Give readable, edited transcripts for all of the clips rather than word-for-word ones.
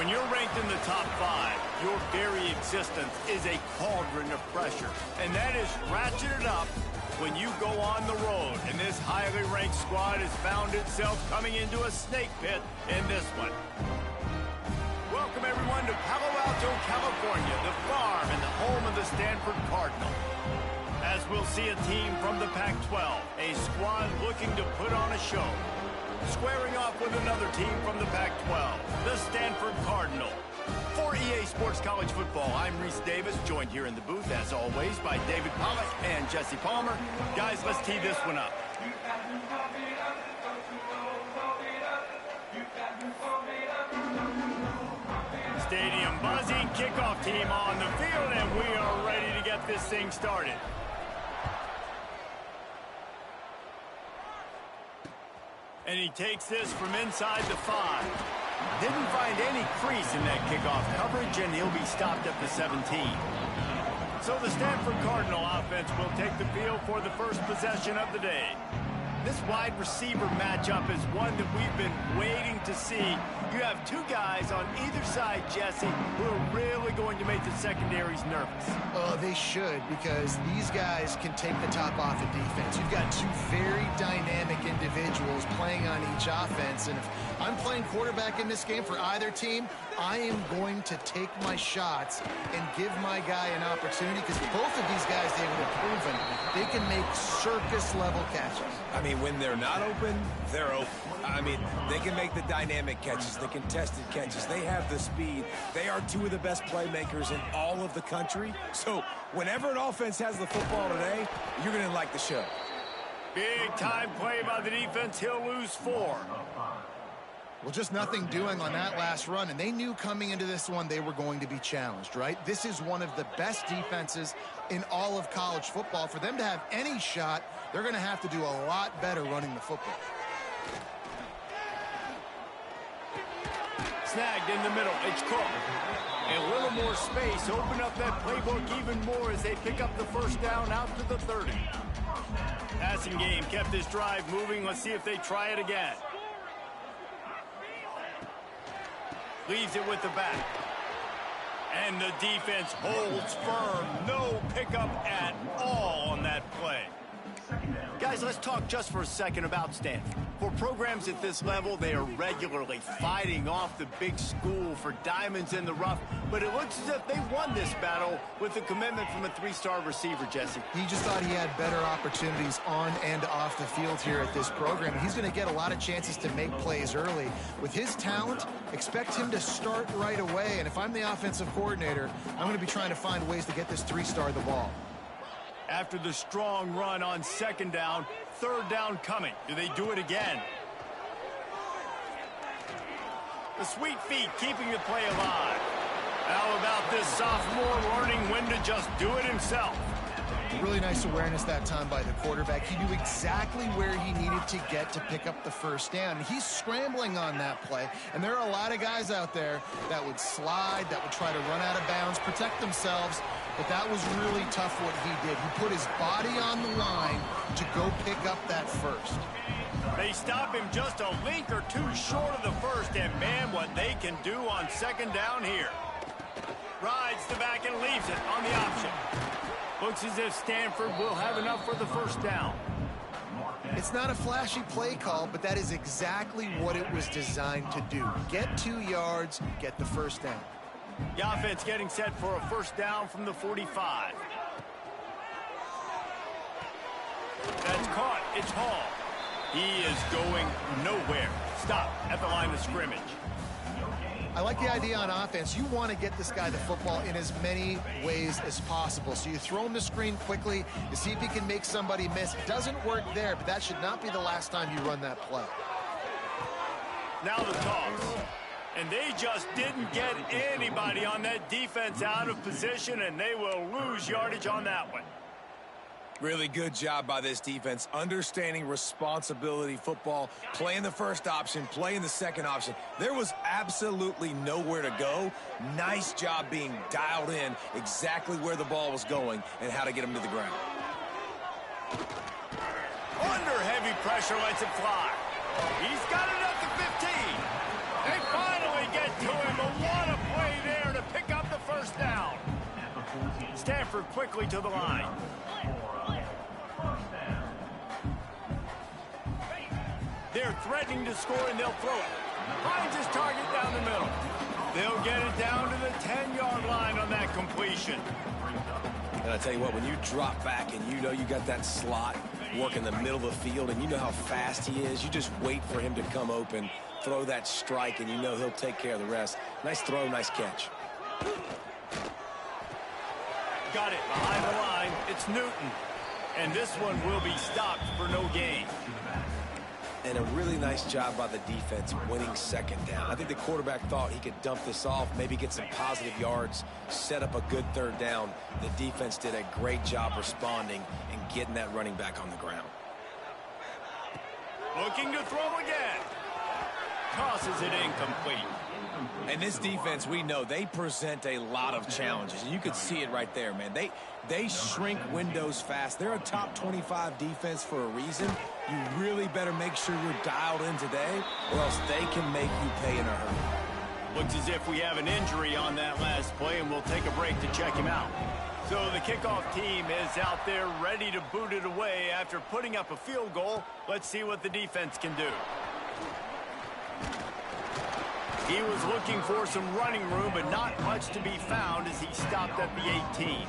When you're ranked in the top 5, your very existence is a cauldron of pressure. And that is ratcheted up when you go on the road. And this highly ranked squad has found itself coming into a snake pit in this one. Welcome, everyone, to Palo Alto, California, the farm and the home of the Stanford Cardinal. As we'll see a team from the Pac-12, a squad looking to put on a show. Squaring off with another team from the Pac-12, the Stanford Cardinal. For EA Sports College Football, I'm Reese Davis, joined here in the booth, as always, by David Pollack and Jesse Palmer. Guys, let's tee this one up. Stadium buzzing, kickoff team on the field, and we are ready to get this thing started. And he takes this from inside the 5. Didn't find any crease in that kickoff coverage, and he'll be stopped at the 17. So the Stanford Cardinal offense will take the field for the first possession of the day. This wide receiver matchup is one that we've been waiting to see. You have two guys on either side, Jesse, who are really going to make the secondaries nervous. Oh, they should, because these guys can take the top off of defense. You've got two very dynamic individuals playing on each offense, and if I'm playing quarterback in this game for either team, I am going to take my shots and give my guy an opportunity, because both of these guys, they have proven they can make circus-level catches. I mean, when they're not open, they're open. I mean, they can make the dynamic catches, the contested catches. They have the speed. They are two of the best playmakers in all of the country. So whenever an offense has the football today, you're going to like the show. Big-time play by the defense. He'll lose 4. Well, just nothing doing on that last run, and they knew coming into this one they were going to be challenged, right? This is one of the best defenses in all of college football. For them to have any shot, they're going to have to do a lot better running the football. Snagged in the middle. It's Cook. A little more space. Open up that playbook even more as they pick up the first down out to the 30. Passing game kept this drive moving. Let's see if they try it again. Leaves it with the back. And the defense holds firm. No pickup at all on that play. Guys, let's talk just for a second about Stanford. For programs at this level, they are regularly fighting off the big school for diamonds in the rough, but it looks as if they won this battle with a commitment from a 3-star receiver, Jesse. He just thought he had better opportunities on and off the field here at this program. He's going to get a lot of chances to make plays early. With his talent, expect him to start right away, and if I'm the offensive coordinator, I'm going to be trying to find ways to get this 3-star the ball. After the strong run on second down, third down coming. Do they do it again? The sweet feet keeping the play alive. How about this sophomore learning when to just do it himself? Really nice awareness that time by the quarterback. He knew exactly where he needed to get to pick up the first down. He's scrambling on that play, and there are a lot of guys out there that would slide, that would try to run out of bounds, protect themselves, but that was really tough what he did. He put his body on the line to go pick up that first. They stop him just a link or two short of the first, and man, what they can do on second down here. Rides the back and leaves it on the option. Looks as if Stanford will have enough for the first down. It's not a flashy play call, but that is exactly what it was designed to do. Get 2 yards, get the first down. The offense getting set for a first down from the 45. That's caught. It's Hall. He is going nowhere. Stop at the line of scrimmage. I like the idea on offense. You want to get this guy the football in as many ways as possible. So you throw him the screen quickly to see if he can make somebody miss. It doesn't work there, but that should not be the last time you run that play. Now the toss. And they just didn't get anybody on that defense out of position, and they will lose yardage on that one. Really good job by this defense, understanding responsibility football, playing the first option, playing the second option. There was absolutely nowhere to go. Nice job being dialed in exactly where the ball was going and how to get him to the ground. Under heavy pressure, lets it fly. He's got it up to 15. They finally get to him, but what a play there to pick up the first down. Stanford quickly to the line. They're threatening to score, and they'll throw it. Finds his target down the middle. They'll get it down to the 10-yard line on that completion. And I tell you what, when you drop back and you know you got that slot work in the middle of the field and you know how fast he is, you just wait for him to come open, throw that strike, and you know he'll take care of the rest. Nice throw, nice catch. Got it behind the line. It's Newton. And this one will be stopped for no gain. And a really nice job by the defense winning second down. I think the quarterback thought he could dump this off, maybe get some positive yards, set up a good third down. The defense did a great job responding and getting that running back on the ground. Looking to throw again. Tosses it incomplete. And this defense, we know, they present a lot of challenges. And you could see it right there, man. They shrink windows fast. They're a top 25 defense for a reason. You really better make sure you're dialed in today, or else they can make you pay in a hurry. Looks as if we have an injury on that last play, and we'll take a break to check him out. So the kickoff team is out there ready to boot it away after putting up a field goal. Let's see what the defense can do. He was looking for some running room, but not much to be found as he stopped at the 18.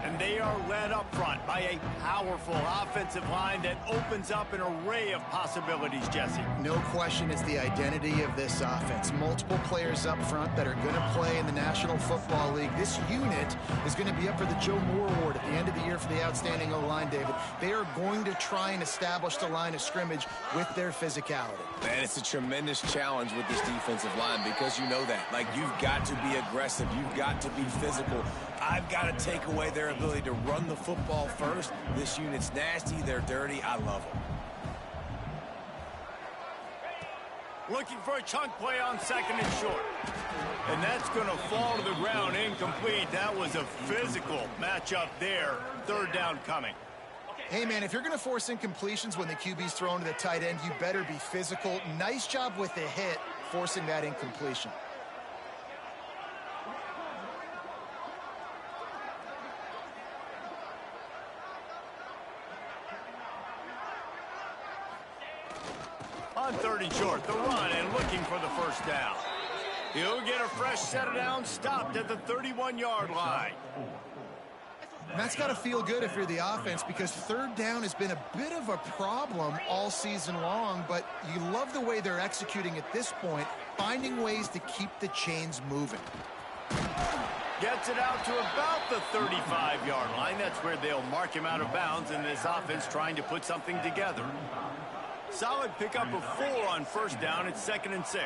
And they are led up front by a powerful offensive line that opens up an array of possibilities, Jesse. No question it's the identity of this offense. Multiple players up front that are going to play in the National Football League. This unit is going to be up for the Joe Moore Award at the end of the year for the outstanding O-line, David. They are going to try and establish the line of scrimmage with their physicality. Man, it's a tremendous challenge with this defensive line because you know that. Like, you've got to be aggressive. You've got to be physical. I've got to take away their ability to run the football first. This unit's nasty. They're dirty. I love them. Looking for a chunk play on second and short. And that's going to fall to the ground incomplete. That was a physical matchup there. Third down coming. Hey, man, if you're going to force incompletions when the QB's thrown to the tight end, you better be physical. Nice job with the hit, forcing that incompletion. On third and short, the run and looking for the first down. He'll get a fresh set of downs, stopped at the 31-yard line. And that's got to feel good if you're the offense, because third down has been a bit of a problem all season long, but you love the way they're executing at this point, finding ways to keep the chains moving. Gets it out to about the 35-yard line. That's where they'll mark him out of bounds, and this offense trying to put something together. Solid pickup of 4 on first down. It's 2nd and 6.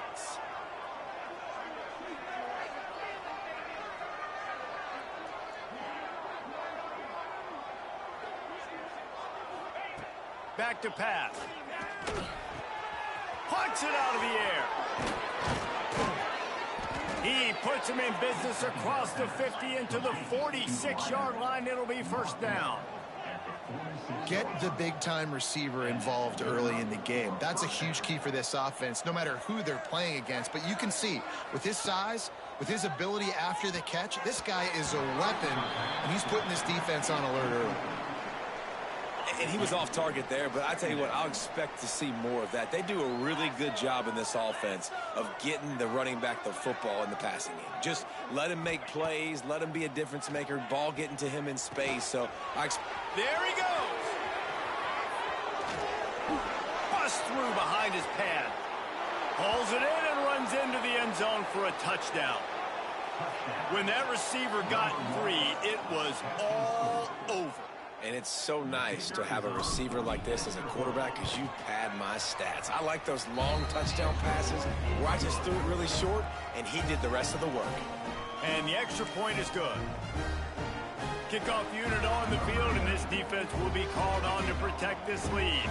Back to pass. Punts it out of the air. He puts him in business across the 50 into the 46-yard line. It'll be first down. Get the big-time receiver involved early in the game. That's a huge key for this offense, no matter who they're playing against. But you can see, with his size, with his ability after the catch, this guy is a weapon, and he's putting this defense on alert early. And he was off target there, but I tell you what, I'll expect to see more of that. They do a really good job in this offense of getting the running back the football in the passing game. Just let him make plays, let him be a difference maker, ball getting to him in space. So there he goes. Bust through behind his pad. Pulls it in and runs into the end zone for a touchdown. When that receiver got free, it was all over. And it's so nice to have a receiver like this as a quarterback because you pad my stats. I like those long touchdown passes where I just threw it really short and he did the rest of the work. And the extra point is good. Kickoff unit on the field, and this defense will be called on to protect this lead.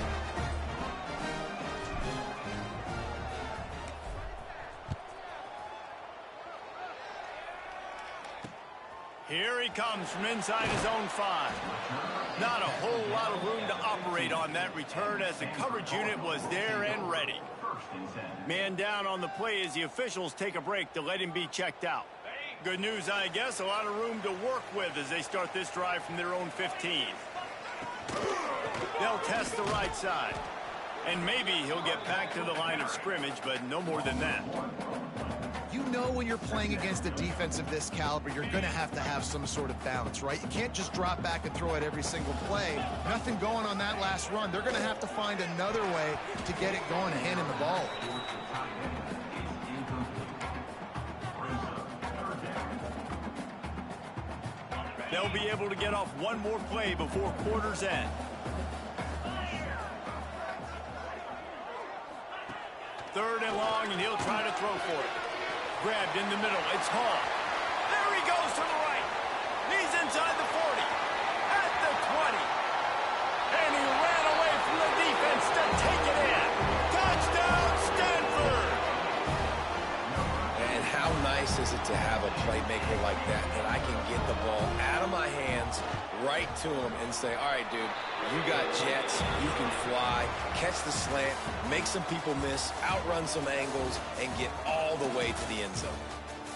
Here he comes from inside his own 5. Not a whole lot of room to operate on that return as the coverage unit was there and ready. Man down on the play as the officials take a break to let him be checked out. Good news, I guess. A lot of room to work with as they start this drive from their own 15. They'll test the right side. And maybe he'll get back to the line of scrimmage, but no more than that. You know when you're playing against a defense of this caliber, you're going to have some sort of balance, right? You can't just drop back and throw it every single play. Nothing going on that last run. They're going to have to find another way to get it going and hand him the ball. They'll be able to get off one more play before quarter's end. Third and long, and he'll try to throw for it. Grabbed in the middle. It's Hall. There he goes to the right. He's inside the 40. At the 20. And he ran away from the defense to take it in. Touchdown, Stanford! And how nice is it to have a playmaker like that I can get the ball out of my hands right to him and say, all right, dude, you got jets, you can fly, catch the slant, make some people miss, outrun some angles, and get all the way to the end zone.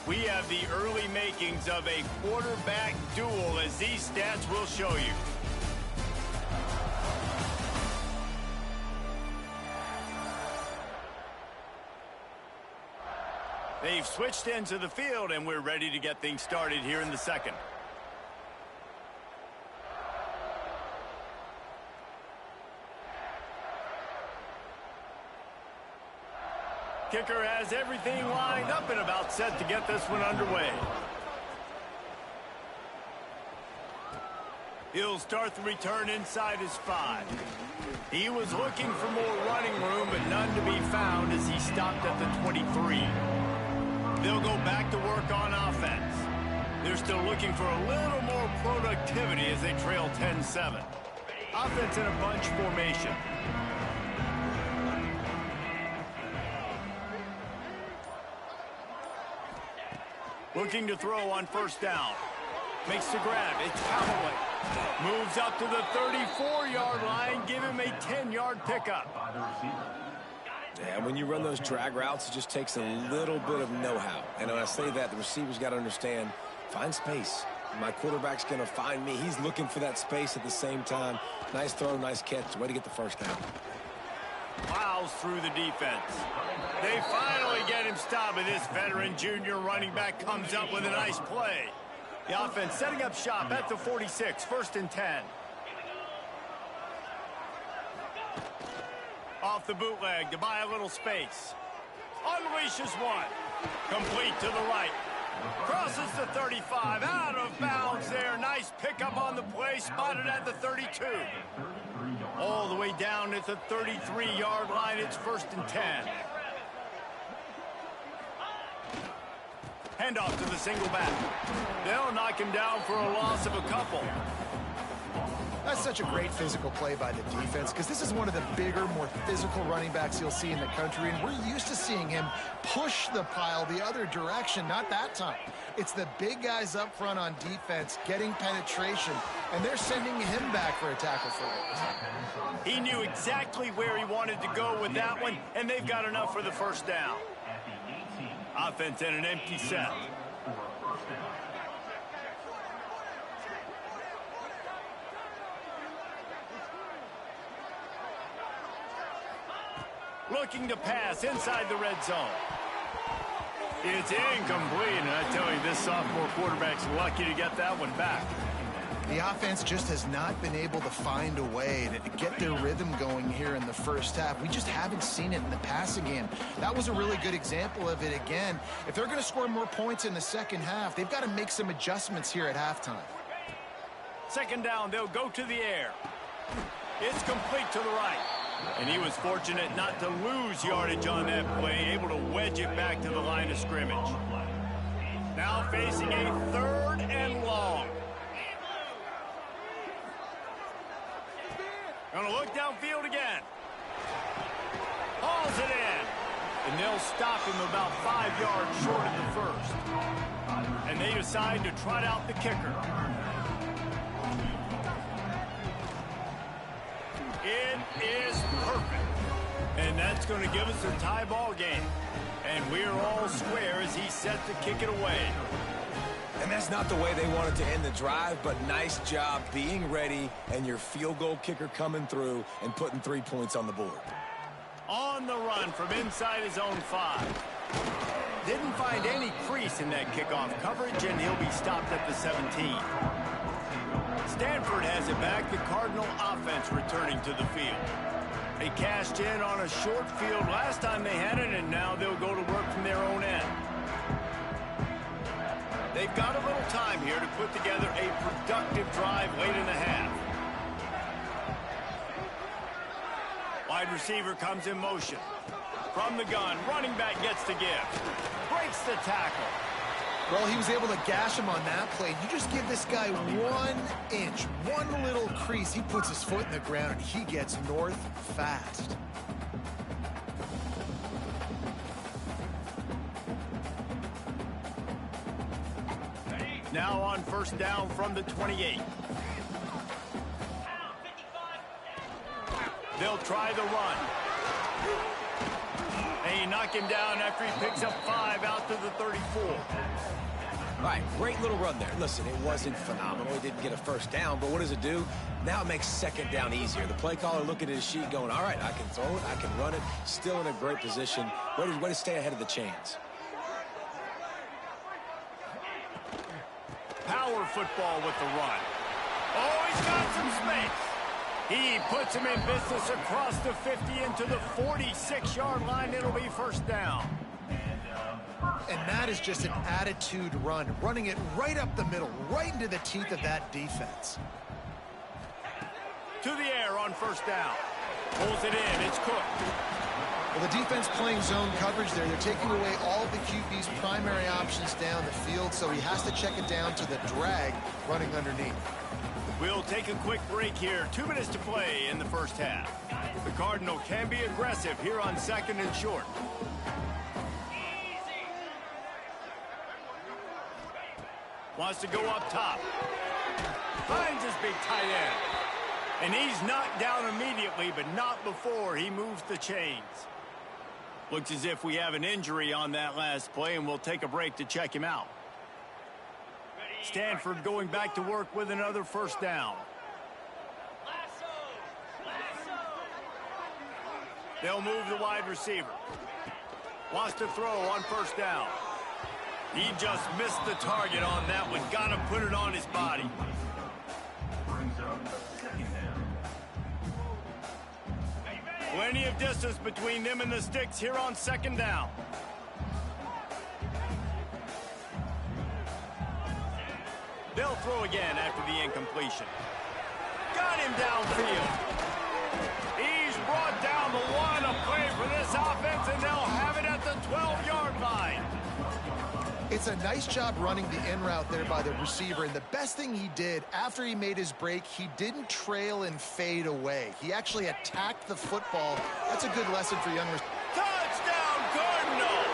We have the early makings of a quarterback duel, as these stats will show you. They've switched into the field, and we're ready to get things started here in the second. Kicker has everything lined up and about set to get this one underway. He'll start the return inside his 5. He was looking for more running room, but none to be found as he stopped at the 23. They'll go back to work on offense. They're still looking for a little more productivity as they trail 10-7. Offense in a bunch formation. Looking to throw on first down. Makes the grab. It's Callaway. Moves up to the 34-yard line. Give him a 10-yard pickup. Yeah, when you run those drag routes, it just takes a little bit of know-how. And when I say that, the receiver's got to understand, find space. My quarterback's going to find me. He's looking for that space at the same time. Nice throw, nice catch. Way to get the first down. Plows through the defense. They finally get him stopped, and this veteran junior running back comes up with a nice play. The offense setting up shop at the 46, 1st and 10. Off the bootleg to buy a little space. Unleashes one. Complete to the right. Crosses the 35. Out of bounds there. Nice pickup on the play. Spotted at the 32. All the way down at the 33-yard line. It's 1st and 10. Handoff to the single back. They'll knock him down for a loss of a couple. That's such a great physical play by the defense because this is one of the bigger, more physical running backs you'll see in the country, and we're used to seeing him push the pile the other direction. Not that time. It's the big guys up front on defense getting penetration, and they're sending him back for a tackle for loss. He knew exactly where he wanted to go with that one, and they've got enough for the first down. Offense in an empty set. Looking to pass inside the red zone. It's incomplete, and I tell you, this sophomore quarterback's lucky to get that one back. The offense just has not been able to find a way to get their rhythm going here in the first half. We just haven't seen it in the passing game. That was a really good example of it again. If they're going to score more points in the second half, they've got to make some adjustments here at halftime. Second down, they'll go to the air. It's complete to the right. And he was fortunate not to lose yardage on that play, able to wedge it back to the line of scrimmage. Now facing a 3rd and long. Gonna look downfield again. Hauls it in. And they'll stop him about 5 yards short of the first. And they decide to trot out the kicker. is perfect. And that's going to give us a tie ball game. And we're all square as he's set to kick it away. And that's not the way they wanted to end the drive, but nice job being ready and your field goal kicker coming through and putting 3 points on the board. On the run from inside his own 5. Didn't find any crease in that kickoff coverage, and he'll be stopped at the 17. Stanford has it back, the Cardinal offense returning to the field. They cashed in on a short field last time they had it, and now they'll go to work from their own end. They've got a little time here to put together a productive drive late in the half. Wide receiver comes in motion. From the gun, running back gets to give. Breaks the tackle. Well, he was able to gash him on that play. You just give this guy 1 inch, one little crease. He puts his foot in the ground, and he gets north fast. Now on first down from the 28. They'll try the run. They knock him down after he picks up 5 out to the 34. All right, great little run there. Listen, it wasn't phenomenal. He didn't get a first down, but what does it do? Now it makes second down easier. The play caller looking at his sheet going, all right, I can throw it, I can run it. Still in a great position. Way to stay ahead of the chains. Power football with the run. Oh, he's got some space. He puts him in business across the 50 into the 46-yard line. It'll be first down. And that is just an attitude run, running it right up the middle, right into the teeth of that defense. To the air on first down. Pulls it in. It's cooked. Well, the defense playing zone coverage there. They're taking away all of the QB's primary options down the field, so he has to check it down to the drag running underneath. We'll take a quick break here. 2 minutes to play in the first half. The Cardinal can be aggressive here on second and short. Wants to go up top. Finds his big tight end. And he's knocked down immediately, but not before he moves the chains. Looks as if we have an injury on that last play, and we'll take a break to check him out. Stanford going back to work with another first down. They'll move the wide receiver. Wants to throw on first down. He just missed the target on that one. Got to put it on his body. Plenty of distance between them and the sticks here on second down. They'll throw again after the incompletion. Got him downfield. He's brought down the one. A play for this offense, and they'll have it at the 12-yard line. It's a nice job running the in route there by the receiver, and the best thing he did after he made his break, he didn't trail and fade away. He actually attacked the football. That's a good lesson for young receivers. Touchdown, Cardinal!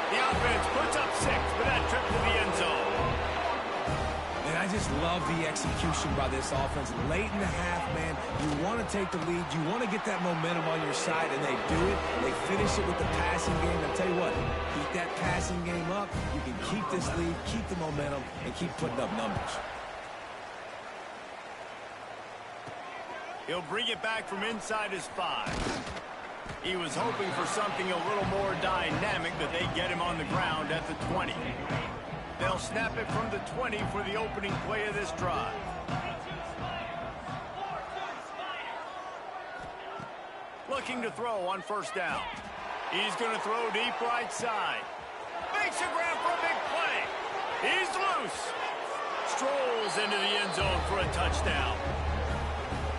The offense puts up 6 for that trip to the end zone. And I just love the execution by this offense. Late in the half, man, you want to take the lead. You want to get that momentum on your side, and they do it. They finish it with the passing game. I'll tell you what, keep that passing game up. You can keep this lead, keep the momentum, and keep putting up numbers. He'll bring it back from inside his 5. He was hoping for something a little more dynamic, but they get him on the ground at the 20. They'll snap it from the 20 for the opening play of this drive. Looking to throw on first down. He's going to throw deep right side. Makes a grab for a big play. He's loose. Strolls into the end zone for a touchdown.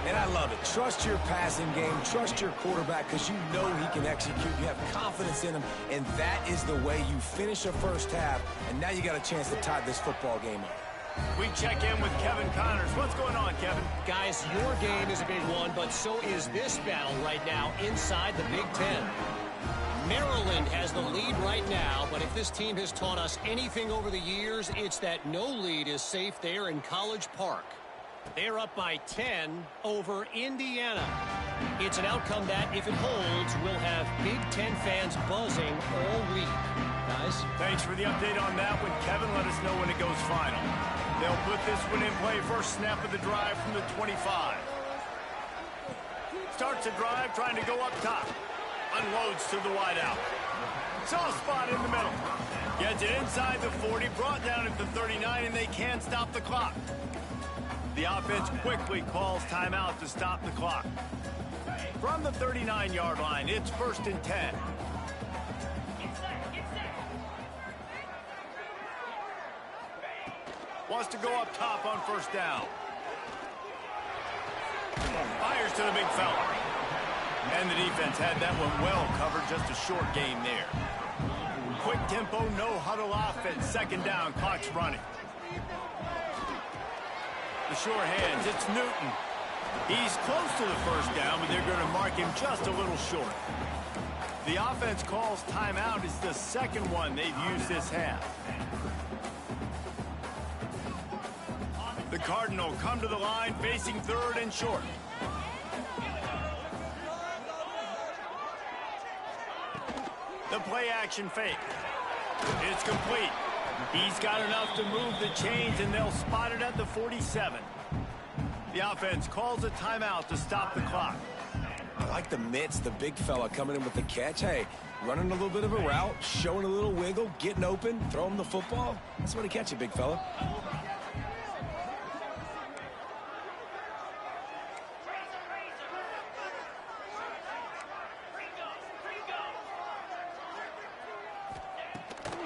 And I love it. Trust your passing game. Trust your quarterback because you know he can execute. You have confidence in him, and that is the way you finish a first half, and now you got a chance to tie this football game up. We check in with Kevin Connors. What's going on, Kevin? Guys, your game is a big one, but so is this battle right now inside the Big Ten. Maryland has the lead right now, but if this team has taught us anything over the years, it's that no lead is safe there in College Park. They're up by 10 over Indiana. It's an outcome that, if it holds, will have Big Ten fans buzzing all week. Guys? Thanks for the update on that one, Kevin. Let us know when it goes final. They'll put this one in play. First snap of the drive from the 25. Starts a drive trying to go up top. Unloads to the wideout. Soft spot in the middle. Gets it inside the 40, brought down at the 39, and they can't stop the clock. The offense quickly calls timeout to stop the clock. From the 39-yard line, it's 1st and 10. Wants to go up top on 1st down. Fires to the big fella. And the defense had that one well covered, just a short game there. Quick tempo, no huddle offense. 2nd down, clock's running. The sure hands, it's Newton. He's close to the 1st down, but they're going to mark him just a little short. The offense calls timeout. It's the 2nd one they've used this half. The Cardinal come to the line, facing 3rd and short. The play action fake. It's complete. He's got enough to move the chains, and they'll spot it at the 47. The offense calls a timeout to stop the clock. I like the mitts, the big fella coming in with the catch. Hey, running a little bit of a route, showing a little wiggle, getting open, throw him the football. That's what he catch you, big fella.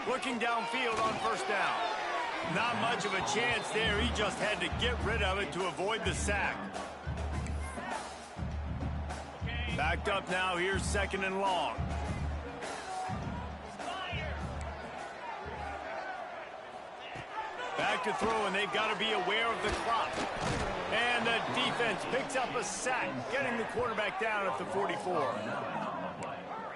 Looking downfield on 1st down. Not much of a chance there. He just had to get rid of it to avoid the sack. Backed up now. Here's 2nd and long. Back to throw, and they've got to be aware of the clock. And the defense picks up a sack, getting the quarterback down at the 44.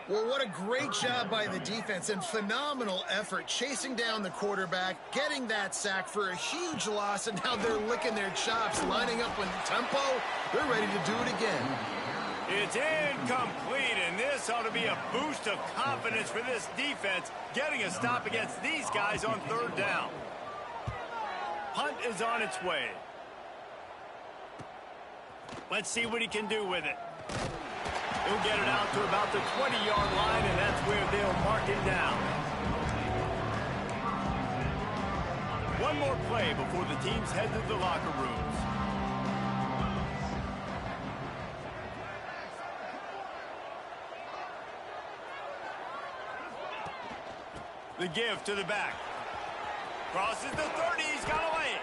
Well, what a great job by the defense and phenomenal effort chasing down the quarterback, getting that sack for a huge loss, and now they're licking their chops, lining up with tempo. They're ready to do it again. It's incomplete, and this ought to be a boost of confidence for this defense, getting a stop against these guys on 3rd down. Punt is on its way. Let's see what he can do with it. He'll get it out to about the 20-yard line, and that's where they'll mark him down. One more play before the teams head to the locker rooms. The give to the back. Crosses the 30. He's got away.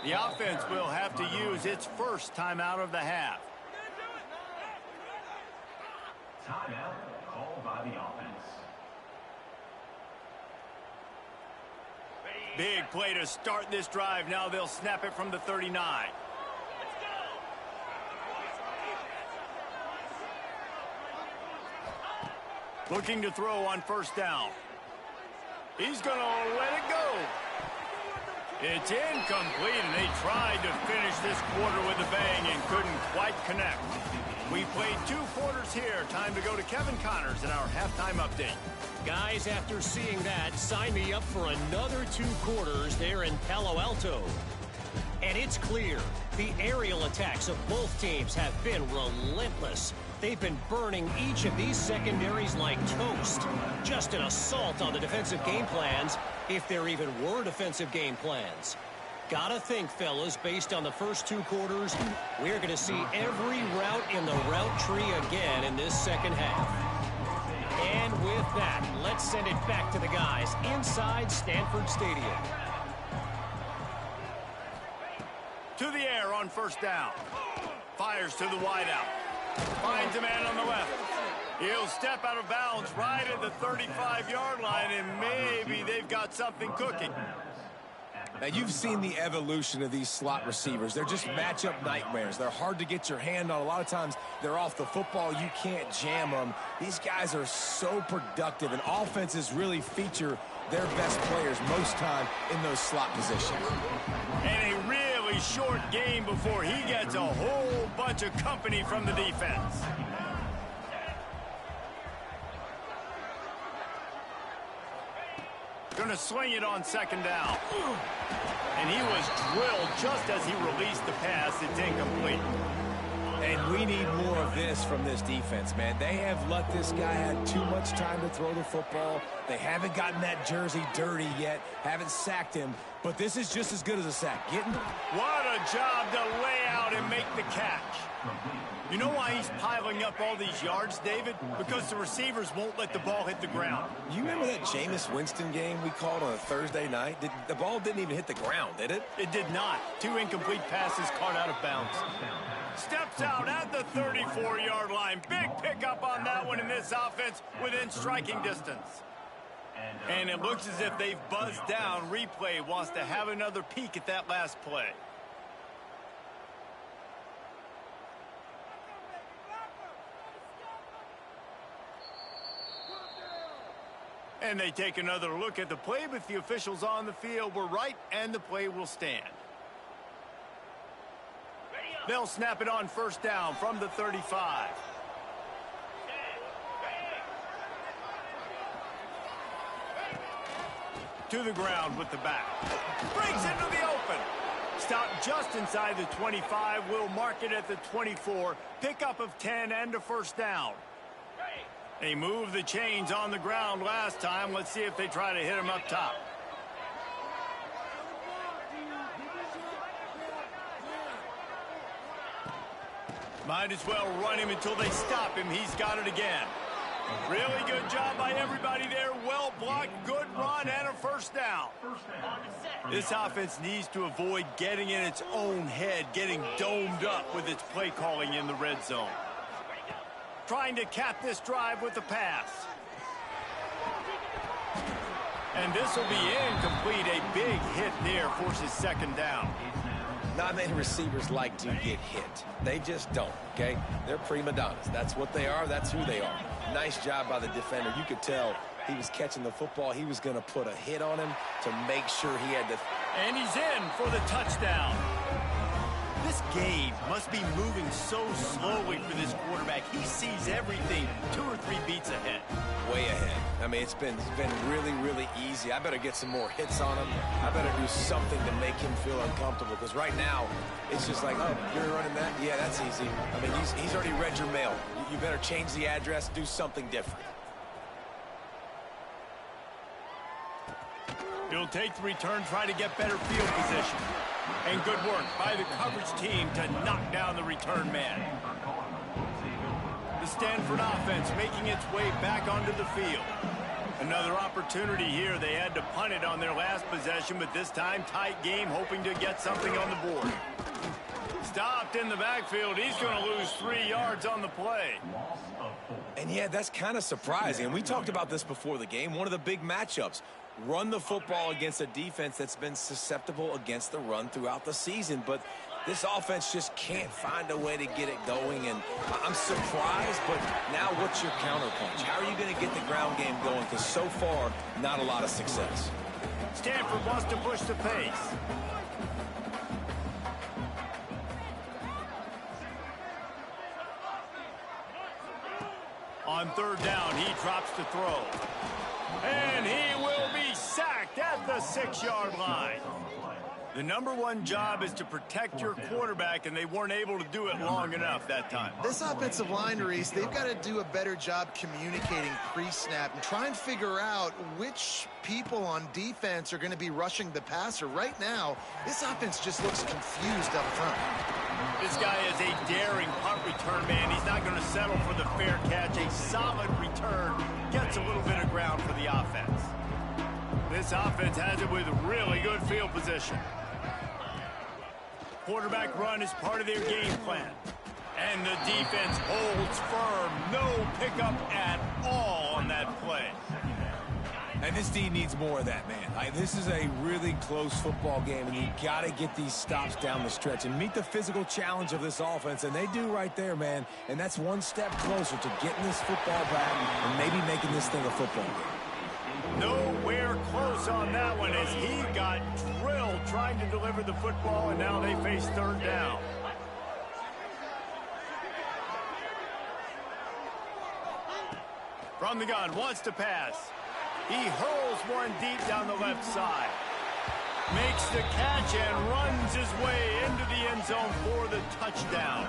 The offense will have to use its 1st timeout of the half. Timeout called by the offense. Big play to start this drive. Now they'll snap it from the 39. Looking to throw on 1st down. He's going to let it go. It's incomplete, and they tried to finish this quarter with a bang and couldn't quite connect. We played 2 quarters here. Time to go to Kevin Connors in our halftime update. Guys, after seeing that, sign me up for another 2 quarters there in Palo Alto. And it's clear, the aerial attacks of both teams have been relentless. They've been burning each of these secondaries like toast. Just an assault on the defensive game plans, if there even were defensive game plans. Gotta think, fellas, based on the first 2 quarters, we're going to see every route in the route tree again in this 2nd half. And with that, let's send it back to the guys inside Stanford Stadium. To the air on 1st down. Fires to the wideout. Finds a man on the left. He'll step out of bounds right at the 35-yard line, and maybe they've got something cooking. Now, you've seen the evolution of these slot receivers. They're just matchup nightmares. They're hard to get your hand on. A lot of times, they're off the football. You can't jam them. These guys are so productive, and offenses really feature their best players most time in those slot positions. And a really pretty short game before he gets a whole bunch of company from the defense. Going to swing it on second down. And he was drilled just as he released the pass. It's incomplete. And we need more of this from this defense, man. They have let this guy have too much time to throw the football. They haven't gotten that jersey dirty yet, haven't sacked him, but this is just as good as a sack. What a job to lay out and make the catch. You know why he's piling up all these yards, David? Because the receivers won't let the ball hit the ground. You remember that Jameis Winston game we called on a Thursday night? The ball didn't even hit the ground, did it? It did not. 2 incomplete passes caught out of bounds. Steps out at the 34-yard line. Big pickup on that one in this offense within striking distance. And it looks as if they've buzzed down. Replay wants to have another peek at that last play. And they take another look at the play, but the officials on the field were right, and the play will stand. They'll snap it on first down from the 35. To the ground with the back. Breaks into the open. Stopped just inside the 25. Will mark it at the 24. Pickup of 10 and a first down. They moved the chains on the ground last time. Let's see if they try to hit him up top. Might as well run him until they stop him. He's got it again. Really good job by everybody there. Well blocked, good run, and a first down. This offense needs to avoid getting in its own head, getting domed up with its play calling in the red zone. Trying to cap this drive with the pass. And this will be incomplete. A big hit there forces second down. Not many receivers like to get hit. They just don't, okay? They're prima donnas. That's what they are. That's who they are. Nice job by the defender. You could tell he was catching the football. He was going to put a hit on him to make sure he had the... And he's in for the touchdown. This game must be moving so slowly for this quarterback. He sees everything 2 or 3 beats ahead. Way ahead. I mean, it's been really, really easy. I better get some more hits on him. I better do something to make him feel uncomfortable, because right now, it's just like, oh, you're running that? Yeah, that's easy. I mean, he's already read your mail. You better change the address, do something different. He'll take the return, try to get better field position. And good work by the coverage team to knock down the return man. The Stanford offense making its way back onto the field. Another opportunity here. They had to punt it on their last possession, but this time tight game, hoping to get something on the board. Stopped in the backfield. He's going to lose 3 yards on the play. And yeah, that's kind of surprising. And we talked about this before the game. One of the big matchups. Run the football against a defense that's been susceptible against the run throughout the season. But this offense just can't find a way to get it going. And I'm surprised, but now what's your counterpunch? How are you going to get the ground game going? Because so far, not a lot of success. Stanford wants to push the pace. On third down, he drops to throw. And he will be sacked at the 6-yard line. The #1 job is to protect your quarterback, and they weren't able to do it long enough that time. This offensive line, Reese, they've got to do a better job communicating pre-snap and try and figure out which people on defense are going to be rushing the passer. Right now, this offense just looks confused up front. This guy is a daring punt return man. He's not going to settle for the fair catch. A solid return gets a little bit of ground for the offense. This offense has it with really good field position. Quarterback run is part of their game plan. And the defense holds firm. No pickup at all on that play. And this D needs more of that, man. This is a really close football game, and you got to get these stops down the stretch and meet the physical challenge of this offense, and they do right there, man. And that's one step closer to getting this football back and maybe making this thing a football game. Nowhere close close on that one as he got drilled trying to deliver the football, and now they face third down. From the gun, wants to pass. He hurls one deep down the left side. Makes the catch and runs his way into the end zone for the touchdown.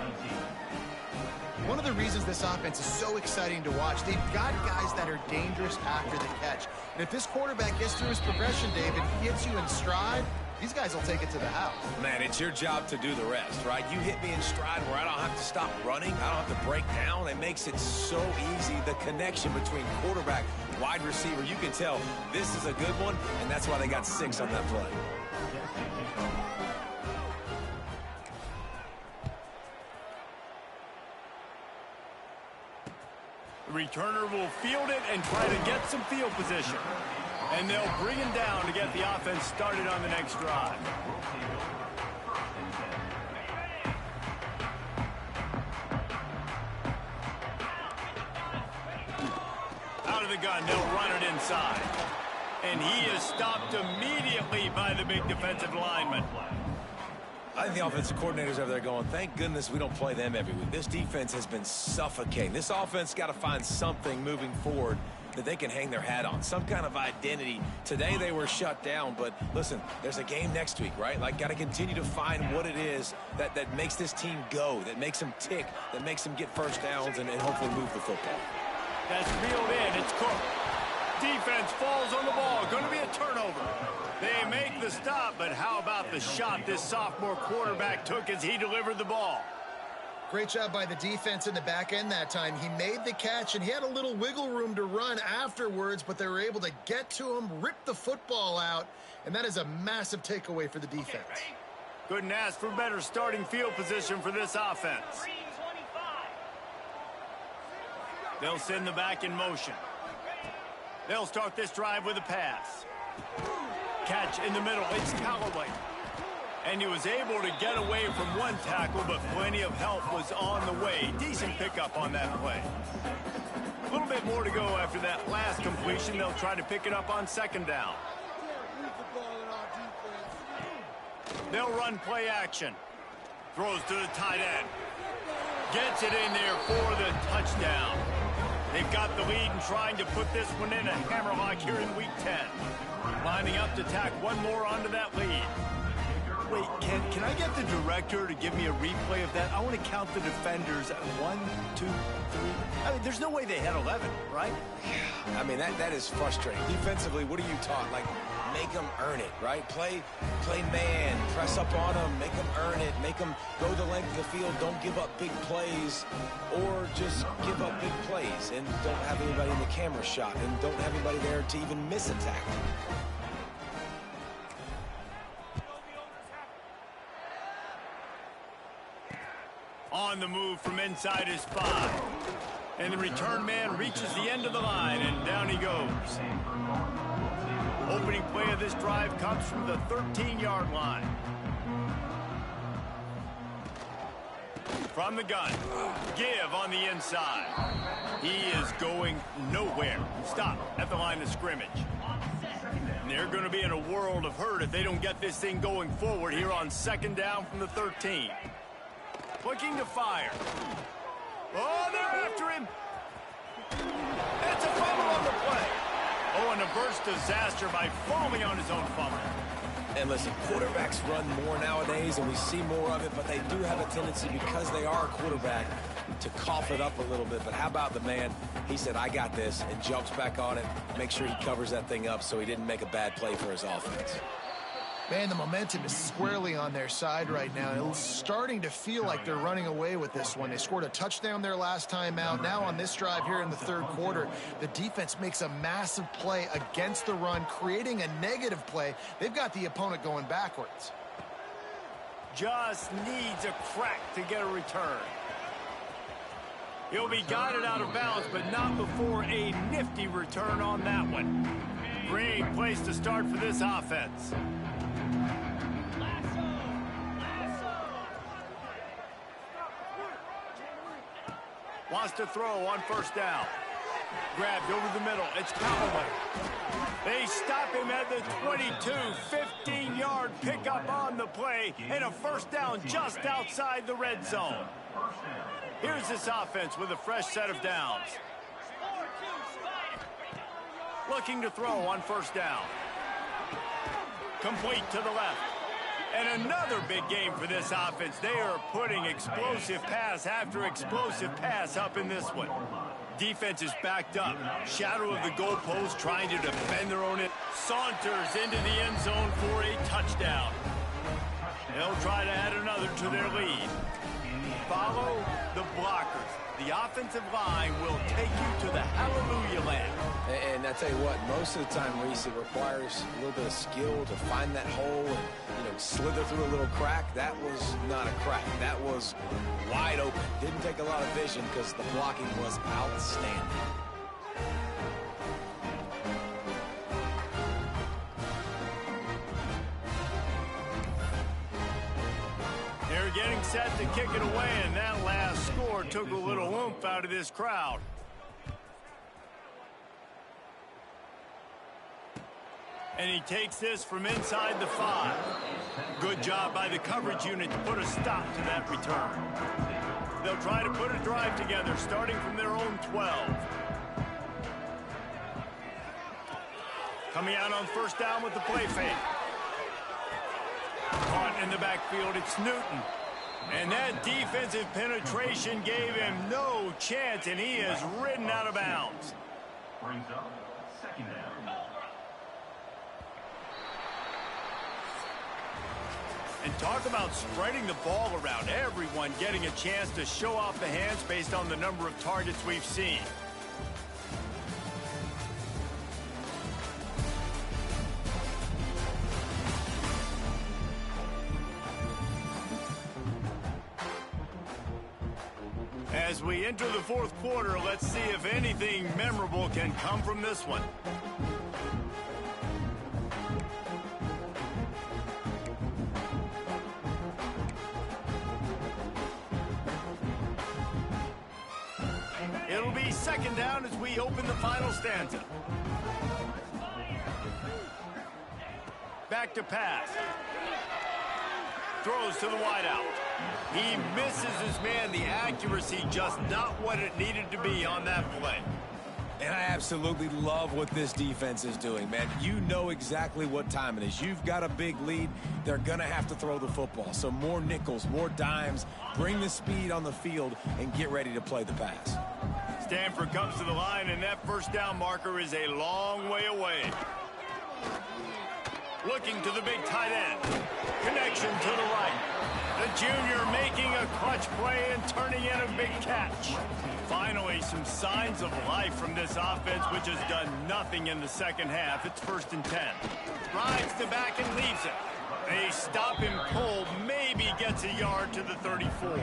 One of the reasons this offense is so exciting to watch, they've got guys that are dangerous after the catch. And if this quarterback gets through his progression, David, gets you in stride, these guys will take it to the house. Man, it's your job to do the rest, right? You hit me in stride where I don't have to stop running. I don't have to break down. It makes it so easy. The connection between quarterback, wide receiver, you can tell this is a good one, and that's why they got 6 on that play. The returner will field it and try to get some field position. And they'll bring him down to get the offense started on the next drive. Out of the gun, they'll run it inside. And he is stopped immediately by the big defensive lineman. I think the offensive coordinators over there going, thank goodness we don't play them every week. This defense has been suffocating. This offense got to find something moving forward that they can hang their hat on, some kind of identity. Today they were shut down, but listen, there's a game next week, right? Like, got to continue to find what it is that makes this team go, that makes them tick, that makes them get first downs and hopefully move the football. That's reeled in. It's Cook. Defense falls on the ball. Going to be a turnover. They make the stop, but how about the shot this sophomore quarterback took as he delivered the ball? Great job by the defense in the back end that time. He made the catch, and he had a little wiggle room to run afterwards, but they were able to get to him, rip the football out, and that is a massive takeaway for the defense. Couldn't ask for better starting field position for this offense. They'll send the back in motion. They'll start this drive with a pass. Catch in the middle. It's Callaway. And he was able to get away from one tackle, but plenty of help was on the way. Decent pickup on that play. A little bit more to go after that last completion. They'll try to pick it up on second down. They'll run play action. Throws to the tight end. Gets it in there for the touchdown. They've got the lead and trying to put this one in a hammerlock here in Week 10. Lining up to tack one more onto that lead. Wait, can I get the director to give me a replay of that? I want to count the defenders. 1, 2, 3. I mean, there's no way they had 11, right? I mean, that is frustrating. Defensively, what are you taught? Like, make them earn it, right? Play man, press up on them, make them earn it, make them go the length of the field, don't give up big plays, or just give up big plays and don't have anybody in the camera shot and don't have anybody there to even miss a tackle. On the move from inside his 5. And the return man reaches the end of the line, and down he goes. Opening play of this drive comes from the 13-yard line. From the gun, give on the inside. He is going nowhere. Stop at the line of scrimmage. And they're going to be in a world of hurt if they don't get this thing going forward here on second down from the 13. Looking to fire. Oh, they're after him. It's a fumble on the play. Oh, and a burst disaster by falling on his own fumble. And listen, quarterbacks run more nowadays, and we see more of it, but they do have a tendency, because they are a quarterback, to cough it up a little bit. But how about the man? He said, I got this, and jumps back on it, make sure he covers that thing up so he didn't make a bad play for his offense. Man, the momentum is squarely on their side right now. It's starting to feel like they're running away with this one. They scored a touchdown their last time out. Now on this drive here in the third quarter, the defense makes a massive play against the run, creating a negative play. They've got the opponent going backwards. Just needs a crack to get a return. He'll be guided out of bounds, but not before a nifty return on that one. Great place to start for this offense. Wants to throw on first down. Grabbed over the middle. It's Callaway. They stop him at the 22. 15-yard pickup on the play, and a first down just outside the red zone. Here's this offense with a fresh set of downs. Looking to throw on first down. Complete to the left. And another big game for this offense. They are putting explosive pass after explosive pass up in this one. Defense is backed up. Shadow of the goalpost, trying to defend their own end. Saunters into the end zone for a touchdown. They'll try to add another to their lead. Follow the blockers. The offensive line will take you to the hallelujah land. And I tell you what, most of the time, Reese, it requires a little bit of skill to find that hole and, slither through a little crack. That was not a crack. That was wide open. Didn't take a lot of vision because the blocking was outstanding. They're getting set to kick it away, and that last score took a little oomph out of this crowd. And he takes this from inside the 5. Good job by the coverage unit to put a stop to that return. They'll try to put a drive together, starting from their own 12. Coming out on first down with the play fake. Caught in the backfield, it's Newton. And that defensive penetration gave him no chance, and he is ridden out of bounds. Brings up second down. And talk about spreading the ball around. Everyone getting a chance to show off the hands based on the number of targets we've seen. As we enter the fourth quarter, let's see if anything memorable can come from this one. It'll be second down as we open the final stanza. Back to pass. Throws to the wideout. He misses his man. The accuracy just not what it needed to be on that play. And I absolutely love what this defense is doing, man. You know exactly what time it is. You've got a big lead. They're going to have to throw the football. So more nickels, more dimes, bring the speed on the field, and get ready to play the pass. Stanford comes to the line, and that first down marker is a long way away. Looking to the big tight end. Connection to the right. The junior making a clutch play and turning in a big catch. Finally, some signs of life from this offense, which has done nothing in the second half. It's 1st and 10. Drives the back and leaves it. They stop him cold, maybe gets a yard to the 34.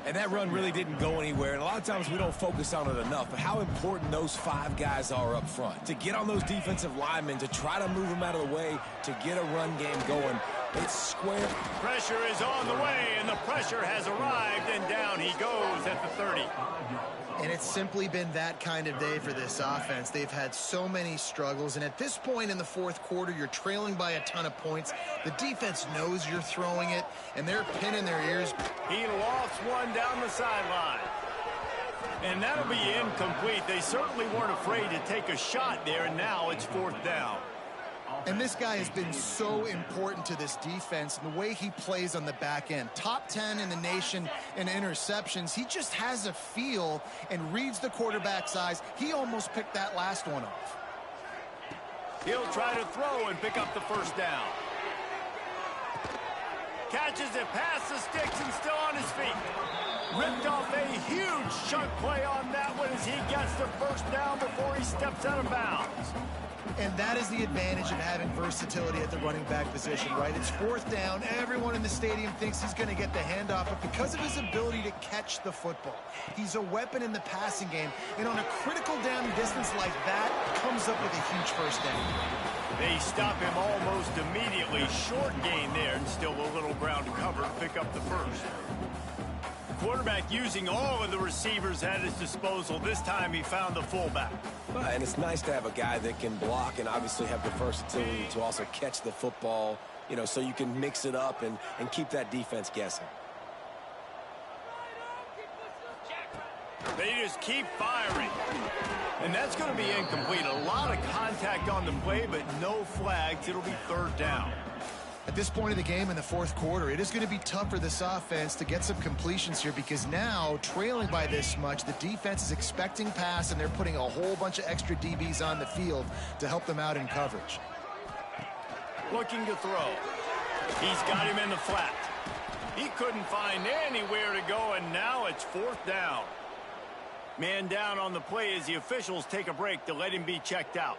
And that run really didn't go anywhere. And a lot of times we don't focus on it enough. But how important those 5 guys are up front. To get on those defensive linemen, to try to move them out of the way, to get a run game going. It's square. Pressure is on the way, and the pressure has arrived, and down he goes at the 30. And it's simply been that kind of day for this offense. They've had so many struggles, and at this point in the fourth quarter, you're trailing by a ton of points. The defense knows you're throwing it, and they're pinning their ears. He lost one down the sideline. And that'll be incomplete. They certainly weren't afraid to take a shot there, and now it's 4th down. And this guy has been so important to this defense and the way he plays on the back end. Top 10 in the nation in interceptions. He just has a feel and reads the quarterback's eyes. He almost picked that last one off. He'll try to throw and pick up the first down. Catches it past the sticks and still on his feet. Ripped off a huge chunk play on that one as he gets the first down before he steps out of bounds. And that is the advantage of having versatility at the running back position, right? It's 4th down. Everyone in the stadium thinks he's going to get the handoff, but because of his ability to catch the football, he's a weapon in the passing game. And on a critical down distance like that, comes up with a huge first down. They stop him almost immediately. Short gain there, and still a little ground to cover to pick up the first. quarterback using all of the receivers at his disposal. This time he found the fullback. And it's nice to have a guy that can block and obviously have the versatility to also catch the football, you know, so you can mix it up and keep that defense guessing. They just keep firing. And that's going to be incomplete. A lot of contact on the play, but no flags. It'll be third down. At this point of the game in the fourth quarter, it is going to be tough for this offense to get some completions here because now, trailing by this much, the defense is expecting pass, and they're putting a whole bunch of extra DBs on the field to help them out in coverage. Looking to throw. He's got him in the flat. He couldn't find anywhere to go, and now it's fourth down. Man down on the play as the officials take a break to let him be checked out.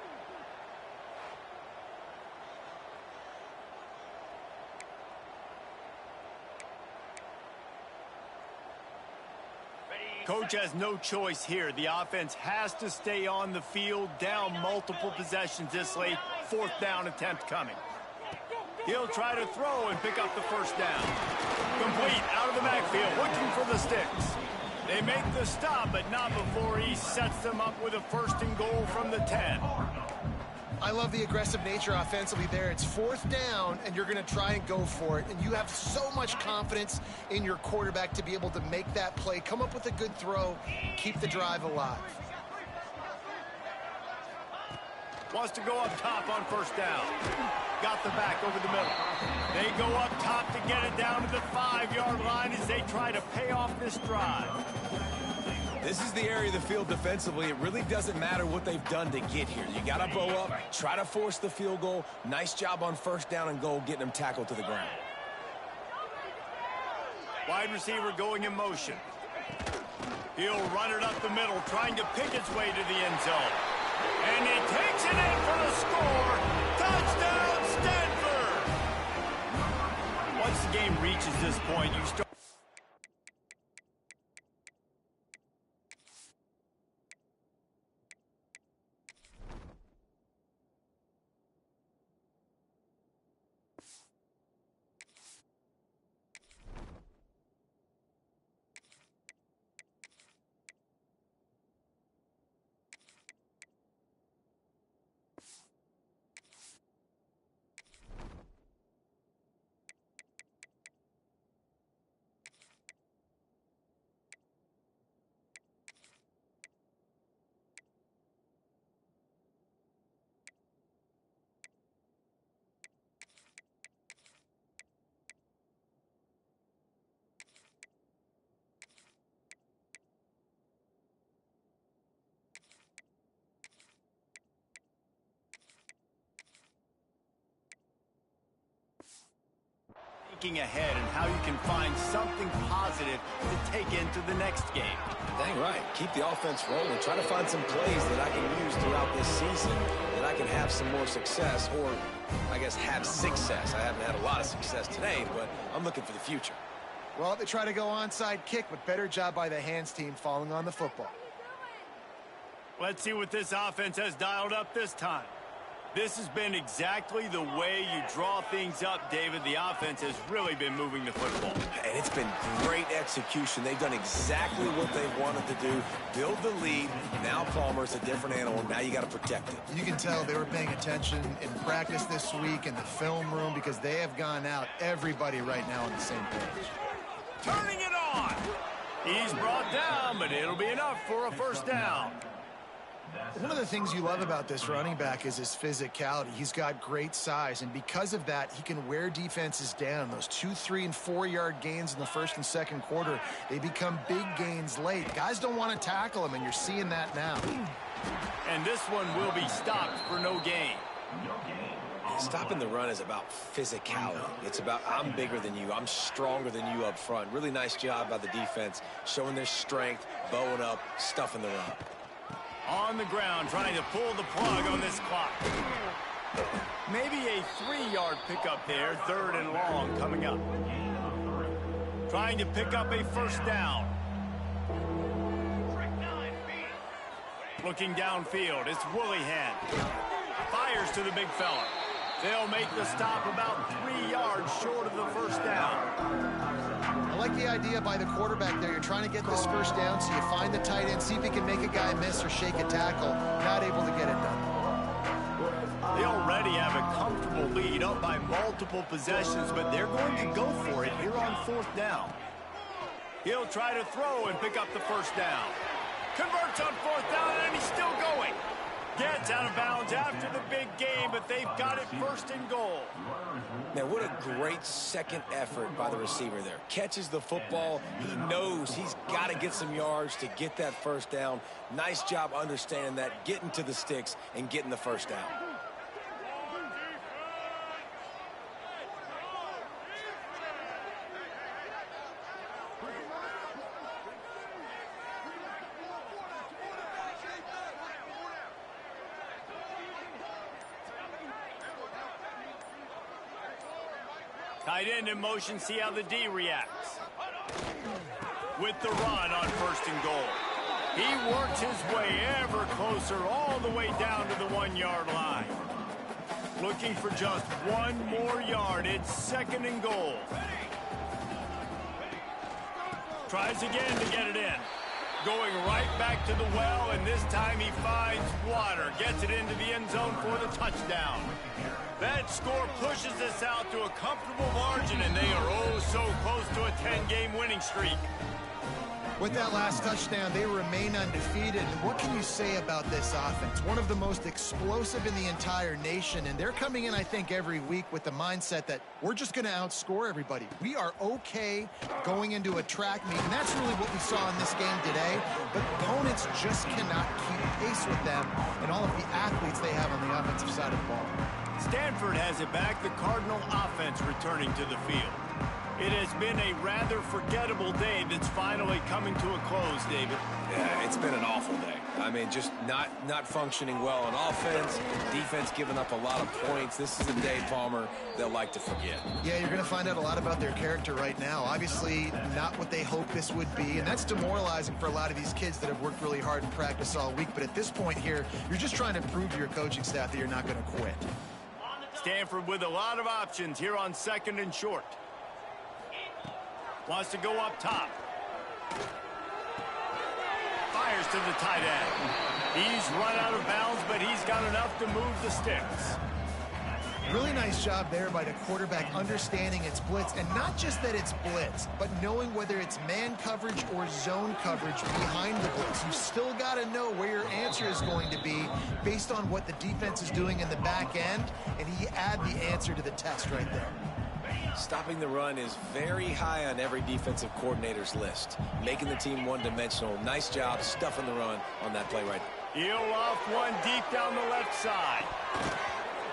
Coach has no choice here. The offense has to stay on the field, down multiple possessions this late. Fourth down attempt coming. He'll try to throw and pick up the first down. Complete out of the backfield, looking for the sticks. They make the stop, but not before he sets them up with a first and goal from the 10. I love the aggressive nature offensively there. It's fourth down, and you're going to try and go for it. And you have so much confidence in your quarterback to be able to make that play, come up with a good throw, keep the drive alive. Wants to go up top on first down. Got the back over the middle. They go up top to get it down to the 5-yard line as they try to pay off this drive. This is the area of the field defensively. It really doesn't matter what they've done to get here. You got to bow up, try to force the field goal. Nice job on first down and goal, getting them tackled to the ground. Wide receiver going in motion. He'll run it up the middle, trying to pick its way to the end zone. And he takes it in for the score. Touchdown, Stanford! Once the game reaches this point, you start... ahead and how you can find something positive to take into the next game. Dang right. Keep the offense rolling. Try to find some plays that I can use throughout this season that I can have some more success, or I guess have success. I haven't had a lot of success today, but I'm looking for the future. Well, they try to go onside kick, but better job by the hands team falling on the football. Let's see what this offense has dialed up this time. This has been exactly the way you draw things up, David. The offense has really been moving the football. And it's been great execution. They've done exactly what they wanted to do. Build the lead. Now Palmer's a different animal. Now you got to protect it. You can tell they were paying attention in practice this week in the film room because they have gone out, everybody right now on the same page. Turning it on. He's brought down, but it'll be enough for a first down. One of the things you love about this running back is his physicality. He's got great size, and because of that, he can wear defenses down. Those 2, 3, and 4-yard gains in the first and second quarter, they become big gains late. Guys don't want to tackle him, and you're seeing that now. And this one will be stopped for no gain. Stopping the run is about physicality. It's about I'm bigger than you. I'm stronger than you up front. Really nice job by the defense, showing their strength, bowing up, stuffing the run. On the ground, trying to pull the plug on this clock. Maybe a 3-yard pickup there, third and long coming up. Trying to pick up a first down. Looking downfield, it's Woolleyhan. Fires to the big fella. They'll make the stop about 3 yards short of the first down. I like the idea by the quarterback there. You're trying to get this first down, so you find the tight end, see if he can make a guy miss or shake a tackle. Not able to get it done. They already have a comfortable lead up by multiple possessions, but they're going to go for it here on 4th down. He'll try to throw and pick up the first down. Converts on 4th down, and he's still going. Gets out of bounds after the big game, but they've got it 1st and goal. Man, what a great second effort by the receiver there. Catches the football. He knows he's got to get some yards to get that first down. Nice job understanding that, getting to the sticks and getting the first down. Tight end in motion, see how the D reacts. With the run on 1st and goal. He works his way ever closer all the way down to the 1-yard line. Looking for just 1 more yard. It's 2nd and goal. Tries again to get it in. Going right back to the well, and this time he finds water. Gets it into the end zone for the touchdown. That score pushes us out to a comfortable margin, and they are oh so close to a 10-game winning streak. With that last touchdown, they remain undefeated. And what can you say about this offense? One of the most explosive in the entire nation, and they're coming in, I think, every week with the mindset that we're just going to outscore everybody. We are okay going into a track meet, and that's really what we saw in this game today. But opponents just cannot keep pace with them and all of the athletes they have on the offensive side of the ball. Stanford has it back, the Cardinal offense returning to the field. It has been a rather forgettable day that's finally coming to a close, David. Yeah, it's been an awful day. I mean, just not functioning well on offense, defense giving up a lot of points. This is a day, Palmer, they'll like to forget. Yeah, you're going to find out a lot about their character right now. Obviously, not what they hoped this would be, and that's demoralizing for a lot of these kids that have worked really hard in practice all week. But at this point here, you're just trying to prove to your coaching staff that you're not going to quit. Stanford with a lot of options here on 2nd and short. Wants to go up top. Fires to the tight end. He's run out of bounds, but he's got enough to move the sticks. Really nice job there by the quarterback understanding it's blitz, and not just that it's blitz, but knowing whether it's man coverage or zone coverage behind the blitz. You still got to know where your answer is going to be based on what the defense is doing in the back end, and he add the answer to the test right there. Stopping the run is very high on every defensive coordinator's list. Making the team one-dimensional. Nice job stuffing the run on that play right there. Heel off one deep down the left side.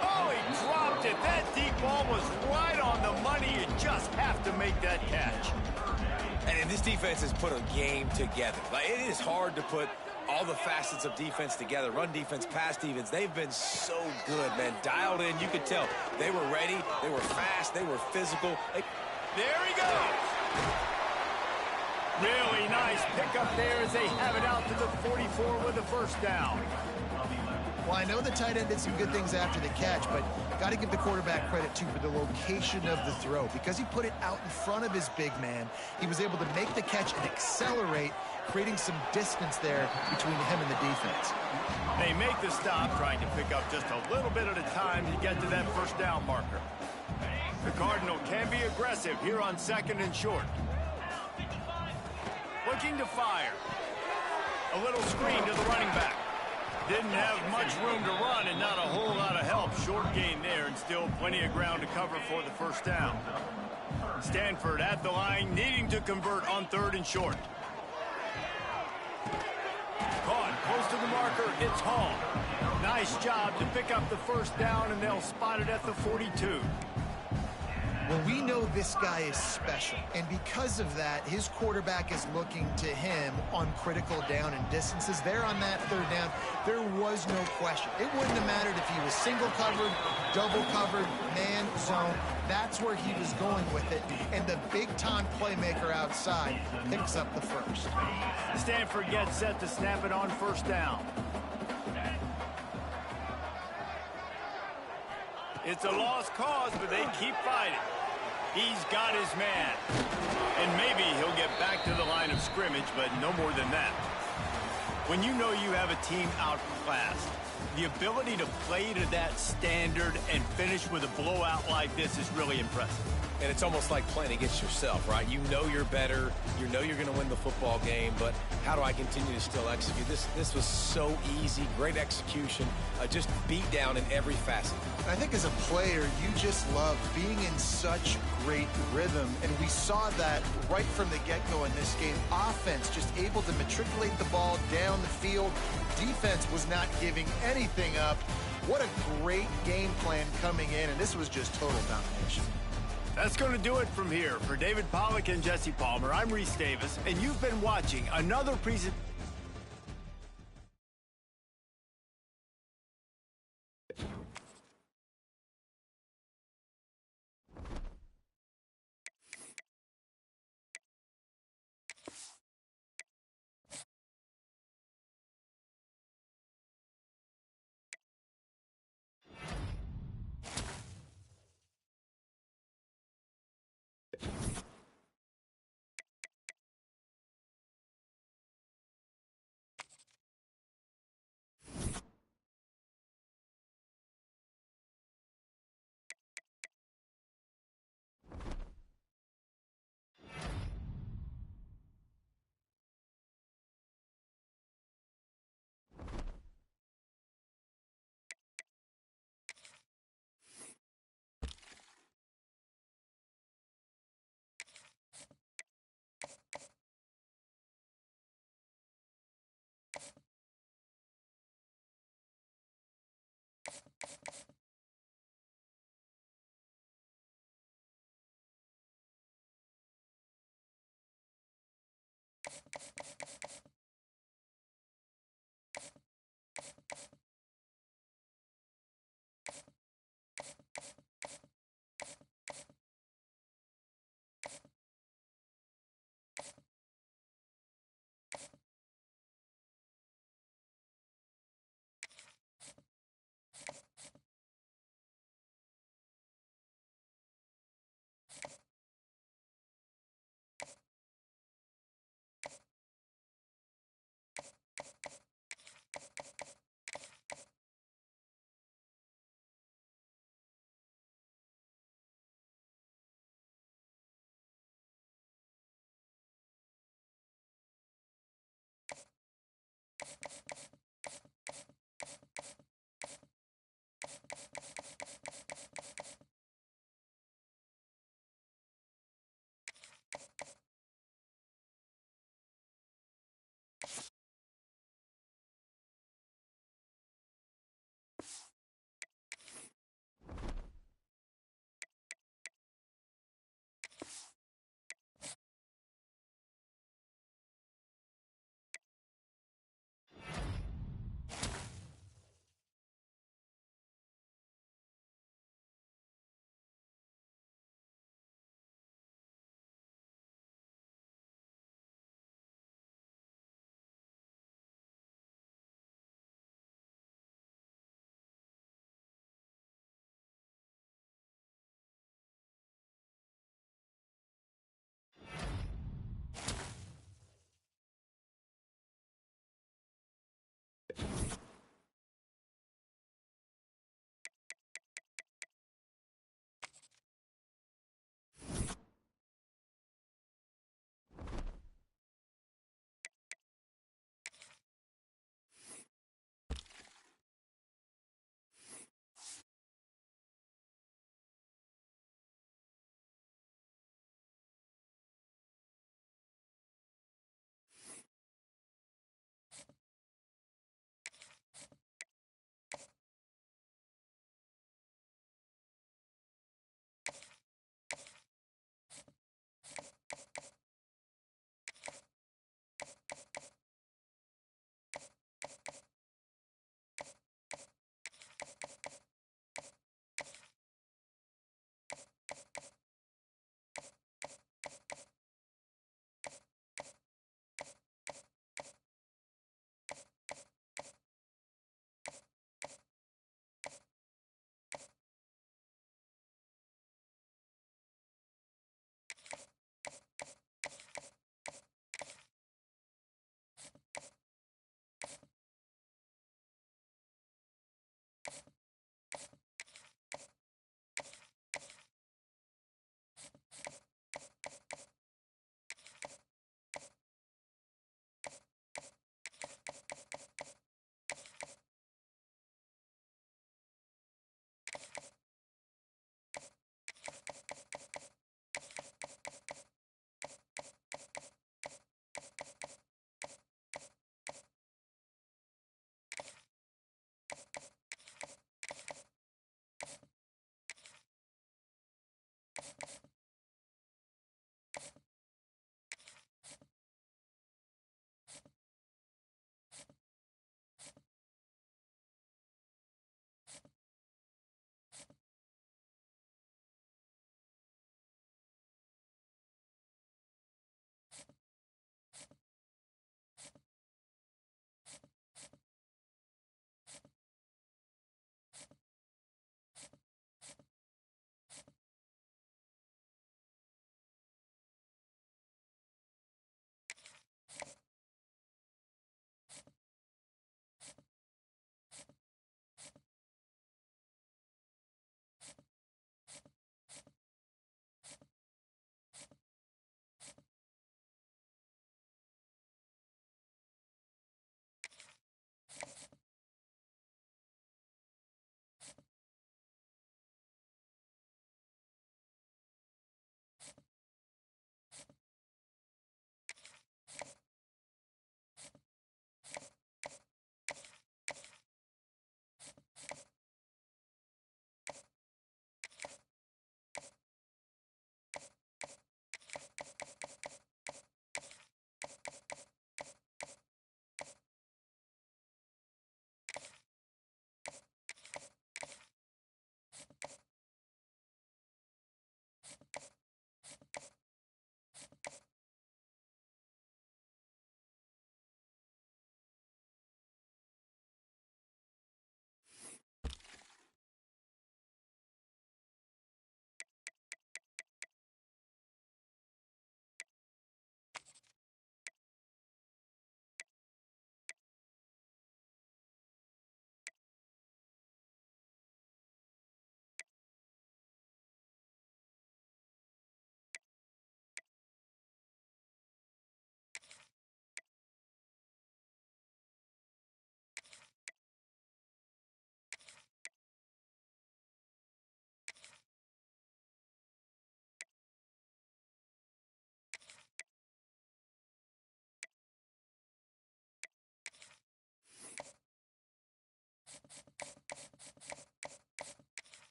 Oh, he dropped it. That deep ball was right on the money. You just have to make that catch. And this defense has put a game together. Like, it is hard to put all the facets of defense together. Run defense, pass defense. They've been so good, man. Dialed in. You could tell they were ready. They were fast. They were physical. There he goes. Really nice pickup there as they have it out to the 44 with a first down. Well, I know the tight end did some good things after the catch, but got to give the quarterback credit, too, for the location of the throw. Because he put it out in front of his big man, he was able to make the catch and accelerate, creating some distance there between him and the defense. They make the stop, trying to pick up just a little bit at a time to get to that first down marker. The Cardinal can be aggressive here on 2nd and short. Looking to fire. A little screen to the running back. Didn't have much room to run and not a whole lot of help. Short gain there and still plenty of ground to cover for the first down. Stanford at the line, needing to convert on 3rd and short. Caught close to the marker. It's Hall. Nice job to pick up the first down, and they'll spot it at the 42. Well, we know this guy is special, and because of that, his quarterback is looking to him on critical down and distances. There on that 3rd down, there was no question. It wouldn't have mattered if he was single covered, double covered, man, zone. That's where he was going with it, and the big-time playmaker outside picks up the first. Stanford gets set to snap it on 1st down. It's a lost cause, but they keep fighting. He's got his man. And maybe he'll get back to the line of scrimmage, but no more than that. When you know you have a team outclassed, the ability to play to that standard and finish with a blowout like this is really impressive. And it's almost like playing against yourself, right? You know you're better. You know you're going to win the football game, but how do I continue to still execute? This was so easy, great execution, just beat down in every facet. I think as a player, you just love being in such great rhythm, and we saw that right from the get-go in this game. Offense just able to matriculate the ball down the field. Defense was not giving anything up. What a great game plan coming in, and this was just total domination. That's going to do it from here. For David Pollack and Jesse Palmer, I'm Reese Davis, and you've been watching another presentation.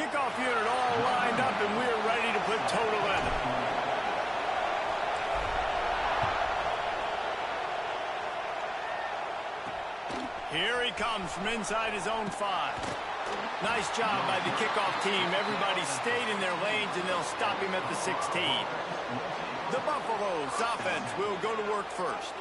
Kickoff unit all lined up, and we're ready to put toe to leather. Here he comes from inside his own 5. Nice job by the kickoff team. Everybody stayed in their lanes, and they'll stop him at the 16. The Buffaloes offense will go to work first.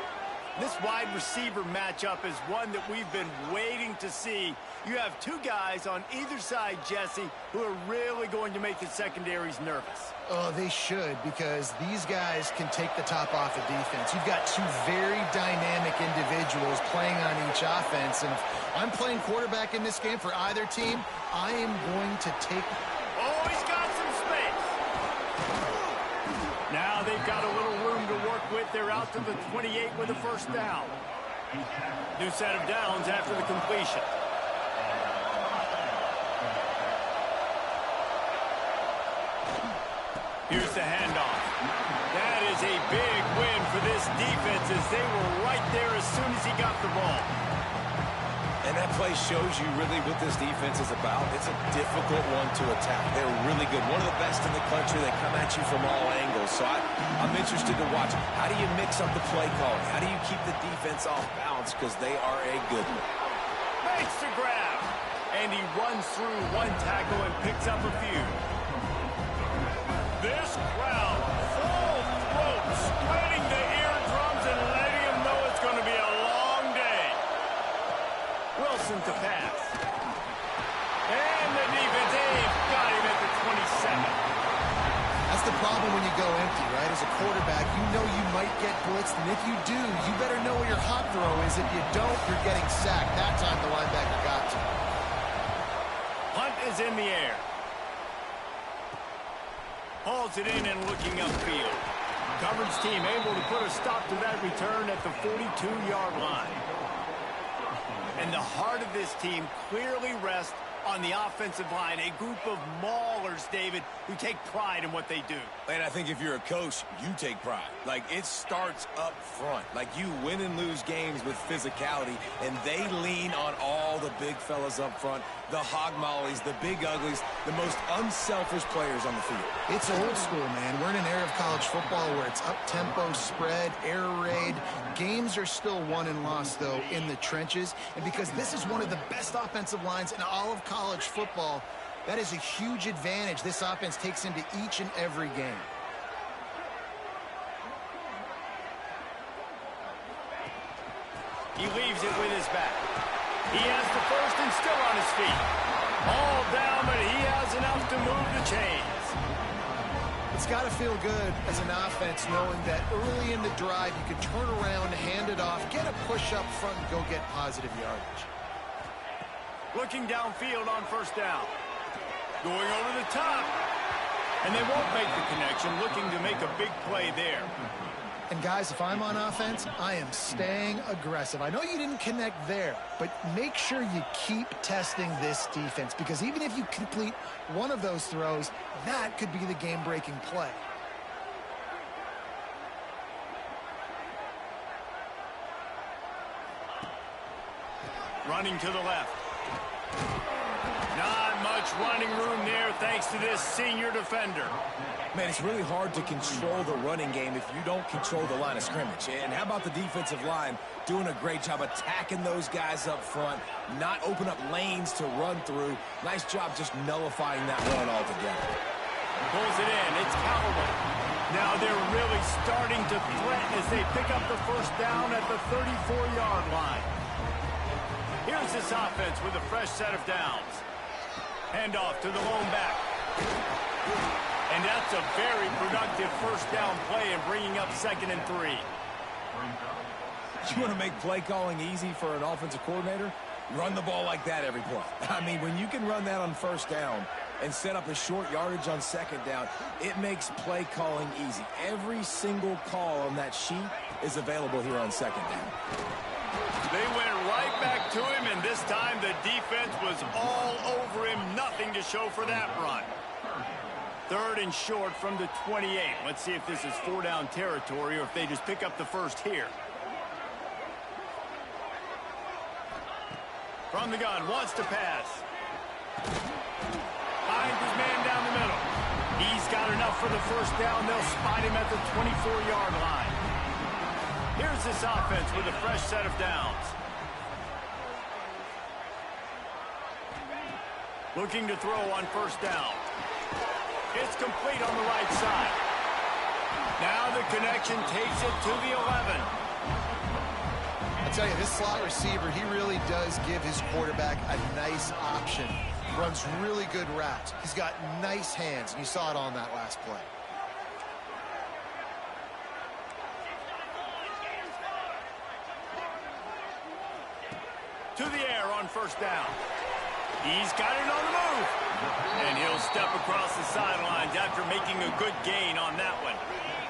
This wide receiver matchup is one that we've been waiting to see. You have two guys on either side, Jesse, who are really going to make the secondaries nervous. Oh, they should, because these guys can take the top off of defense. You've got two very dynamic individuals playing on each offense, and if I'm playing quarterback in this game for either team, I am going to take... Oh, he's got some space. Now they've got a little room to work with. They're out to the 28 with a first down. New set of downs after the completion. Here's the handoff. That is a big win for this defense as they were right there as soon as he got the ball. And that play shows you really what this defense is about. It's a difficult one to attack. They're really good. One of the best in the country. They come at you from all angles. So I'm interested to watch. How do you mix up the play calling? How do you keep the defense off balance? Because they are a good one. Makes the grab. And he runs through one tackle and picks up a few. This crowd, full throat, spreading the eardrums and letting him know it's going to be a long day. Wilson to pass. And the defense, got him at the 27. That's the problem when you go empty, right? As a quarterback, you know you might get blitzed, and if you do, you better know where your hot throw is. If you don't, you're getting sacked. That time the linebacker got to. Hunt is in the air. Hauls it in and looking upfield. Coverage team able to put a stop to that return at the 42-yard line. And the heart of this team clearly rests on the offensive line, a group of maulers, David, who take pride in what they do. And I think if you're a coach, you take pride. Like, it starts up front. Like, you win and lose games with physicality, and they lean on all the big fellas up front, the hog mollies, the big uglies, the most unselfish players on the field. It's old school, man. We're in an era of college football where it's up-tempo, spread, air raid. Games are still won and lost, though, in the trenches. And because this is one of the best offensive lines in all of college football, that is a huge advantage this offense takes into each and every game. He leaves it with his back. He has the first and still on his feet. All down, but he has enough to move the chains. It's got to feel good as an offense knowing that early in the drive you can turn around, hand it off, get a push up front, and go get positive yardage. Looking downfield on first down. Going over the top. And they won't make the connection, looking to make a big play there. And guys, if I'm on offense, I am staying aggressive. I know you didn't connect there, but make sure you keep testing this defense, because even if you complete one of those throws, that could be the game-breaking play. Running to the left. Not much running room there thanks to this senior defender. Man, it's really hard to control the running game if you don't control the line of scrimmage. And how about the defensive line doing a great job attacking those guys up front, not open up lanes to run through. Nice job just nullifying that run altogether. Pulls it in. It's Callaway. Now they're really starting to threaten as they pick up the first down at the 34-yard line. Here's this offense with a fresh set of downs. Handoff to the lone back. And that's a very productive first down play and bringing up 2nd and 3. You want to make play calling easy for an offensive coordinator? Run the ball like that every play. I mean, when you can run that on first down and set up a short yardage on 2nd down, it makes play calling easy. Every single call on that sheet is available here on 2nd down. They went right back to him, and this time the defense was all over him. Nothing to show for that run. 3rd and short from the 28. Let's see if this is 4-down territory or if they just pick up the first here. From the gun, wants to pass. Finds for the first down. They'll spot him at the 24-yard line. Here's this offense with a fresh set of downs. Looking to throw on first down. It's complete on the right side. Now the connection takes it to the 11. I tell you, this slot receiver, he really does give his quarterback a nice option. Runs really good routes. He's got nice hands, and you saw it on that last play. To the air on first down. He's got it on the move. And he'll step across the sidelines after making a good gain on that one.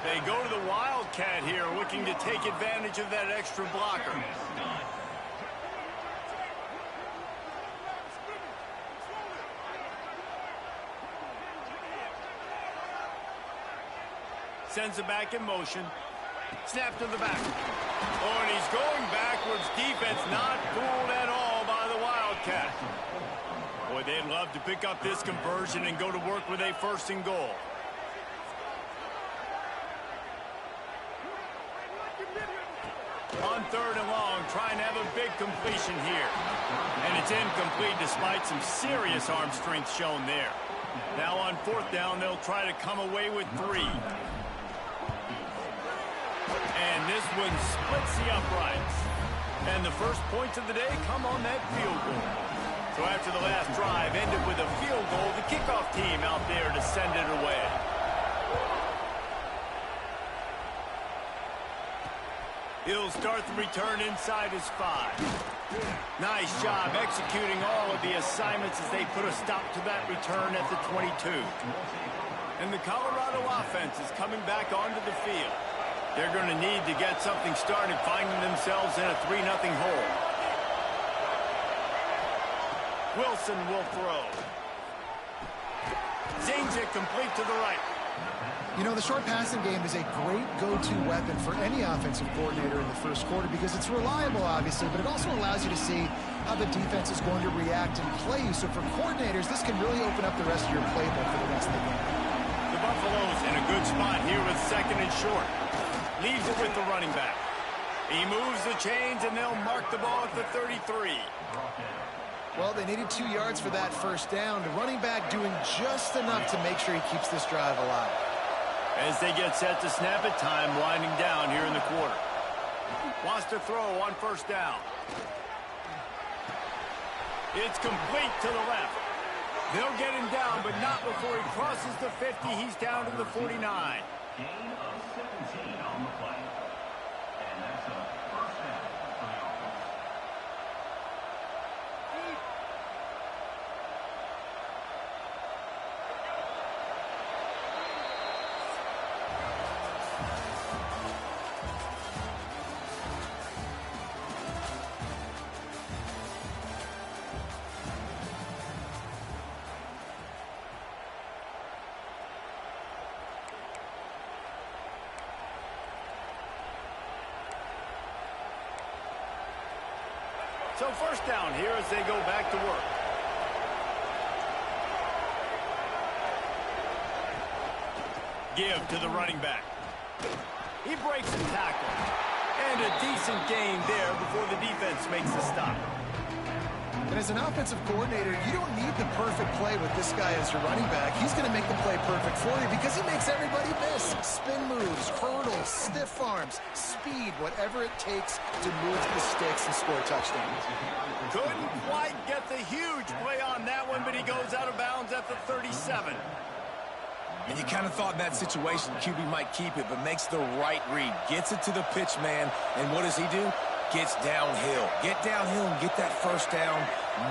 They go to the Wildcat here, looking to take advantage of that extra blocker. Sends it back in motion. Snap to the back. Oh, and he's going backwards. Defense not fooled at all by the Wildcat. Boy, they'd love to pick up this conversion and go to work with a first and goal. On third and long, trying to have a big completion here. And it's incomplete despite some serious arm strength shown there. Now on fourth down, they'll try to come away with 3. And this one splits the uprights. And the first points of the day come on that field goal. So after the last drive ended with a field goal, the kickoff team out there to send it away. He'll start the return inside his 5. Nice job executing all of the assignments as they put a stop to that return at the 22. And the Colorado offense is coming back onto the field. They're going to need to get something started, finding themselves in a 3-0 hole. Wilson will throw. Zings it complete to the right. You know, the short passing game is a great go-to weapon for any offensive coordinator in the first quarter because it's reliable, obviously, but it also allows you to see how the defense is going to react and play you. So for coordinators, this can really open up the rest of your playbook for the rest of the game. The Buffaloes in a good spot here with second and short. Leaves it with the running back. He moves the chains, and they'll mark the ball at the 33. Well, they needed 2 yards for that first down. The running back doing just enough to make sure he keeps this drive alive. As they get set to snap it, time winding down here in the quarter. Wants to throw on first down. It's complete to the left. They'll get him down, but not before he crosses the 50. He's down to the 49. Gain of 17 on the play. And that's a first down for the offense. So first down here as they go back to work. Give to the running back. He breaks the tackle. And a decent gain there before the defense makes the stop. And as an offensive coordinator, you don't need the perfect play with this guy as your running back. He's going to make the play perfect for you because he makes everybody miss. Spin moves, hurdles, stiff arms, speed, whatever it takes to move the sticks and score touchdowns. Couldn't quite get the huge play on that one, but he goes out of bounds at the 37. And you kind of thought in that situation QB might keep it, but makes the right read. Gets it to the pitch man, and what does he do? Gets downhill. Get downhill and get that first down.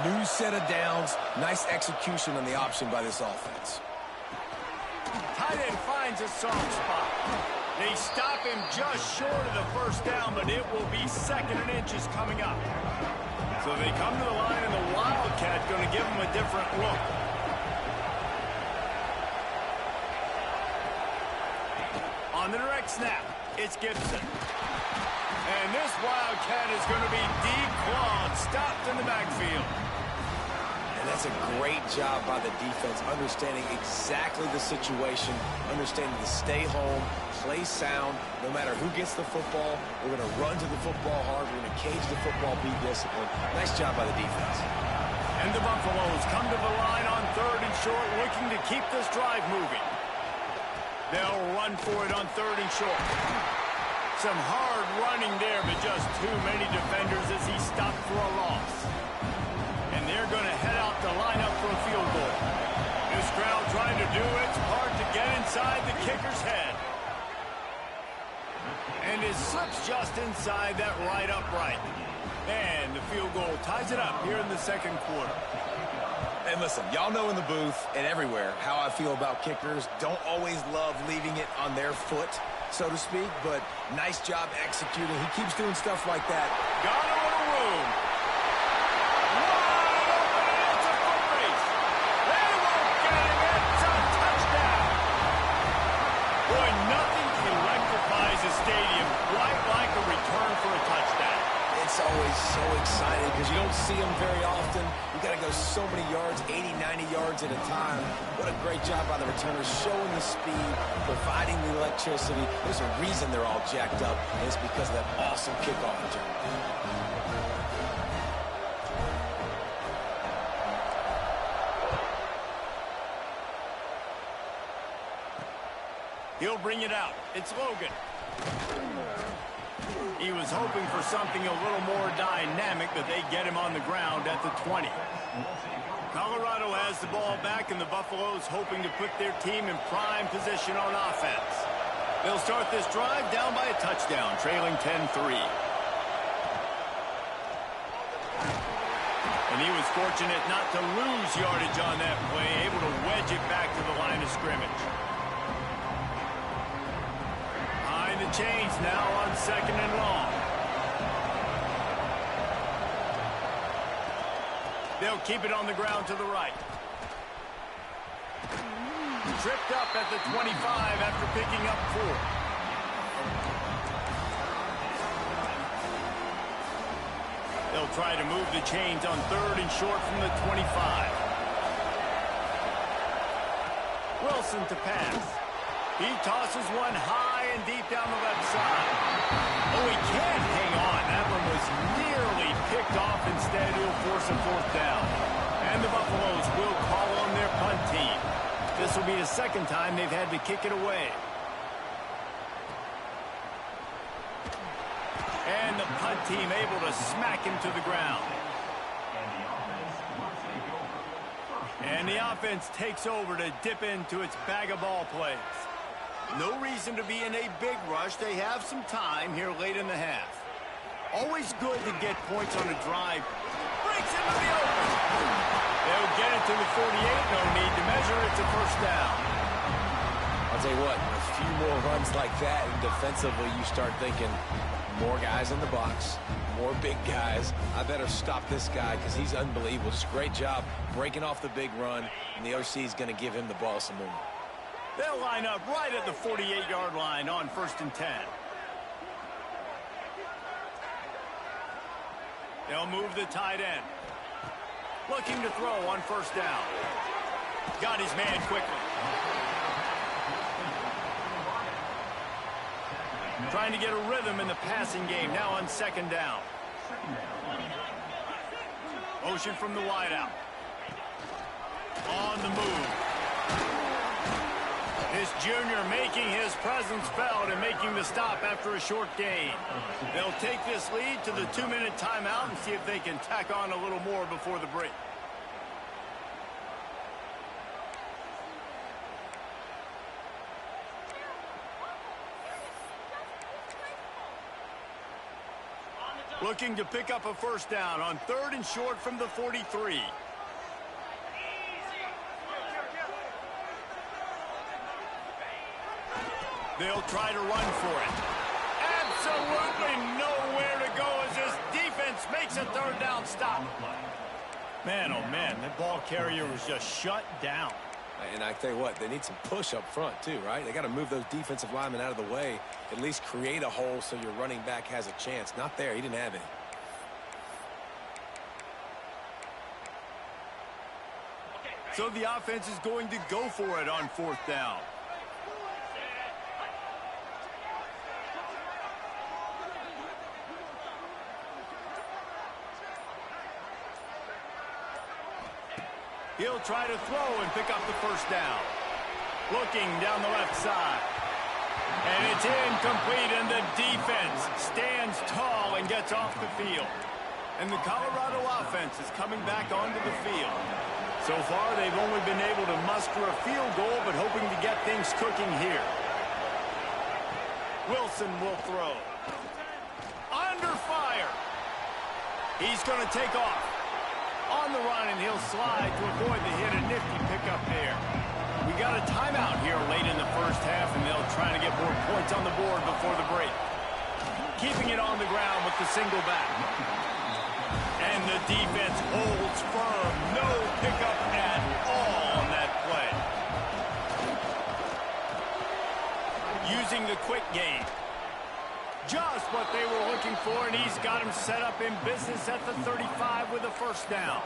New set of downs. Nice execution on the option by this offense. Tight end finds a soft spot. They stop him just short of the first down, but it will be second and inches coming up. So they come to the line, and the Wildcat going to give him a different look. On the direct snap, it's Gibson. And this Wildcat is going to be declawed, stopped in the backfield. that's a great job by the defense, understanding exactly the situation, understanding to stay home, play sound. No matter who gets the football, we're going to run to the football hard. We're going to cage the football, be disciplined. Nice job by the defense. And the Buffaloes come to the line on 3rd and short, looking to keep this drive moving. They'll run for it on 3rd and short. Some hard running there, but just too many defenders as he stopped for a loss. And they're going to head out to line up for a field goal. This crowd trying to do its part to get inside the kicker's head. And it slips just inside that right upright. And the field goal ties it up here in the 2nd quarter. And listen, y'all know in the booth and everywhere how I feel about kickers. Don't always love leaving it on their foot, so to speak, but nice job executing. He keeps doing stuff like that. Got a little room. Wide open, and it's a foot race. They won't get him. It's a touchdown. Boy, nothing electrifies a stadium quite like a return for a touchdown. It's always so exciting because you don't see them very often. You got to go so many yards, 80, 90 yards at a time. What a great job by the returners, showing the speed, providing the electricity. There's a reason they're all jacked up, and it's because of that awesome kickoff return. He'll bring it out. It's Logan. He was hoping for something a little more dynamic, but they get him on the ground at the 20. Colorado has the ball back, and the Buffaloes hoping to put their team in prime position on offense. They'll start this drive down by a touchdown, trailing 10-3. And he was fortunate not to lose yardage on that play, able to wedge it back to the line of scrimmage. The chains now on 2nd and long. They'll keep it on the ground to the right. Tripped up at the 25 after picking up 4. They'll try to move the chains on 3rd and short from the 25. Wilson to pass. He tosses one high and deep down the left side. Oh, he can't hang on. That one was nearly picked off. Instead, he'll force a 4th down. And the Buffaloes will call on their punt team. This will be the 2nd time they've had to kick it away. And the punt team able to smack him to the ground. And the offense takes over to dip into its bag of ball plays. No reason to be in a big rush. They have some time here late in the half. Always good to get points on a drive. Breaks into the open. They'll get it to the 48. No need to measure. It's a 1st down. I'll tell you what, a few more runs like that, and defensively you start thinking more guys in the box, more big guys. I better stop this guy because he's unbelievable. Just a great job breaking off the big run, and the OC is going to give him the ball some more. They'll line up right at the 48-yard line on 1st and 10. They'll move the tight end. Looking to throw on 1st down. Got his man quickly. Trying to get a rhythm in the passing game now on 2nd down. Motion from the wideout. On the move. This junior making his presence felt and making the stop after a short gain. They'll take this lead to the 2-minute timeout and see if they can tack on a little more before the break. Looking to pick up a 1st down on 3rd and short from the 43. They'll try to run for it. Absolutely nowhere to go as this defense makes a 3rd down stop. Man, oh man, that ball carrier was just shut down. And I tell you what, they need some push up front too, right? They got to move those defensive linemen out of the way, at least create a hole so your running back has a chance. Not there, he didn't have any. So the offense is going to go for it on 4th down. He'll try to throw and pick up the 1st down. Looking down the left side. And it's incomplete, and the defense stands tall and gets off the field. And the Colorado offense is coming back onto the field. So far, they've only been able to muster a field goal, but hoping to get things cooking here. Wilson will throw. Under fire. He's going to take off. On the run, and he'll slide to avoid the hit. A nifty pickup there. We got a timeout here late in the 1st half, and they'll try to get more points on the board before the break. Keeping it on the ground with the single back. And the defense holds firm. No pickup at all on that play. Using the quick game. Just what they were looking for, and he's got him set up in business at the 35 with a 1st down.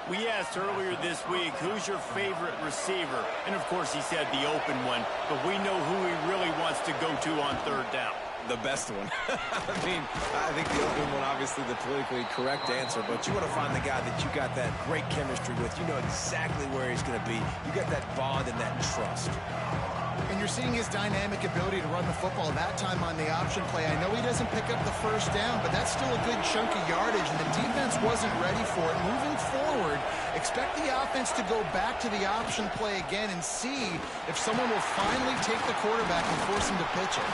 We asked earlier this week, who's your favorite receiver? And, of course, he said the open one, but we know who he really wants to go to on 3rd down. The best one. I mean, I think the open one, obviously the politically correct answer, but you want to find the guy that you got that great chemistry with. You know exactly where he's going to be. You got that bond and that trust. And you're seeing his dynamic ability to run the football that time on the option play. I know he doesn't pick up the 1st down, but that's still a good chunk of yardage, and the defense wasn't ready for it. Moving forward, expect the offense to go back to the option play again and see if someone will finally take the quarterback and force him to pitch it.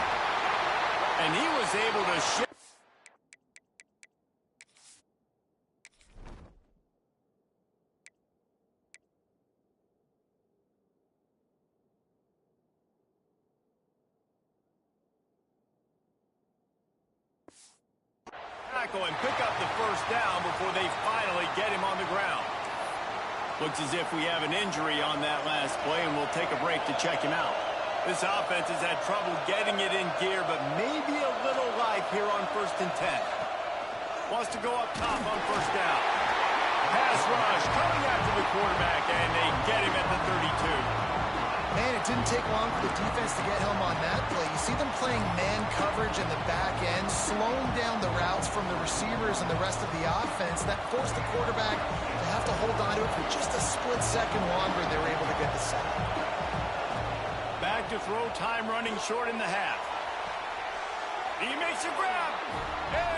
And he was able to shift. And pick up the 1st down before they finally get him on the ground. Looks as if we have an injury on that last play, and we'll take a break to check him out. This offense has had trouble getting it in gear, but maybe a little life here on 1st and 10. Wants to go up top on 1st down. Pass rush coming after the quarterback, and they get him at the 32. Man, it didn't take long for the defense to get home on that play. You see them playing man coverage in the back end, slowing down the routes from the receivers and the rest of the offense. That forced the quarterback to have to hold on to it for just a split second longer, and they were able to get the sack. Back to throw, time running short in the half. He makes a grab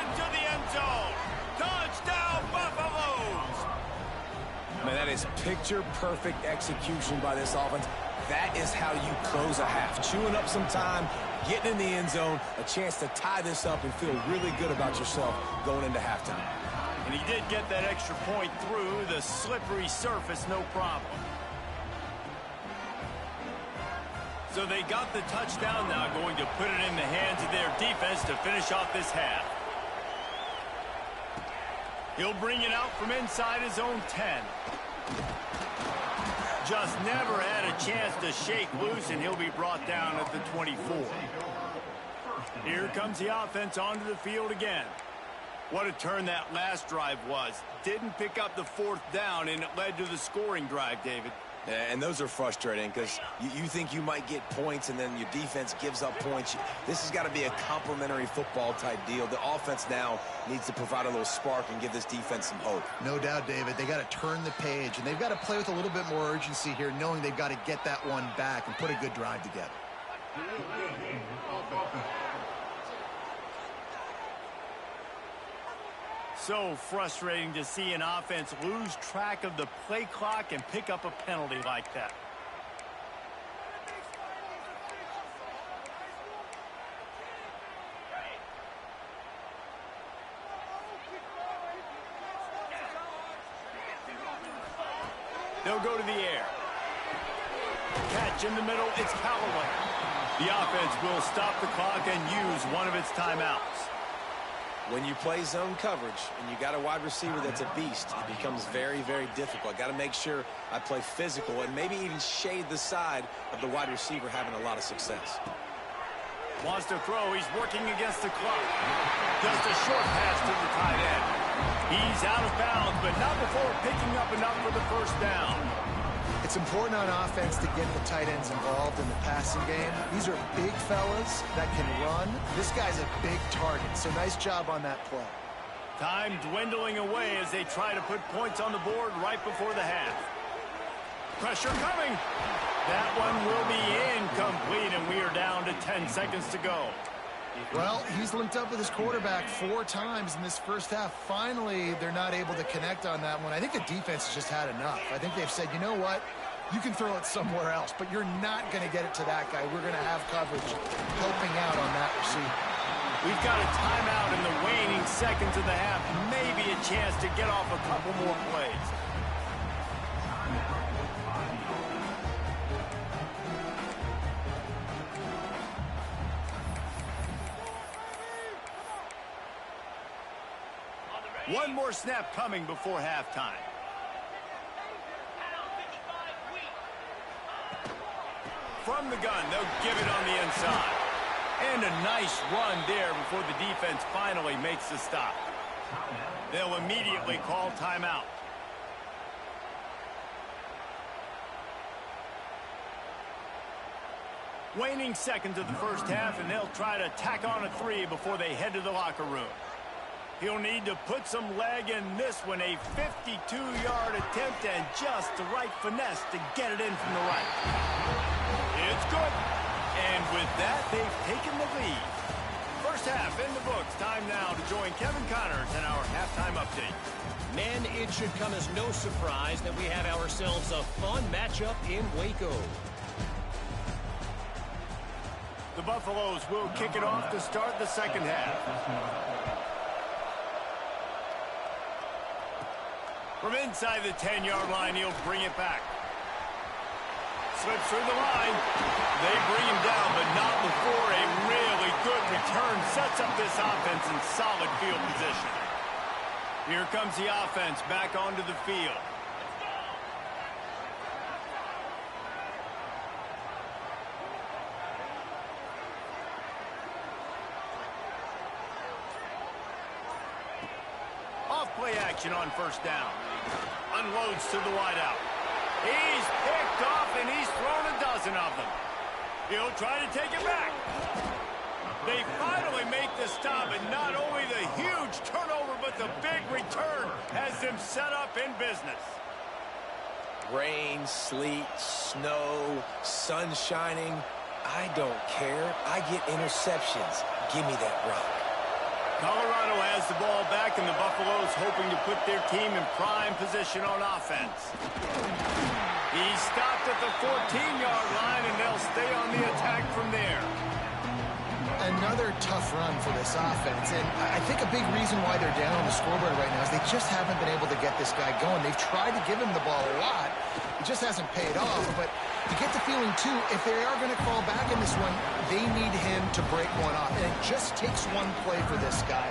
into the end zone. Touchdown, Buffaloes! Man, that is picture-perfect execution by this offense. That is how you close a half. Chewing up some time, getting in the end zone, a chance to tie this up and feel really good about yourself going into halftime. And he did get that extra point through the slippery surface, no problem. So they got the touchdown now, going to put it in the hands of their defense to finish off this half. He'll bring it out from inside his own 10. Just never had a chance to shake loose, and he'll be brought down at the 24. Here comes the offense onto the field again. What a turn that last drive was. Didn't pick up the 4th down, and it led to the scoring drive, David. And those are frustrating because you think you might get points and then your defense gives up points. This has got to be a complementary football type deal. The offense now needs to provide a little spark and give this defense some hope. No doubt, David. They got to turn the page, and they've got to play with a little bit more urgency here, knowing they've got to get that one back and put a good drive together. So frustrating to see an offense lose track of the play clock and pick up a penalty like that. They'll go to the air. Catch in the middle, it's Callaway. The offense will stop the clock and use one of its timeouts. When you play zone coverage and you got a wide receiver that's a beast, it becomes very, very difficult. Got to make sure I play physical and maybe even shade the side of the wide receiver having a lot of success. Wants to throw. He's working against the clock. Just a short pass to the tight end. He's out of bounds, but not before picking up enough for the first down. It's important on offense to get the tight ends involved in the passing game. These are big fellas that can run. This guy's a big target, so nice job on that play. Time dwindling away as they try to put points on the board right before the half. Pressure coming. That one will be incomplete, and we are down to 10 seconds to go. Well, he's linked up with his quarterback 4 times in this first half. Finally, they're not able to connect on that one. I think the defense has just had enough. I think they've said, you know what? You can throw it somewhere else, but you're not going to get it to that guy. We're going to have coverage helping out on that receiver. We've got a timeout in the waning seconds of the half. Maybe a chance to get off a couple more plays. One more snap coming before halftime. From the gun, they'll give it on the inside. And a nice run there before the defense finally makes the stop. They'll immediately call timeout. Waning seconds of the first half, and they'll try to tack on a 3 before they head to the locker room. He'll need to put some leg in this one, a 52-yard attempt, and just the right finesse to get it in from the right. It's good. And with that, they've taken the lead. First half in the books. Time now to join Kevin Connors in our halftime update. Men, it should come as no surprise that we have ourselves a fun matchup in Waco. The Buffaloes will kick it off to start the second half. From inside the 10-yard line, he'll bring it back. Slips through the line. They bring him down, but not before a really good return sets up this offense in solid field position. Here comes the offense back onto the field. Off-play action on first down. Unloads to the wideout. He's picked off, and he's thrown a dozen of them. He'll try to take it back. They finally make the stop, and not only the huge turnover, but the big return has them set up in business. Rain, sleet, snow, sun shining. I don't care. I get interceptions. Give me that rock. Colorado has the ball back, and the Buffaloes hoping to put their team in prime position on offense. He's stopped at the 14-yard line, and they'll stay on the attack from there. Another tough run for this offense, and I think a big reason why they're down on the scoreboard right now is they just haven't been able to get this guy going. They've tried to give him the ball a lot. It just hasn't paid off, but you get the feeling, too, if they are going to fall back in this one, they need him to break one off, and it just takes one play for this guy.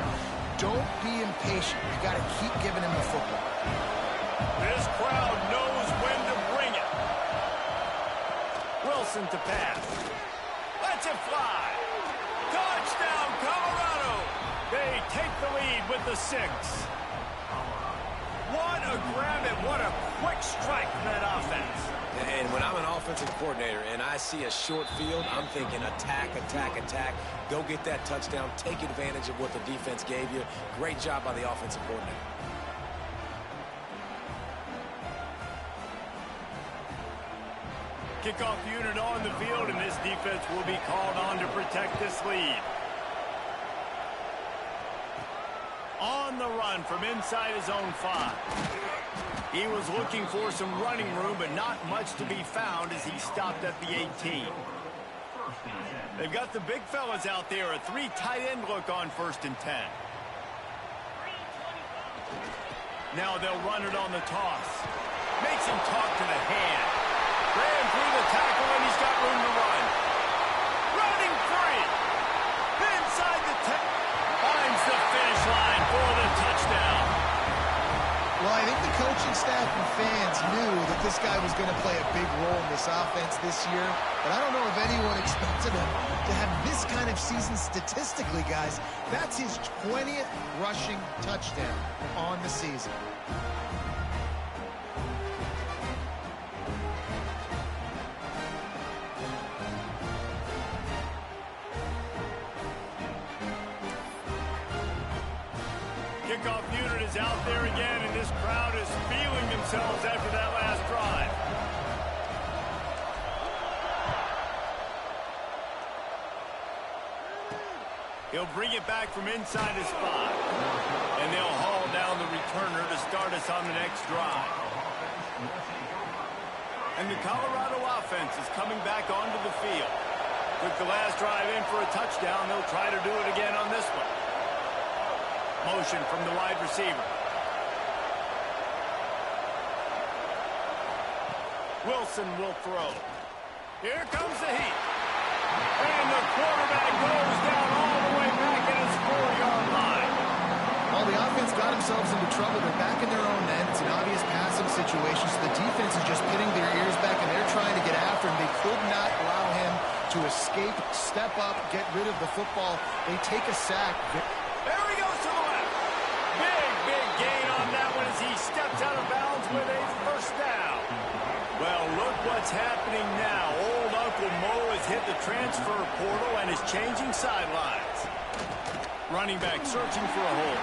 Don't be impatient. You got to keep giving him the football. This crowd knows when to bring it. Wilson to pass. Lets it fly. Touchdown, Colorado. They take the lead with the 6. What a grab and what a quick strike from that offense. And when I'm an offensive coordinator and I see a short field, I'm thinking attack, attack, attack. Go get that touchdown. Take advantage of what the defense gave you. Great job by the offensive coordinator. Kickoff unit on the field, and this defense will be called on to protect this lead. On the run from inside his own 5. He was looking for some running room, but not much to be found as he stopped at the 18. They've got the big fellas out there, a 3 tight end look on 1st and 10. Now they'll run it on the toss. Makes him talk to the hand. Ran through the tackle, and he's got room to run. Running free. Inside the 10. Finds the finish line for the touchdown. Well, I think the coaching staff and fans knew that this guy was going to play a big role in this offense this year, but I don't know if anyone expected him to have this kind of season statistically, guys. That's his 20th rushing touchdown on the season. Kickoff unit is out there again, and this crowd is feeling themselves after that last drive. He'll bring it back from inside his spot, and they'll haul down the returner to start us on the next drive. And the Colorado offense is coming back onto the field. Took the last drive in for a touchdown. They'll try to do it again on this one. Motion from the wide receiver. Wilson will throw. Here comes the heat. And the quarterback goes down all the way back at his 4-yard line. Well, the offense got themselves into trouble. They're back in their own end. It's an obvious passing situation, so the defense is just pinning their ears back, and they're trying to get after him. They could not allow him to escape, step up, get rid of the football. They take a sack. There he goes to the left. Big gain on that one as he steps out of bounds with a first down. Well, look what's happening now. Old Uncle Mo has hit the transfer portal and is changing sidelines. Running back searching for a hole.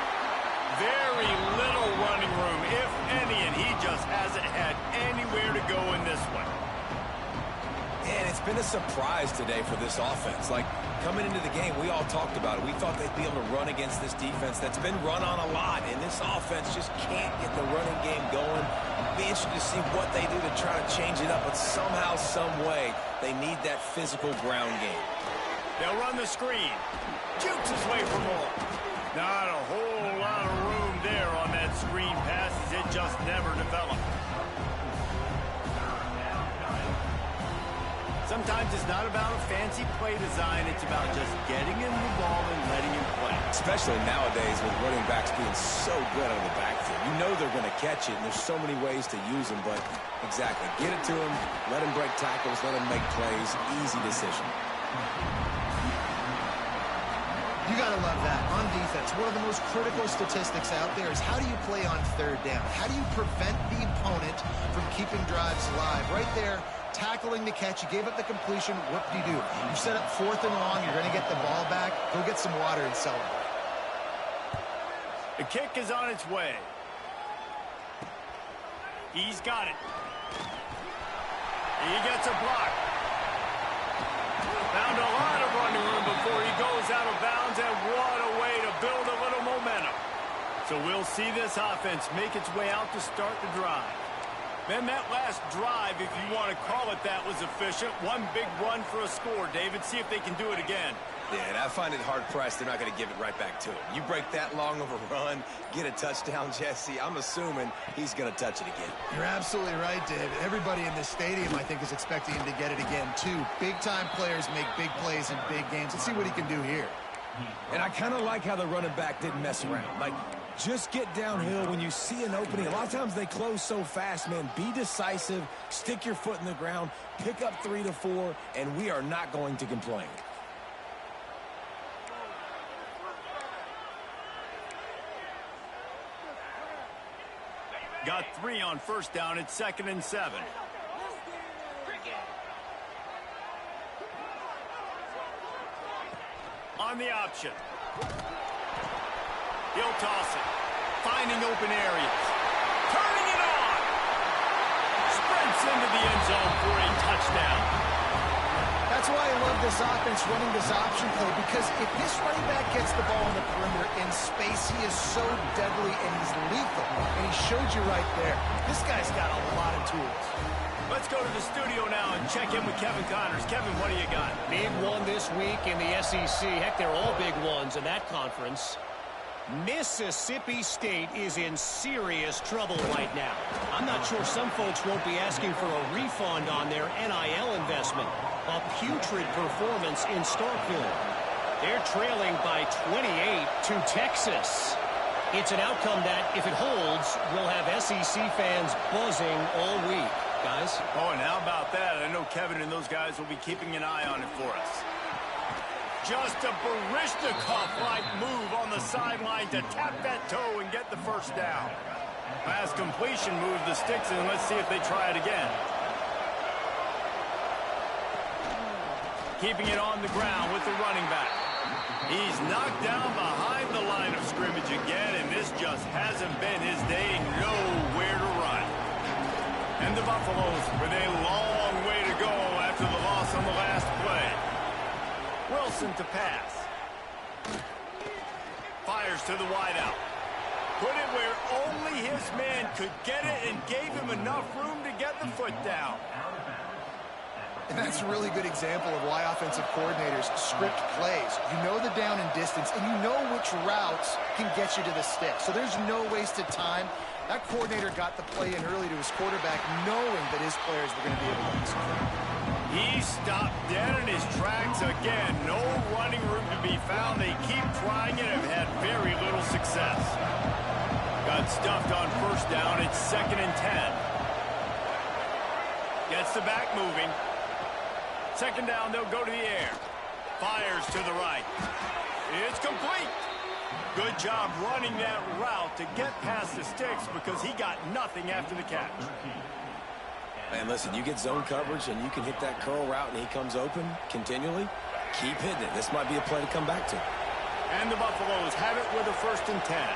Very little running room, if any, and he just hasn't had anywhere to go in this one. And it's been a surprise today for this offense. Like, coming into the game, we all talked about it. We thought they'd be able to run against this defense that's been run on a lot, and this offense just can't get the running game going. Be interested to see what they do to try to change it up, but somehow, some way, they need that physical ground game. They'll run the screen. Jukes his way for more. Not a whole lot of room there on that screen pass as it just never developed. Sometimes it's not about a fancy play design. It's about just getting him the ball and letting him play. Especially nowadays with running backs being so good out of the backfield. You know they're going to catch it, and there's so many ways to use them. But exactly, get it to him, let him break tackles, let him make plays. Easy decision. You got to love that. On defense, one of the most critical statistics out there is how do you play on third down? How do you prevent the opponent from keeping drives alive? Right there, tackling the catch. You gave up the completion. What do? You set up 4th and long. You're going to get the ball back. Go get some water and celebrate. The kick is on its way. He's got it. He gets a block. Found a lot of running room before he goes out of bounds, and what a way to build a little momentum. So we'll see this offense make its way out to start the drive. Then that last drive, if you want to call it that, was efficient. One big run for a score, David. See if they can do it again. Yeah, and I find it hard-pressed they're not going to give it right back to him. You break that long of a run, get a touchdown, Jesse, I'm assuming he's going to touch it again. You're absolutely right, David. Everybody in this stadium, I think, is expecting him to get it again, too. Big-time players make big plays in big games. Let's see what he can do here. And I kind of like how the running back didn't mess around. Like, just get downhill when you see an opening. A lot of times they close so fast, man. Be decisive, stick your foot in the ground, pick up 3 to 4, and we are not going to complain. Got 3 on first down. It's 2nd and 7. On the option. He'll toss it. Finding open areas. Turning it on. Sprints into the end zone for a touchdown. That's why I love this offense running this option play, because if this running back gets the ball on the perimeter in space, he is so deadly and he's lethal. And he showed you right there. This guy's got a lot of tools. Let's go to the studio now and check in with Kevin Connors. Kevin, what do you got? Big one this week in the SEC. Heck, they're all big ones in that conference. Mississippi State is in serious trouble right now. I'm not sure some folks won't be asking for a refund on their NIL investment. A putrid performance in Starkville. They're trailing by 28 to Texas. It's an outcome that, if it holds, will have SEC fans buzzing all week. guys. Oh, and how about that? I know Kevin and those guys will be keeping an eye on it for us. Just a Barishnikov-like move on the sideline to tap that toe and get the first down. Pass completion moves the sticks in. Let's see if they try it again. Keeping it on the ground with the running back. He's knocked down behind the line of scrimmage again, and this just hasn't been his day. Nowhere to run. And the Buffaloes with a long way to go after the loss on the last play. Wilson to pass. Fires to the wideout. Put it where only his man could get it and gave him enough room to get the foot down. And that's a really good example of why offensive coordinators script plays. You know the down and distance, and you know which routes can get you to the stick. So there's no wasted time. That coordinator got the play in early to his quarterback, knowing that his players were going to be able to execute. He stopped dead in his tracks again. No running room to be found. They keep trying it and have had very little success. Got stuffed on first down. It's 2nd and 10. Gets the back moving. 2nd down, they'll go to the air. Fires to the right. It's complete. Good job running that route to get past the sticks because he got nothing after the catch. And listen, you get zone coverage and you can hit that curl route and he comes open continually. Keep hitting it. This might be a play to come back to. And the Buffaloes have it with a 1st and 10.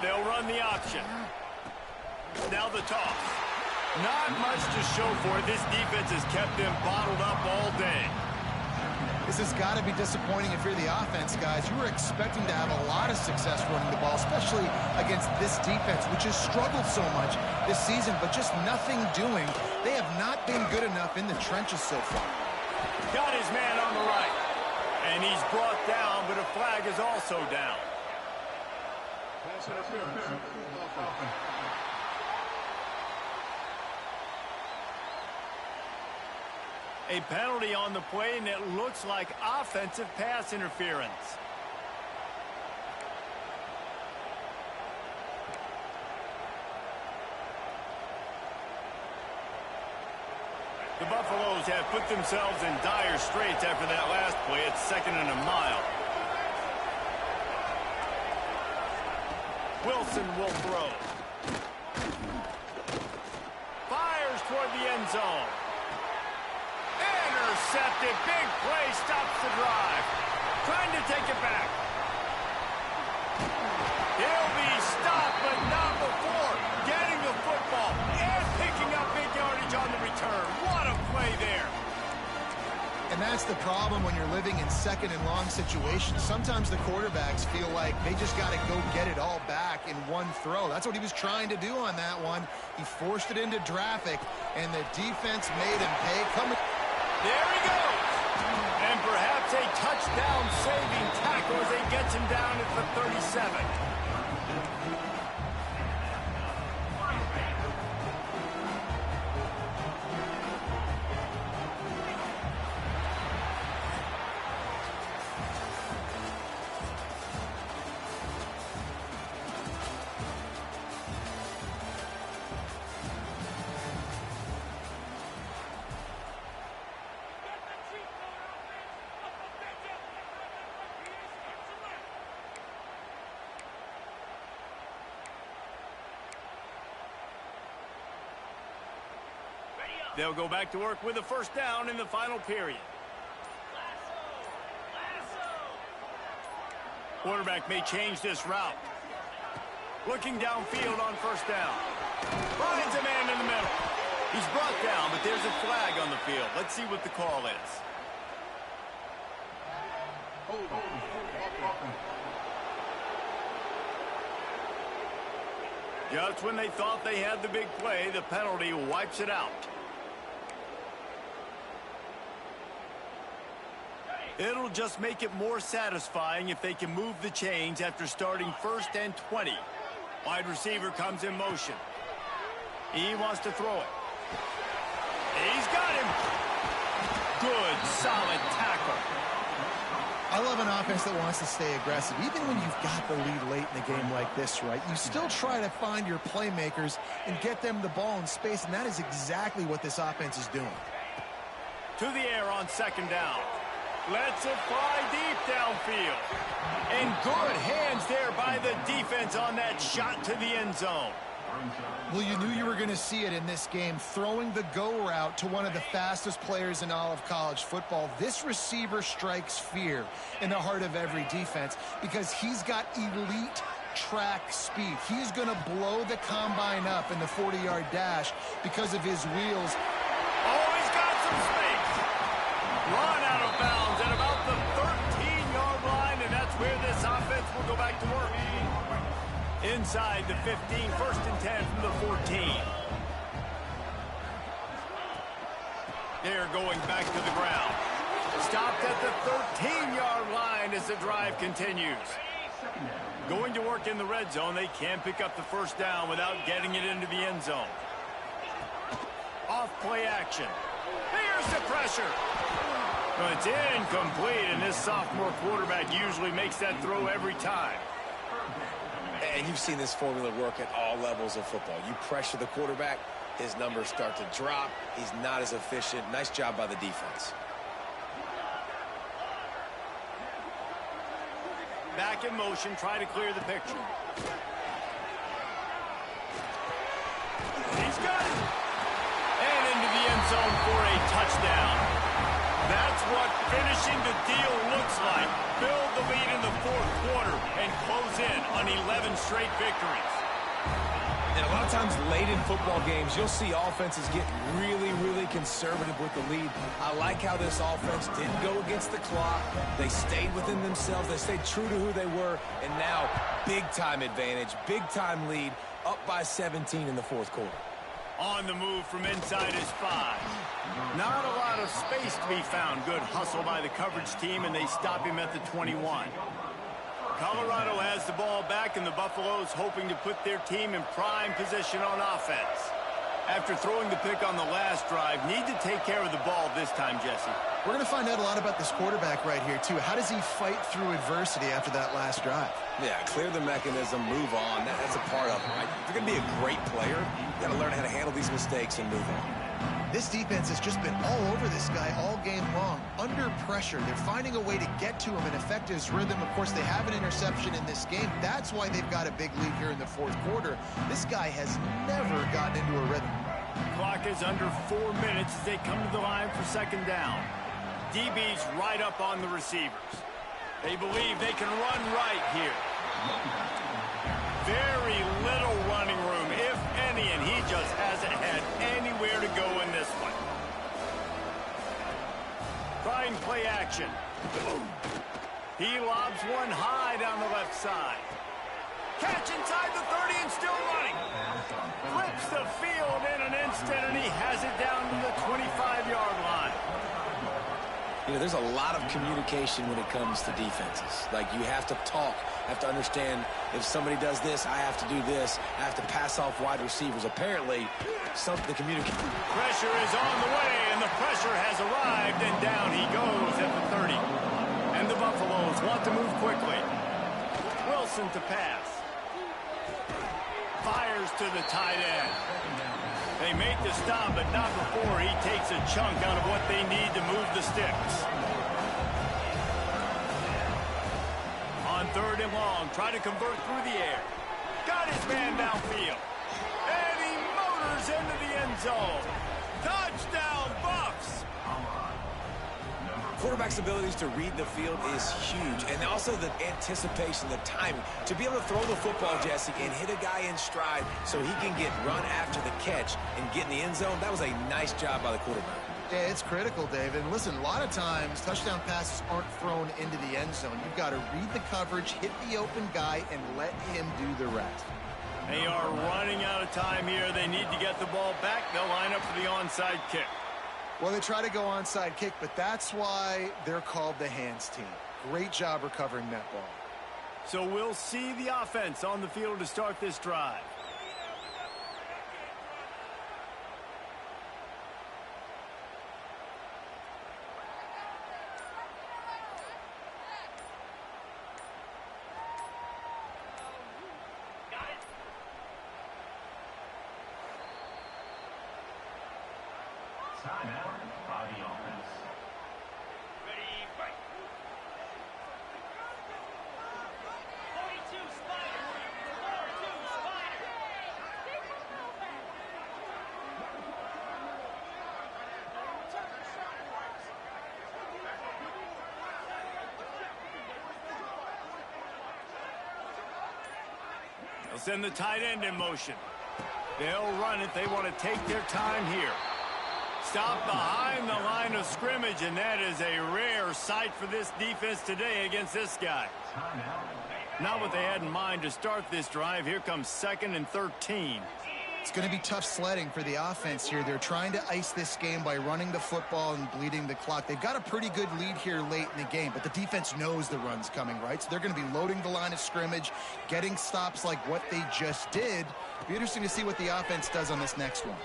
They'll run the option. Now the toss. Not much to show for it. This defense has kept them bottled up all day. This has got to be disappointing if you're the offense, guys. You were expecting to have a lot of success running the ball, especially against this defense, which has struggled so much this season, but just nothing doing. They have not been good enough in the trenches so far. Got his man on the right. And he's brought down, but a flag is also down. A penalty on the play, and it looks like offensive pass interference. The Buffaloes have put themselves in dire straits after that last play. It's 2nd and a mile. Wilson will throw. Fires toward the end zone. Intercepted. Big play. Stops the drive. Trying to take it back. He'll be stopped, but not before getting the football and picking up big yardage on the return. What a play there. And that's the problem when you're living in 2nd and long situations. Sometimes the quarterbacks feel like they just got to go get it all back in one throw. That's what he was trying to do on that one. He forced it into traffic, and the defense made him pay. There he goes. And perhaps a touchdown-saving tackle as he gets him down at the 37. They'll go back to work with a 1st down in the final period. Quarterback may change this route. Looking downfield on 1st down. Finds a man in the middle. He's brought down, but there's a flag on the field. Let's see what the call is. Just when they thought they had the big play, the penalty wipes it out. It'll just make it more satisfying if they can move the chains after starting 1st and 20. Wide receiver comes in motion. He wants to throw it. He's got him. Good, solid tackle. I love an offense that wants to stay aggressive. Even when you've got the lead late in a game like this, right, you still try to find your playmakers and get them the ball in space, and that is exactly what this offense is doing. To the air on second down. Lets it fly deep downfield. And good hands there by the defense on that shot to the end zone. Well, you knew you were going to see it in this game, throwing the go route to one of the fastest players in all of college football. This receiver strikes fear in the heart of every defense because he's got elite track speed. He's going to blow the combine up in the 40-yard dash because of his wheels. Oh, he's got some space. Run out of bounds at about the 13-yard line, and that's where this offense will go back to work. Inside the 15, first and 10 from the 14. They're going back to the ground. Stopped at the 13-yard line as the drive continues. Going to work in the red zone. They can pick up the first down without getting it into the end zone. Off play action. Here's the pressure. Well, it's incomplete, and this sophomore quarterback usually makes that throw every time. And you've seen this formula work at all levels of football. You pressure the quarterback, his numbers start to drop. He's not as efficient. Nice job by the defense. Back in motion, try to clear the picture. He's got it. And into the end zone for a touchdown. That's what finishing the deal looks like. Build the lead in the fourth quarter and close in on 11 straight victories. And a lot of times late in football games, you'll see offenses get really conservative with the lead. I like how this offense didn't go against the clock. They stayed within themselves. They stayed true to who they were. And now, big-time advantage, big-time lead, up by 17 in the fourth quarter. On the move from inside his 5. Not a lot of space to be found. Good hustle by the coverage team, and they stop him at the 21. Colorado has the ball back, and the Buffaloes hoping to put their team in prime position on offense. After throwing the pick on the last drive, need to take care of the ball this time, Jesse. We're going to find out a lot about this quarterback right here, too. How does he fight through adversity after that last drive? Yeah, clear the mechanism, move on. That's a part of it, right? If you're going to be a great player, you got to learn how to handle these mistakes and move on. This defense has just been all over this guy all game long. Under pressure, they're finding a way to get to him and affect his rhythm. Of course, they have an interception in this game. That's why they've got a big lead here in the fourth quarter. This guy has never gotten into a rhythm. Clock is under 4 minutes as they come to the line for second down. DB's right up on the receivers. They believe they can run right here. Very little running room, if any, and he just hasn't had anywhere to go in this one. Trying play action. He lobs one high down the left side. Catch inside the 30 and still running. Flips the field in an instant, and he has it down to the 25-yard line. You know, there's a lot of communication when it comes to defenses. Like, you have to talk, have to understand if somebody does this, I have to do this. I have to pass off wide receivers. Apparently, the communication. Pressure is on the way, and the pressure has arrived, and down he goes at the 30. And the Buffaloes want to move quickly. Wilson to pass. Fires to the tight end. They make the stop, but not before he takes a chunk out of what they need to move the sticks. On third and long, try to convert through the air. Got his man downfield. And he motors into the end zone. Touchdown, Buffs! Quarterback's abilities to read the field is huge, and also the anticipation, the timing. To be able to throw the football, Jesse, and hit a guy in stride so he can get run after the catch and get in the end zone, that was a nice job by the quarterback. Yeah, it's critical, David. And listen, a lot of times, touchdown passes aren't thrown into the end zone. You've got to read the coverage, hit the open guy, and let him do the rest. They are running out of time here. They need to get the ball back. They'll line up for the onside kick. Well, they try to go onside kick, but that's why they're called the hands team. Great job recovering that ball. So we'll see the offense on the field to start this drive. Timeout by the offense. Ready, fight. 42 Spider. 42 Spider. They'll send the tight end in motion. They'll run it. They want to take their time here. Stop behind the line of scrimmage, and that is a rare sight for this defense today against this guy. Not what they had in mind to start this drive. Here comes 2nd and 13. It's going to be tough sledding for the offense here. They're trying to ice this game by running the football and bleeding the clock. They've got a pretty good lead here late in the game, but the defense knows the run's coming, right? So they're going to be loading the line of scrimmage, getting stops like what they just did. It'll be interesting to see what the offense does on this next one.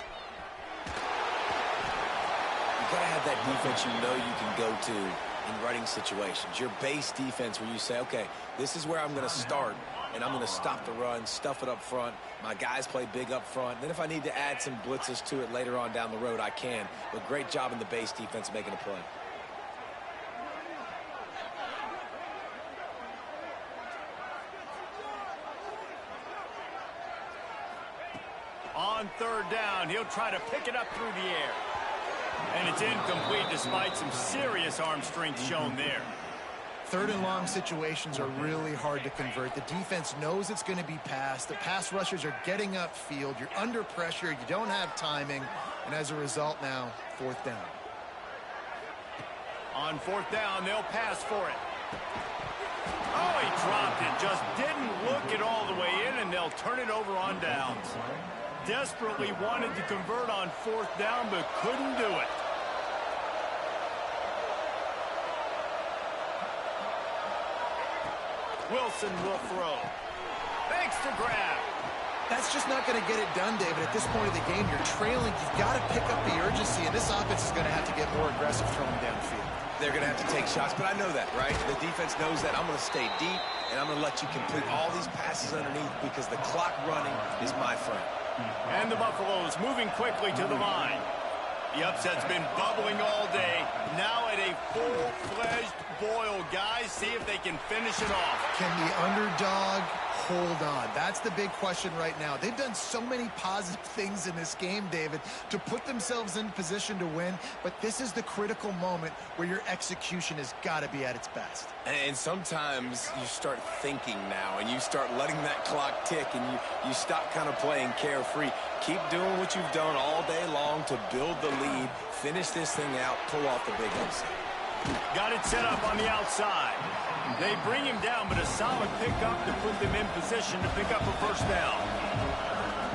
You got to have that defense you know you can go to in running situations. Your base defense where you say, okay, this is where I'm going to start, and I'm going to stop the run, stuff it up front. My guys play big up front. Then if I need to add some blitzes to it later on down the road, I can. But great job in the base defense making a play. On 3rd down, he'll try to pick it up through the air. And it's incomplete despite some serious arm strength shown there. 3rd and long situations are really hard to convert. The defense knows it's going to be passed. The pass rushers are getting upfield. You're under pressure. You don't have timing. And as a result now, 4th down. On 4th down, they'll pass for it. Oh, he dropped it. Just didn't look it all the way in, and they'll turn it over on downs. Desperately wanted to convert on 4th down, but couldn't do it. Wilson will throw. Thanks to grab. That's just not going to get it done, David. At this point of the game, you're trailing. You've got to pick up the urgency, and this offense is going to have to get more aggressive throwing downfield. They're going to have to take shots, but I know that, right? The defense knows that. I'm going to stay deep, and I'm going to let you complete all these passes underneath because the clock running is my friend. And the Buffaloes moving quickly to the line. The upset's been bubbling all day. Now at a full-fledged boil, guys. See if they can finish it off. Can the underdog hold on? That's the big question right now. They've done so many positive things in this game, David, to put themselves in position to win, but this is the critical moment where your execution has got to be at its best. And sometimes you start thinking now, and you start letting that clock tick, and you stop kind of playing carefree. Keep doing what you've done all day long to build the lead, finish this thing out, pull off the big upset. Got it set up on the outside. They bring him down, but a solid pickup to put them in position to pick up a 1st down.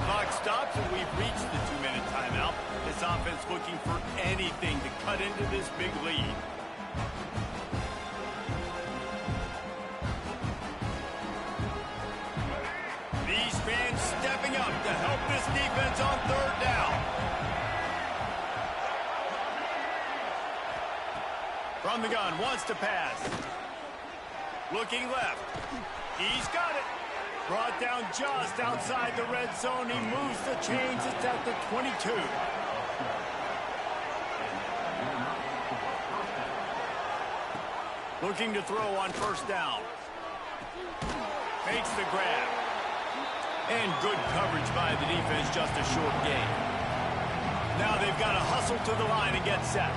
Clock stops, and we've reached the 2-minute timeout. This offense looking for anything to cut into this big lead. These fans stepping up to help this defense on 3rd down. From the gun, wants to pass. Looking left. He's got it. Brought down just outside the red zone. He moves the chains. It's at the 22. Looking to throw on 1st down. Makes the grab. And good coverage by the defense, just a short gain. Now they've got to hustle to the line and get set.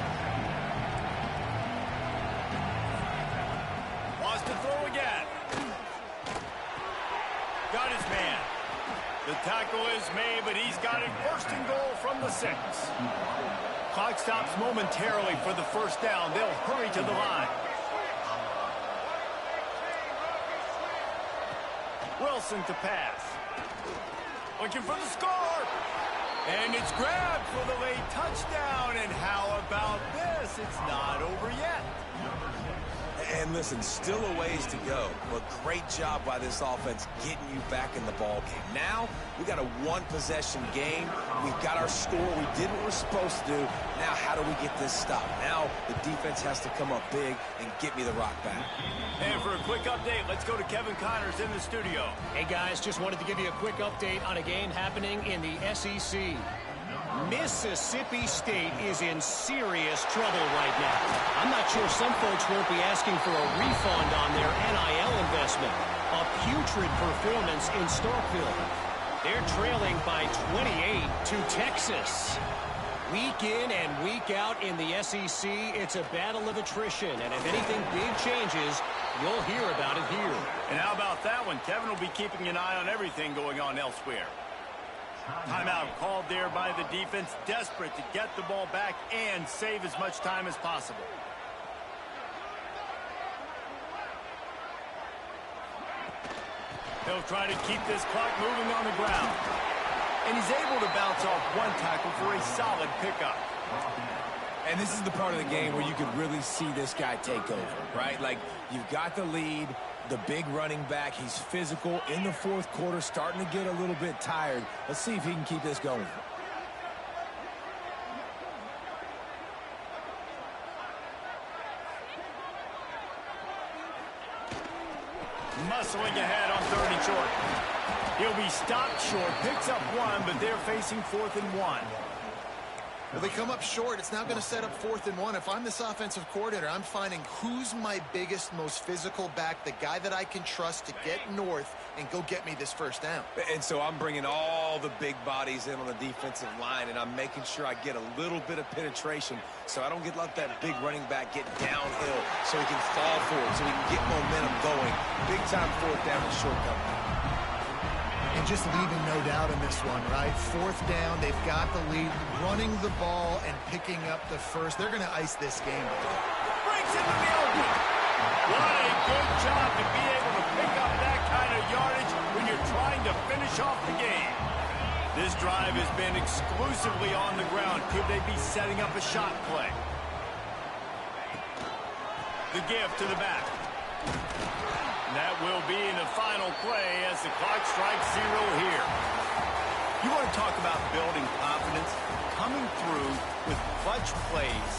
Wants to throw again. Got his man. The tackle is made, but he's got it 1st and goal from the 6. Clock stops momentarily for the 1st down. They'll hurry to the line. Wilson to pass. Looking for the score. And it's grabbed for the late touchdown. And how about this? It's not over yet. And listen, still a ways to go, but great job by this offense getting you back in the ball game. Now, we got a 1-possession game. We've got our score. We did what we're supposed to do. Now, how do we get this stopped? Now, the defense has to come up big and get me the rock back. And for a quick update, let's go to Kevin Connors in the studio. Hey, guys, just wanted to give you a quick update on a game happening in the SEC. Mississippi State is in serious trouble right now. I'm not sure some folks won't be asking for a refund on their NIL investment. A putrid performance in Starkville. They're trailing by 28 to Texas. Week in and week out in the SEC, it's a battle of attrition. And if anything big changes, you'll hear about it here. And how about that one? Kevin will be keeping an eye on everything going on elsewhere. Timeout called there by the defense, desperate to get the ball back and save as much time as possible. He'll try to keep this clock moving on the ground. And he's able to bounce off one tackle for a solid pickup. And this is the part of the game where you could really see this guy take over, right? Like, you've got the lead, the big running back. He's physical in the fourth quarter, starting to get a little bit tired. Let's see if he can keep this going. Muscling ahead on 3rd and short. He'll be stopped short, picks up one, but they're facing 4th and 1. Well, they come up short. It's now going to set up 4th and 1. If I'm this offensive coordinator, I'm finding who's my biggest, most physical back, the guy that I can trust to get north and go get me this first down. And so I'm bringing all the big bodies in on the defensive line, and I'm making sure I get a little bit of penetration so I don't let that big running back get downhill so he can fall forward, so he can get momentum going. Big time 4th down and short company. And just leaving no doubt in this one, right? 4th down, they've got the lead, running the ball and picking up the first. They're going to ice this game. Breaks into the open. What a good job to be able to pick up that kind of yardage when you're trying to finish off the game. This drive has been exclusively on the ground. Could they be setting up a shot play? The give to the back. That will be in the final play as the clock strikes 0 here. You want to talk about building confidence? Coming through with clutch plays,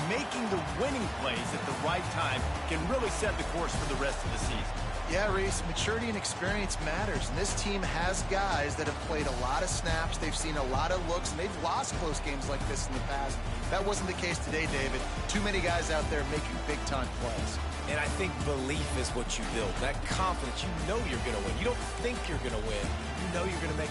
making the winning plays at the right time can really set the course for the rest of the season. Yeah, Reese, maturity and experience matters. And this team has guys that have played a lot of snaps. They've seen a lot of looks, and they've lost close games like this in the past. That wasn't the case today, David. Too many guys out there making big-time plays. And I think belief is what you build. That confidence, you know you're going to win. You don't think you're going to win. You know you're going to make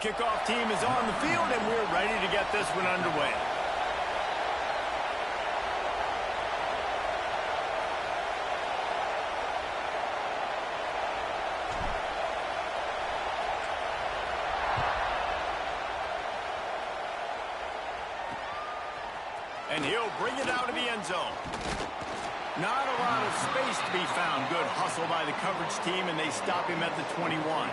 kickoff team is on the field, and we're ready to get this one underway. And he'll bring it out of the end zone. Not a lot of space to be found. Good hustle by the coverage team, and they stop him at the 21.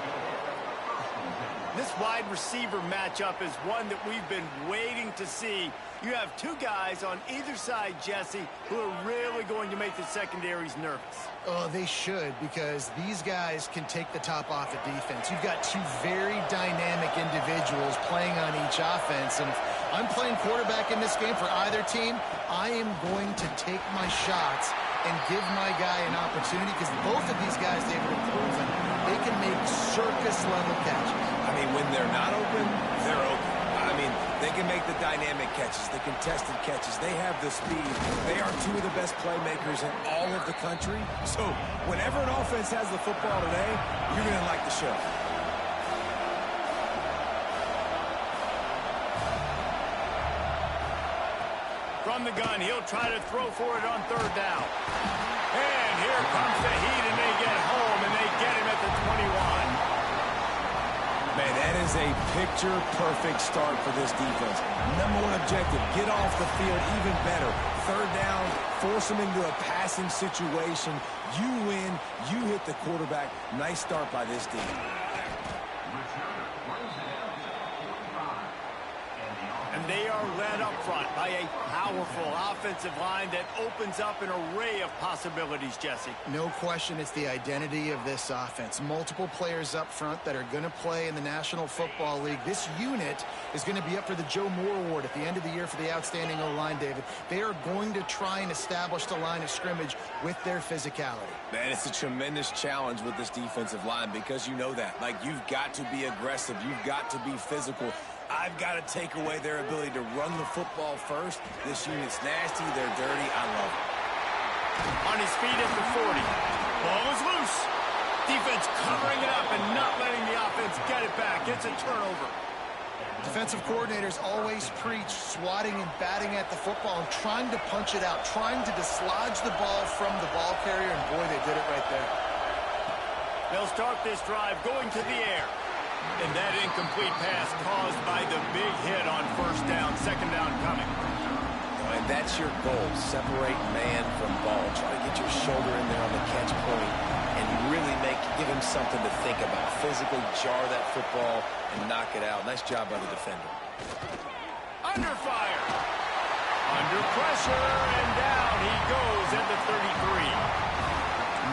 This wide receiver matchup is one that we've been waiting to see. You have two guys on either side, Jesse, who are really going to make the secondaries nervous. Oh, they should, because these guys can take the top off of defense. You've got two very dynamic individuals playing on each offense, and if I'm playing quarterback in this game for either team, I am going to take my shots and give my guy an opportunity, because both of these guys, David, have proven they can make circus-level catches. I mean, when they're not open, they're open. I mean, they can make the dynamic catches, the contested catches. They have the speed. They are two of the best playmakers in all of the country. So whenever an offense has the football today, you're going to like the show. From the gun, he'll try to throw for it on third down. And here comes the heat, and they get home, and they get him at the 21. Man, that is a picture-perfect start for this defense. Number one objective, get off the field even better. Third down, force them into a passing situation. You win, you hit the quarterback. Nice start by this team. And they are led up front by a powerful offensive line that opens up an array of possibilities, Jesse. No question, it's the identity of this offense. Multiple players up front that are going to play in the National Football League. This unit is going to be up for the Joe Moore Award at the end of the year for the outstanding O-line, David. They are going to try and establish the line of scrimmage with their physicality. Man, it's a tremendous challenge with this defensive line, because you know that. Like, you've got to be aggressive. You've got to be physical. I've got to take away their ability to run the football first. This unit's nasty. They're dirty. I love it. On his feet at the 40. Ball is loose. Defense covering it up and not letting the offense get it back. It's a turnover. Defensive coordinators always preach swatting and batting at the football and trying to punch it out, trying to dislodge the ball from the ball carrier, and boy, they did it right there. They'll start this drive going to the air. And that incomplete pass caused by the big hit on first down, second down coming. And that's your goal, separate man from ball. Try to get your shoulder in there on the catch point and really give him something to think about. Physically jar that football and knock it out. Nice job by the defender. Under fire. Under pressure, and down he goes at the 33.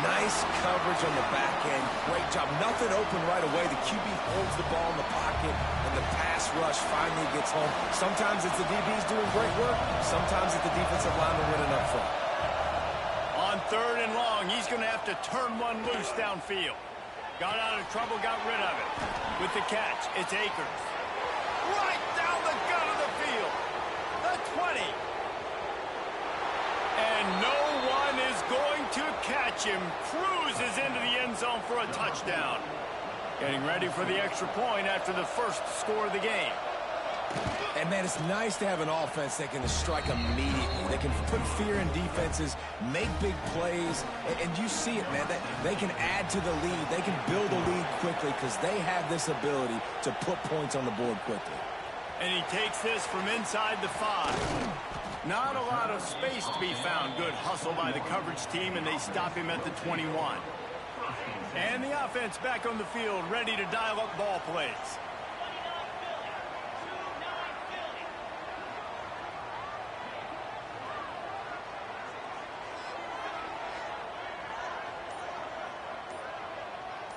Nice coverage on the back end. Great job. Nothing open right away. The QB holds the ball in the pocket, and the pass rush finally gets home. Sometimes it's the DBs doing great work. Sometimes it's the defensive lineman winning up front. On third and long, he's going to have to turn one loose downfield. Got out of trouble, got rid of it. With the catch, it's Akers. Right down the gut of the field. The 20. And no one is going to catch him. Cruises into the end zone for a touchdown. Getting ready for the extra point after the first score of the game. And, man, it's nice to have an offense that can strike immediately. They can put fear in defenses, make big plays, and you see it, man. They can add to the lead. They can build a lead quickly because they have this ability to put points on the board quickly. And he takes this from inside the 5. Not a lot of space to be found. Good hustle by the coverage team, and they stop him at the 21. And the offense back on the field, ready to dial up ball plays.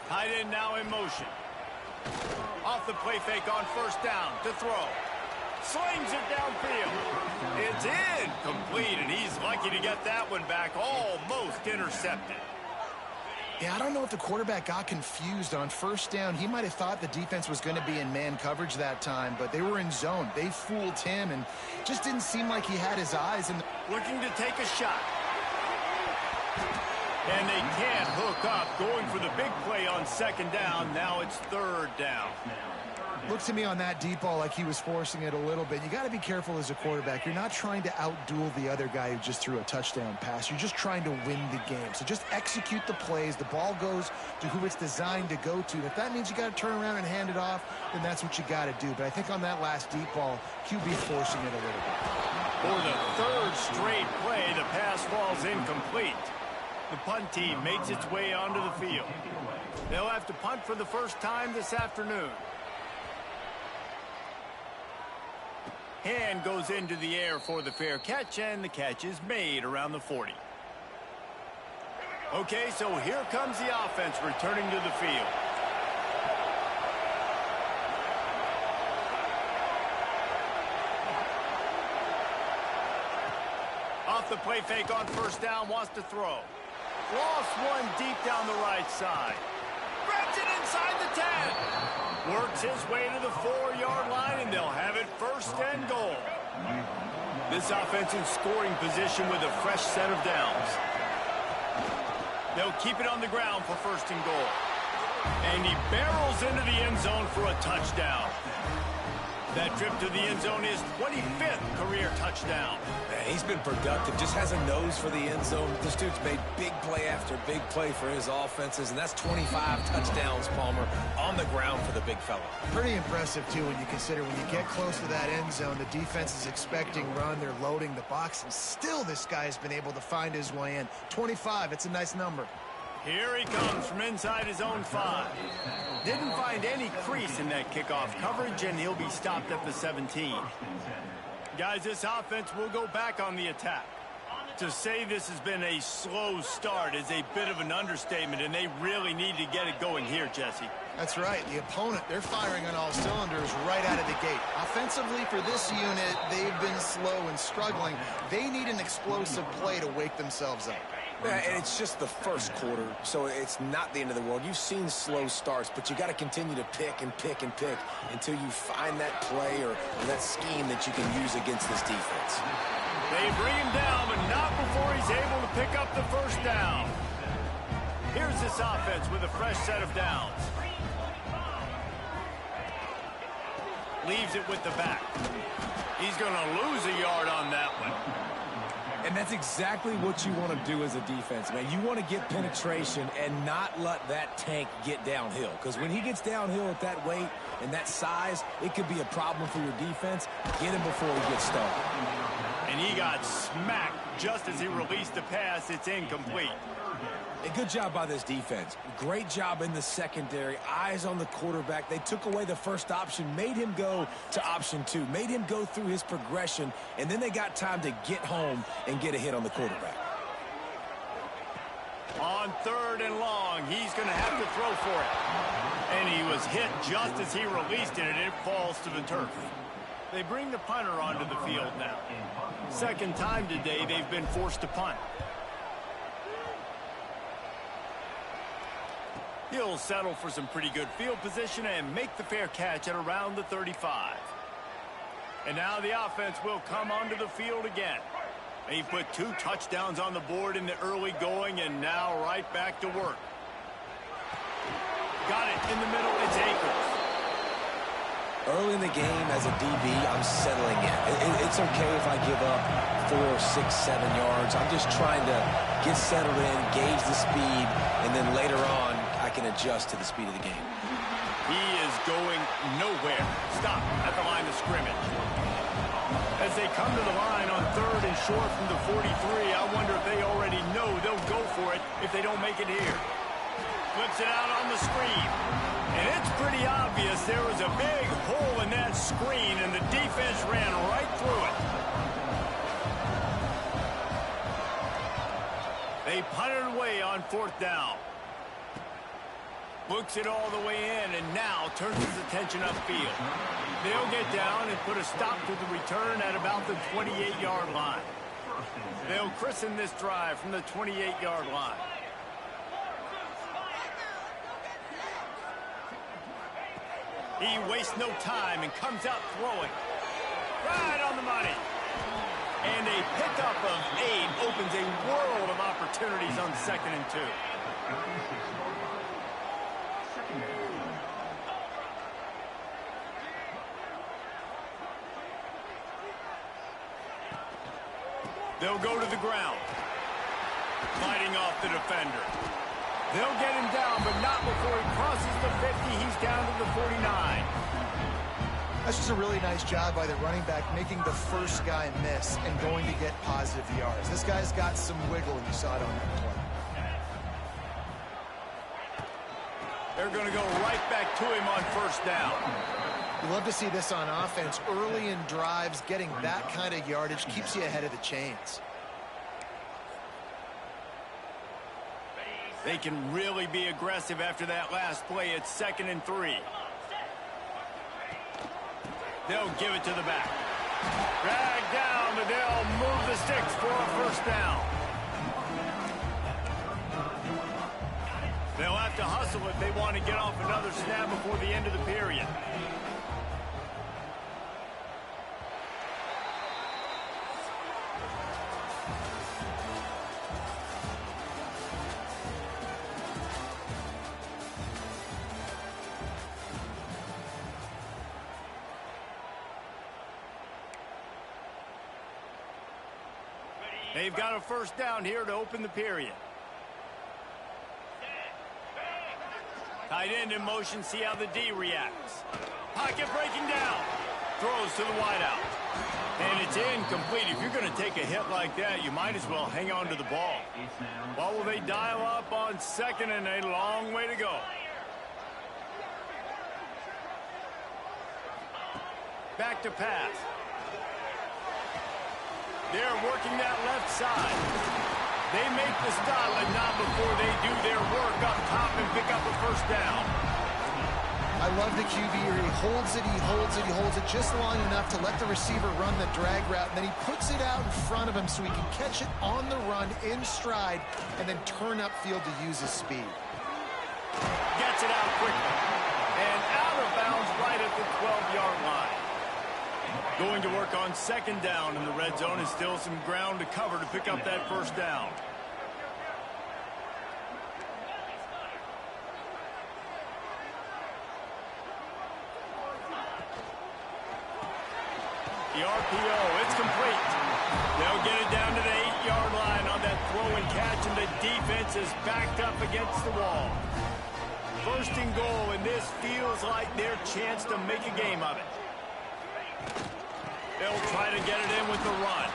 Tight end now in motion. Off the play fake on first down to throw. Slings it downfield. It's incomplete, and he's lucky to get that one back. Almost intercepted. Yeah, I don't know if the quarterback got confused on first down. He might have thought the defense was going to be in man coverage that time, but they were in zone. They fooled him, and just didn't seem like he had his eyes. Looking to take a shot. And they can't hook up. Going for the big play on second down. Now it's third down. Looks to me on that deep ball like he was forcing it a little bit. You got to be careful as a quarterback. You're not trying to outduel the other guy who just threw a touchdown pass. You're just trying to win the game. So just execute the plays. The ball goes to who it's designed to go to. If that means you got to turn around and hand it off, then that's what you got to do. But I think on that last deep ball, QB forcing it a little bit. For the third straight play, the pass falls incomplete. The punt team makes its way onto the field. They'll have to punt for the first time this afternoon. Hand goes into the air for the fair catch, and the catch is made around the 40. Okay, so here comes the offense returning to the field. Off the play fake on first down, wants to throw. Lost one deep down the right side. Grabs it inside the 10. Works his way to the 4-yard line, and they'll have it first and goal. This offense in scoring position with a fresh set of downs. They'll keep it on the ground for first and goal. And he barrels into the end zone for a touchdown. That trip to the end zone is 25th career touchdown. Man, he's been productive, just has a nose for the end zone. This dude's made big play after big play for his offenses, and that's 25 touchdowns, Palmer, on the ground for the big fella. Pretty impressive, too, when you consider when you get close to that end zone, the defense is expecting run, they're loading the box, and still this guy has been able to find his way in. 25, it's a nice number. Here he comes from inside his own 5. Didn't find any crease in that kickoff coverage, and he'll be stopped at the 17. Guys, this offense will go back on the attack. To say this has been a slow start is a bit of an understatement, and they really need to get it going here, Jesse. That's right. The opponent, they're firing on all cylinders right out of the gate. Offensively, for this unit, they've been slow and struggling. They need an explosive play to wake themselves up. Yeah, and it's just the first quarter, so it's not the end of the world. You've seen slow starts, but you got to continue to pick and pick and pick until you find that play or that scheme that you can use against this defense. They bring him down, but not before he's able to pick up the first down. Here's this offense with a fresh set of downs. Leaves it with the back. He's going to lose a yard on that one. And that's exactly what you want to do as a defense, man. You want to get penetration and not let that tank get downhill. Because when he gets downhill at that weight and that size, it could be a problem for your defense. Get him before he gets started. And he got smacked just as he released the pass. It's incomplete. A good job by this defense. Great job in the secondary. Eyes on the quarterback. They took away the first option, made him go to option 2, made him go through his progression, and then they got time to get home and get a hit on the quarterback. On 3rd and long, he's going to have to throw for it. And he was hit just as he released it, and it falls to the turf. They bring the punter onto the field now. Second time today they've been forced to punt. He'll settle for some pretty good field position and make the fair catch at around the 35. And now the offense will come onto the field again. He put 2 touchdowns on the board in the early going, and now right back to work. Got it in the middle. It's Akers. Early in the game, as a DB, I'm settling in. It's okay if I give up 4, 6, 7 yards. I'm just trying to get settled in, gauge the speed, and then later on, I can adjust to the speed of the game. He is going nowhere. Stop at the line of scrimmage. As they come to the line on 3rd and short from the 43, I wonder if they already know they'll go for it if they don't make it here. Flips it out on the screen. And it's pretty obvious there was a big hole in that screen, and the defense ran right through it. They punted away on 4th down. Books it all the way in, and now turns his attention upfield. They'll get down and put a stop to the return at about the 28-yard line. They'll christen this drive from the 28-yard line. He wastes no time and comes out throwing. Right on the money. And a pickup of 8 opens a world of opportunities on 2nd and 2. They'll go to the ground. Fighting off the defender. They'll get him down, but not before he crosses the 50. He's down to the 49. That's just a really nice job by the running back, making the first guy miss and going to get positive yards. This guy's got some wiggle, and you saw it on that play. They're going to go right back to him on first down. You love to see this on offense. Early in drives, getting that kind of yardage keeps you ahead of the chains. They can really be aggressive after that last play. It's 2nd and 3. They'll give it to the back. Drag down, but they'll move the sticks for a first down. They'll have to hustle if they want to get off another snap before the end of the period. They've got a first down here to open the period. Tight end in motion, see how the D reacts. Pocket breaking down. Throws to the wideout. And it's incomplete. If you're going to take a hit like that, you might as well hang on to the ball. What will they dial up on 2nd and a long way to go? Back to pass. They're working that left side. They make the stop, but not before they do their work up top and pick up a first down. I love the QB here. He holds it, he holds it, he holds it just long enough to let the receiver run the drag route, and then he puts it out in front of him so he can catch it on the run in stride and then turn upfield to use his speed. Gets it out quickly. And out of bounds right at the 12-yard line. Going to work on 2nd down in the red zone, and still some ground to cover to pick up that first down. The RPO, it's complete. They'll get it down to the 8-yard line on that throw and catch, and the defense is backed up against the wall. 1st and goal, and this feels like their chance to make a game of it. They'll try to get it in with the run.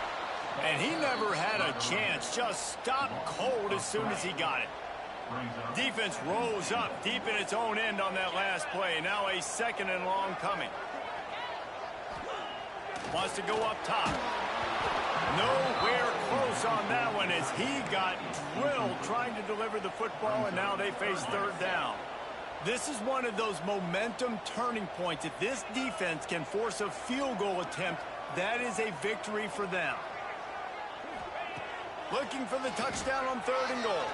And he never had a chance. Just stopped cold as soon as he got it. Defense rose up deep in its own end on that last play. Now a 2nd and long coming. Wants to go up top. Nowhere close on that one as he got drilled trying to deliver the football, and now they face 3rd down. This is one of those momentum turning points. If this defense can force a field goal attempt, that is a victory for them. Looking for the touchdown on 3rd and goal.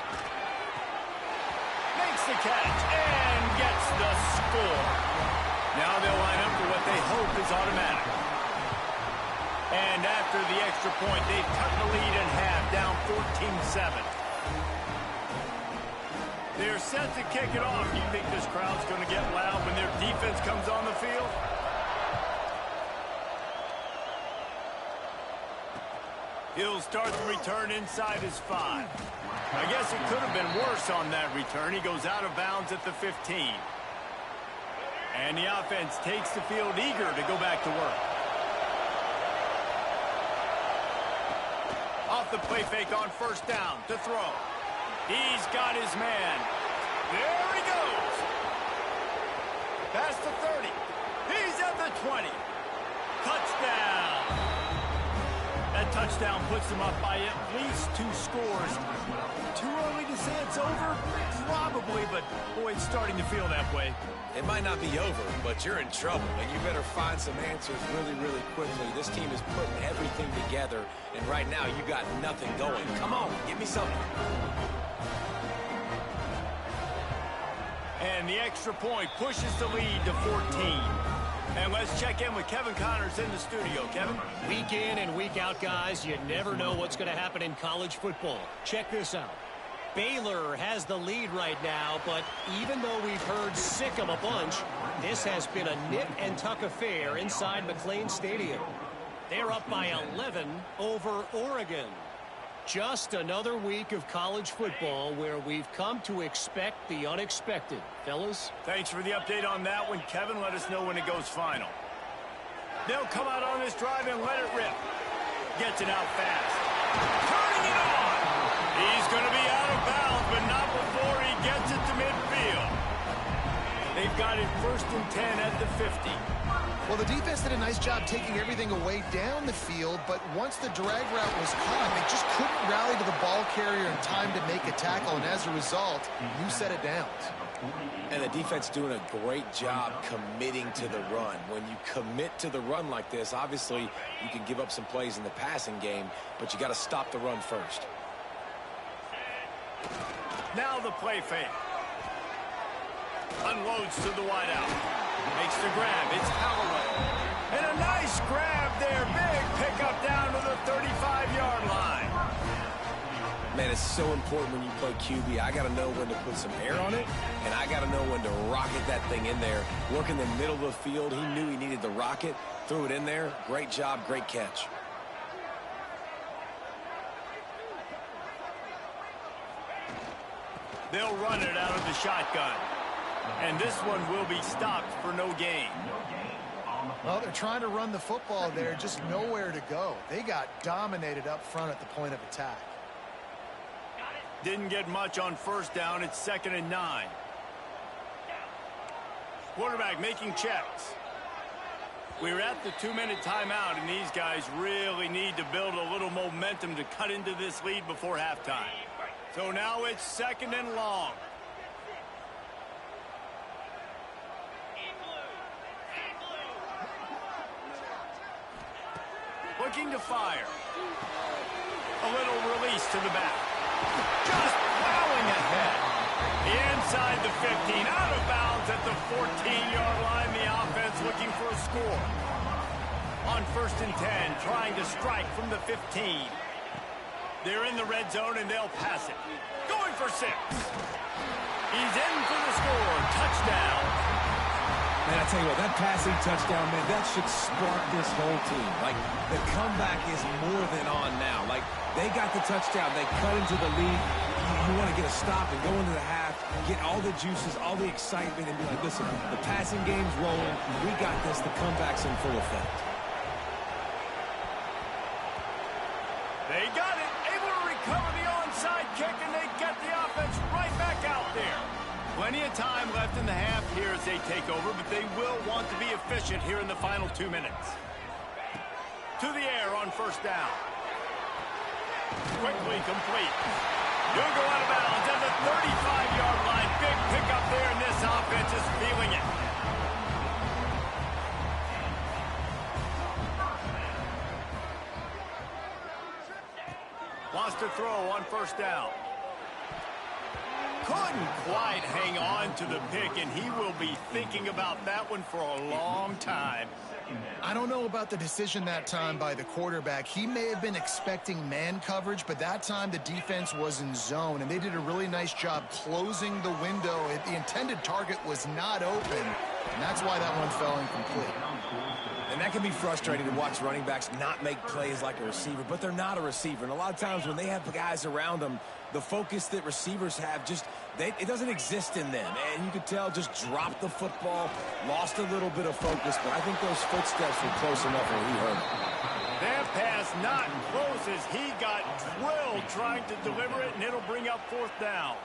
Makes the catch and gets the score. Now they'll line up for what they hope is automatic. And after the extra point, they've cut the lead in half, down 14-7. They're set to kick it off. You think this crowd's going to get loud when their defense comes on the field? He'll start the return inside his 5. I guess it could have been worse on that return. He goes out of bounds at the 15. And the offense takes the field eager to go back to work. Off the play fake on first down to throw. He's got his man. There he goes. Past the 30. He's at the 20. Touchdown. That touchdown puts them up by at least 2 scores. Too early to say it's over? Probably, but boy, it's starting to feel that way. It might not be over, but you're in trouble, and you better find some answers really, really quickly. This team is putting everything together, and right now you got nothing going. Come on, give me something. And the extra point pushes the lead to 14. And let's check in with Kevin Connors in the studio. Kevin? Week in and week out, guys, you never know what's going to happen in college football. Check this out. Baylor has the lead right now, but even though we've heard sick 'em a bunch, this has been a nip and tuck affair inside McLean Stadium. They're up by 11 over Oregon. Just another week of college football where we've come to expect the unexpected. Fellas? Thanks for the update on that one, Kevin. Let us know when it goes final. They'll come out on this drive and let it rip. Gets it out fast. Turning it on. He's going to be out of bounds, but not before he gets it to midfield. They've got it 1st and 10 at the 50. Well, the defense did a nice job taking everything away down the field, but once the drag route was caught, they just couldn't rally to the ball carrier in time to make a tackle, and as a result, you set it down. And the defense doing a great job committing to the run. When you commit to the run like this, obviously you can give up some plays in the passing game, but you got to stop the run first. Now the play fake. Unloads to the wideout. Makes the grab. It's Holloway. And a nice grab there. Big pickup down to the 35-yard line. Man, it's so important when you play QB. I got to know when to put some air on it, and I got to know when to rocket that thing in there. Work in the middle of the field. He knew he needed the rocket. Threw it in there. Great job. Great catch. They'll run it out of the shotgun. And this one will be stopped for no gain. Well, they're trying to run the football there, just nowhere to go. They got dominated up front at the point of attack. Didn't get much on 1st down. It's 2nd and 9. Quarterback making checks. We're at the 2-minute timeout, and these guys really need to build a little momentum to cut into this lead before halftime. So now it's 2nd and long. Looking to fire. A little release to the back. Just plowing ahead. Inside the 15, out of bounds at the 14-yard line. The offense looking for a score. On 1st and 10, trying to strike from the 15. They're in the red zone, and they'll pass it. Going for 6. He's in for the score. Touchdown. Man, I tell you what, that passing touchdown, man, that should spark this whole team. Like, the comeback is more than on now. Like, they got the touchdown. They cut into the lead. You want to get a stop and go into the half, get all the juices, all the excitement, and be like, listen, the passing game's rolling. We got this. The comeback's in full effect. They got it. Able to recover the onside kick, and they get the offense right back out there. Plenty of time left in the half here as they take over, but they will want to be efficient here in the final 2 minutes. To the air on 1st down. Quickly complete. He'll go out of bounds at the 35-yard line. Big pickup there, and this offense is feeling it. Wants to throw on 1st down. Couldn't quite hang on to the pick, and he will be thinking about that one for a long time. I don't know about the decision that time by the quarterback. He may have been expecting man coverage, but that time the defense was in zone, and they did a really nice job closing the window. The intended target was not open, and that's why that one fell incomplete. And that can be frustrating to watch running backs not make plays like a receiver, but they're not a receiver. And a lot of times when they have guys around them, the focus that receivers have it doesn't exist in them. And you could tell just dropped the football, lost a little bit of focus, but I think those footsteps were close enough where he heard it. That pass not close as he got drilled trying to deliver it, and it'll bring up 4th down.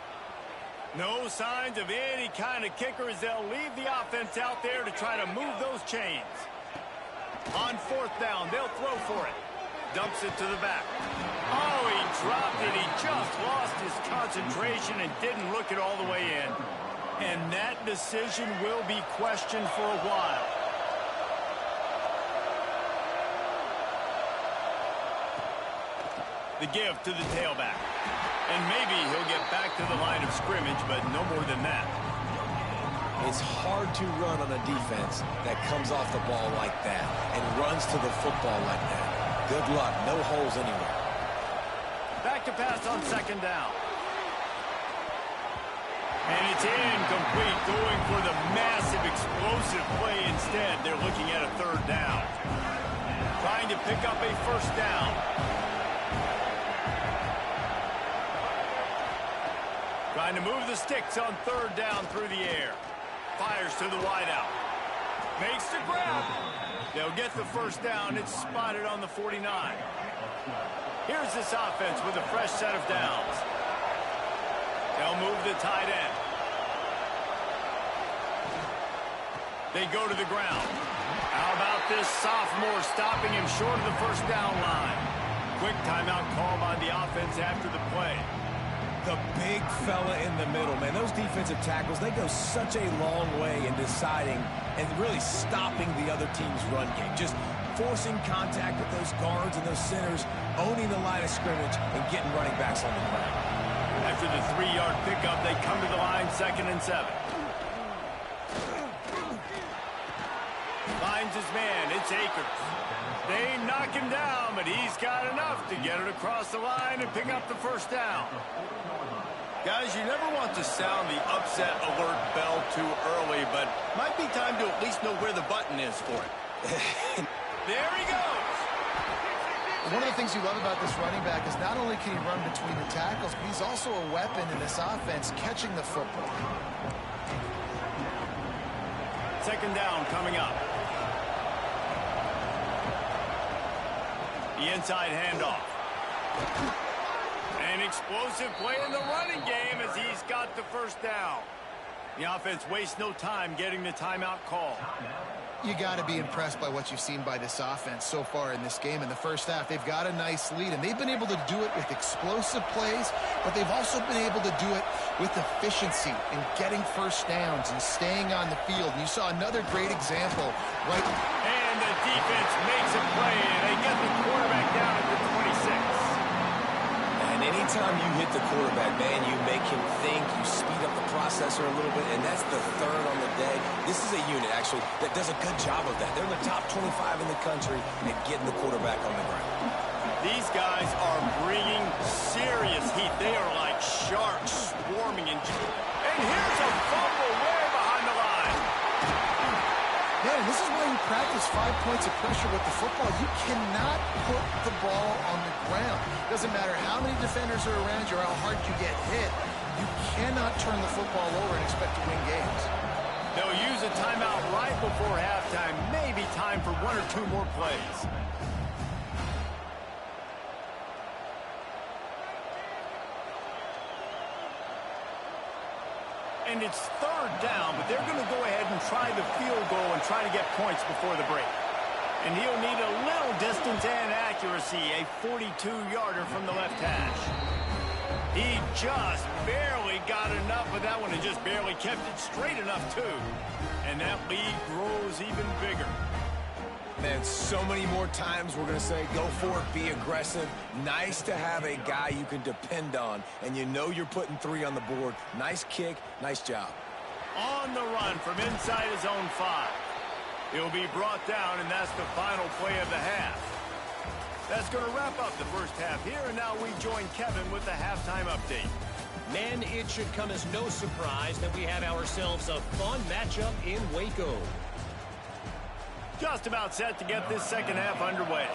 No signs of any kind of kicker as they'll leave the offense out there to try to move those chains. On 4th down, they'll throw for it. Dumps it to the back. Oh, he dropped it. He just lost his concentration and didn't look it all the way in. And that decision will be questioned for a while. The give to the tailback. And maybe he'll get back to the line of scrimmage, but no more than that. It's hard to run on a defense that comes off the ball like that and runs to the football like that. Good luck. No holes anywhere. Back to pass on 2nd down. And it's incomplete, going for the massive explosive play instead. They're looking at a third down. Trying to pick up a first down. Trying to move the sticks on third down through the air. Fires to the wideout. Makes the grab. They'll get the first down. It's spotted on the 49. Here's this offense with a fresh set of downs. They'll move the tight end. They go to the ground. How about this sophomore stopping him short of the first down line? Quick timeout call by the offense after the play. The big fella in the middle, man. Those defensive tackles, they go such a long way in deciding and really stopping the other team's run game. Just forcing contact with those guards and those centers, owning the line of scrimmage, and getting running backs on the ground. After the 3-yard pickup, they come to the line, 2nd and 7. Finds his man. It's Akers. They knock him down, but he's got enough to get it across the line and pick up the first down. Guys, you never want to sound the upset alert bell too early, but might be time to at least know where the button is for it. There he goes. One of the things you love about this running back is not only can he run between the tackles, but he's also a weapon in this offense catching the football. 2nd down coming up. The inside handoff. An explosive play in the running game as he's got the first down. The offense wastes no time getting the timeout call. You got to be impressed by what you've seen by this offense so far in this game. In the first half, they've got a nice lead, and they've been able to do it with explosive plays, but they've also been able to do it with efficiency and getting first downs and staying on the field. And you saw another great example, right? And the defense makes a play, and they get the quarterback down at the 26. And anytime you hit the quarterback, man, you make him think, you speed up the processor a little bit, and that's the 3rd on the day. This is a unit, actually, that does a good job of that. They're in the top 25 in the country at getting the quarterback on the ground. These guys are bringing serious heat. They are like sharks swarming in. And here's a fumble way behind the line. Man, this is why you practice 5 points of pressure with the football. You cannot put the ball on the ground. Doesn't matter how many defenders are around you or how hard you get hit. You cannot turn the football over and expect to win games. They'll use a timeout right before halftime. Maybe time for 1 or 2 more plays. And it's 3rd down, but they're going to go ahead and try the field goal and try to get points before the break. And he'll need a little distance and accuracy, a 42-yarder from the left hash. He just barely got enough of that one and just barely kept it straight enough, too. And that lead grows even bigger. Man, so many more times we're going to say, go for it, be aggressive. Nice to have a guy you can depend on, and you know you're putting 3 on the board. Nice kick, nice job. On the run from inside his own 5. He'll be brought down, and that's the final play of the half. That's going to wrap up the first half here, and now we join Kevin with the halftime update. Men, it should come as no surprise that we have ourselves a fun matchup in Waco. Just about set to get this second half underway.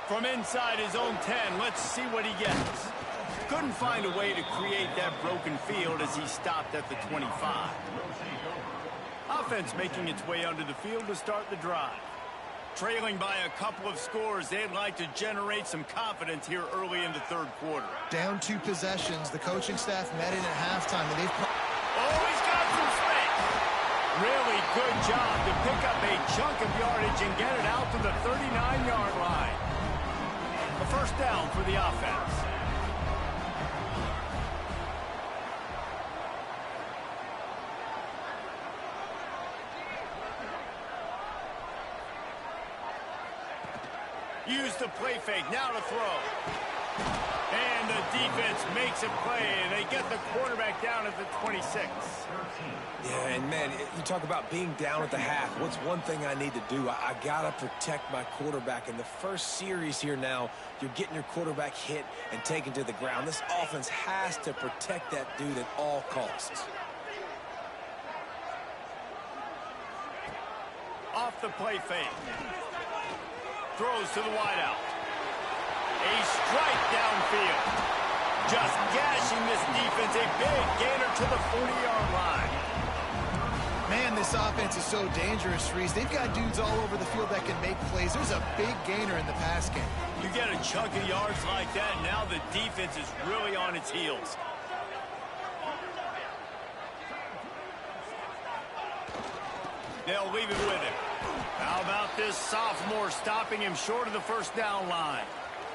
From inside his own 10, let's see what he gets. Couldn't find a way to create that broken field as he stopped at the 25. Offense making its way onto the field to start the drive. Trailing by a couple of scores, they'd like to generate some confidence here early in the 3rd quarter. Down 2 possessions. The coaching staff met in at halftime, and they've... Oh, he's got some space. Really good job to pick up a chunk of yardage and get it out to the 39-yard line. A first down for the offense. Use the play fake, now to throw. And the defense makes a play, and they get the quarterback down at the 26. Yeah, and man, you talk about being down at the half. What's one thing I need to do? I got to protect my quarterback. In the first series here now, you're getting your quarterback hit and taken to the ground. This offense has to protect that dude at all costs. Off the play fake. Throws to the wideout. A strike downfield. Just gashing this defense. A big gainer to the 40-yard line. Man, this offense is so dangerous, Reese. They've got dudes all over the field that can make plays. There's a big gainer in the pass game. You get a chunk of yards like that, and now the defense is really on its heels. They'll leave it with him. How about this sophomore stopping him short of the first down line?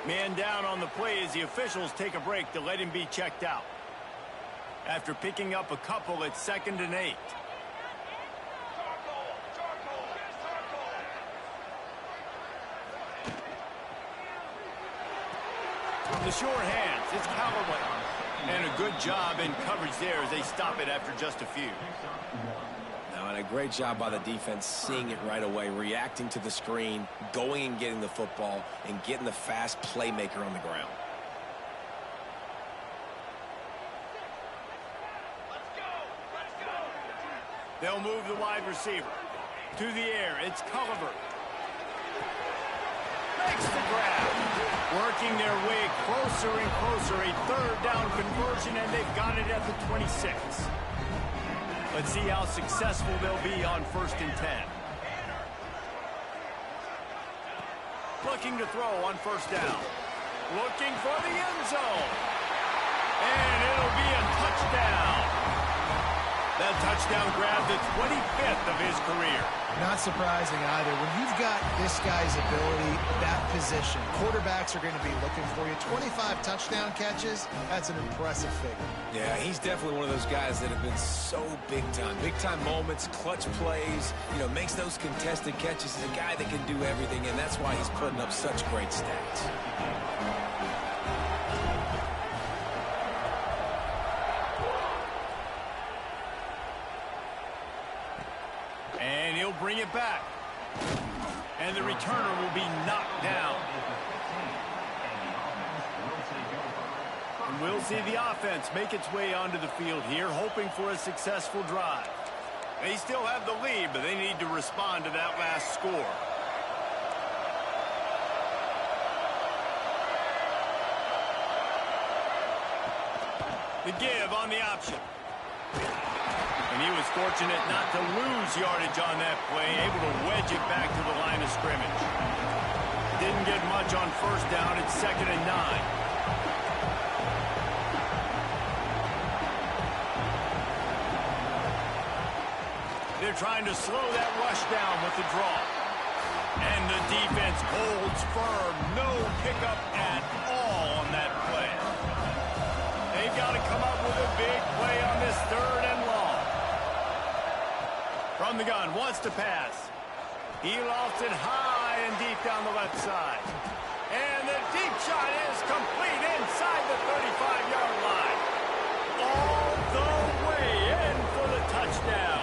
Man down on the play as the officials take a break to let him be checked out. After picking up a couple, it's 2nd and 8. From the short hands, it's Callaway. And a good job in coverage there as they stop it after just a few. And a great job by the defense seeing it right away, reacting to the screen, going and getting the football, and getting the fast playmaker on the ground. They'll move the wide receiver. To the air, it's Culliver. Makes the grab. Working their way closer and closer. A 3rd down conversion, and they've got it at the 26. Let's see how successful they'll be on 1st and 10. Looking to throw on 1st down. Looking for the end zone. And it'll be a touchdown. That touchdown grabbed the 25th of his career. Not surprising either. When you've got this guy's ability, that position, quarterbacks are going to be looking for you. 25 touchdown catches, that's an impressive figure. Yeah, he's definitely one of those guys that have been so big time. Big time moments, clutch plays, makes those contested catches. He's a guy that can do everything, and that's why he's putting up such great stats. And he'll bring it back. And the returner will be knocked down. And we'll see the offense make its way onto the field here, hoping for a successful drive. They still have the lead, but they need to respond to that last score. The give on the option. And he was fortunate not to lose yardage on that play, able to wedge it back to the line of scrimmage. Didn't get much on 1st down. It's 2nd and 9. They're trying to slow that rush down with the draw. And the defense holds firm. No pickup at all on that play. They've got to come up with a big play on this 3rd and long. From the gun, wants to pass. He lofts it high and deep down the left side. And the deep shot is complete inside the 35-yard line. All the way in for the touchdown.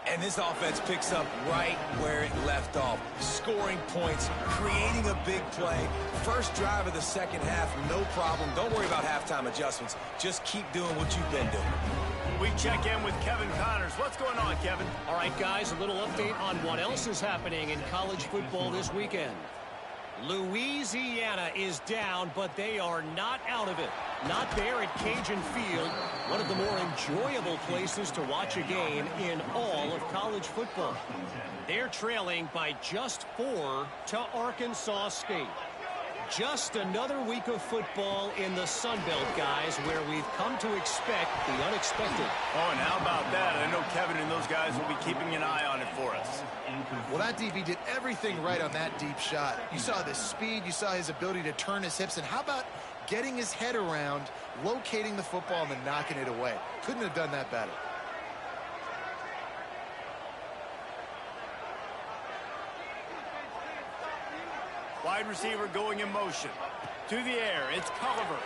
And this offense picks up right where it left off. Scoring points, creating a big play. First drive of the 2nd half, no problem. Don't worry about halftime adjustments. Just keep doing what you've been doing. We check in with Kevin Connors. What's going on, Kevin? All right, guys, a little update on what else is happening in college football this weekend. Louisiana is down, but they are not out of it. Not there at Cajun Field, one of the more enjoyable places to watch a game in all of college football. They're trailing by just 4 to Arkansas State. Just another week of football in the Sun Belt, guys, where we've come to expect the unexpected. Oh, and how about that? I know Kevin and those guys will be keeping an eye on it for us. Well, that DB did everything right on that deep shot. You saw the speed, you saw his ability to turn his hips, and how about getting his head around, locating the football, and then knocking it away? Couldn't have done that better. Wide receiver going in motion. To the air, it's Culliver.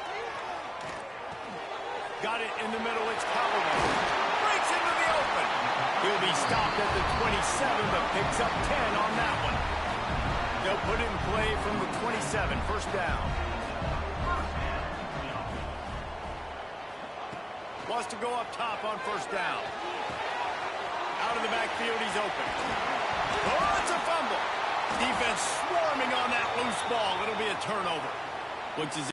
Got it in the middle, it's Culliver. Breaks into the open. He'll be stopped at the 27, but picks up 10 on that one. They'll put it in play from the 27, first down. Wants to go up top on first down. Out of the backfield, he's open. Oh, it's a fumble. Defense swarming on that loose ball. It'll be a turnover. Looks as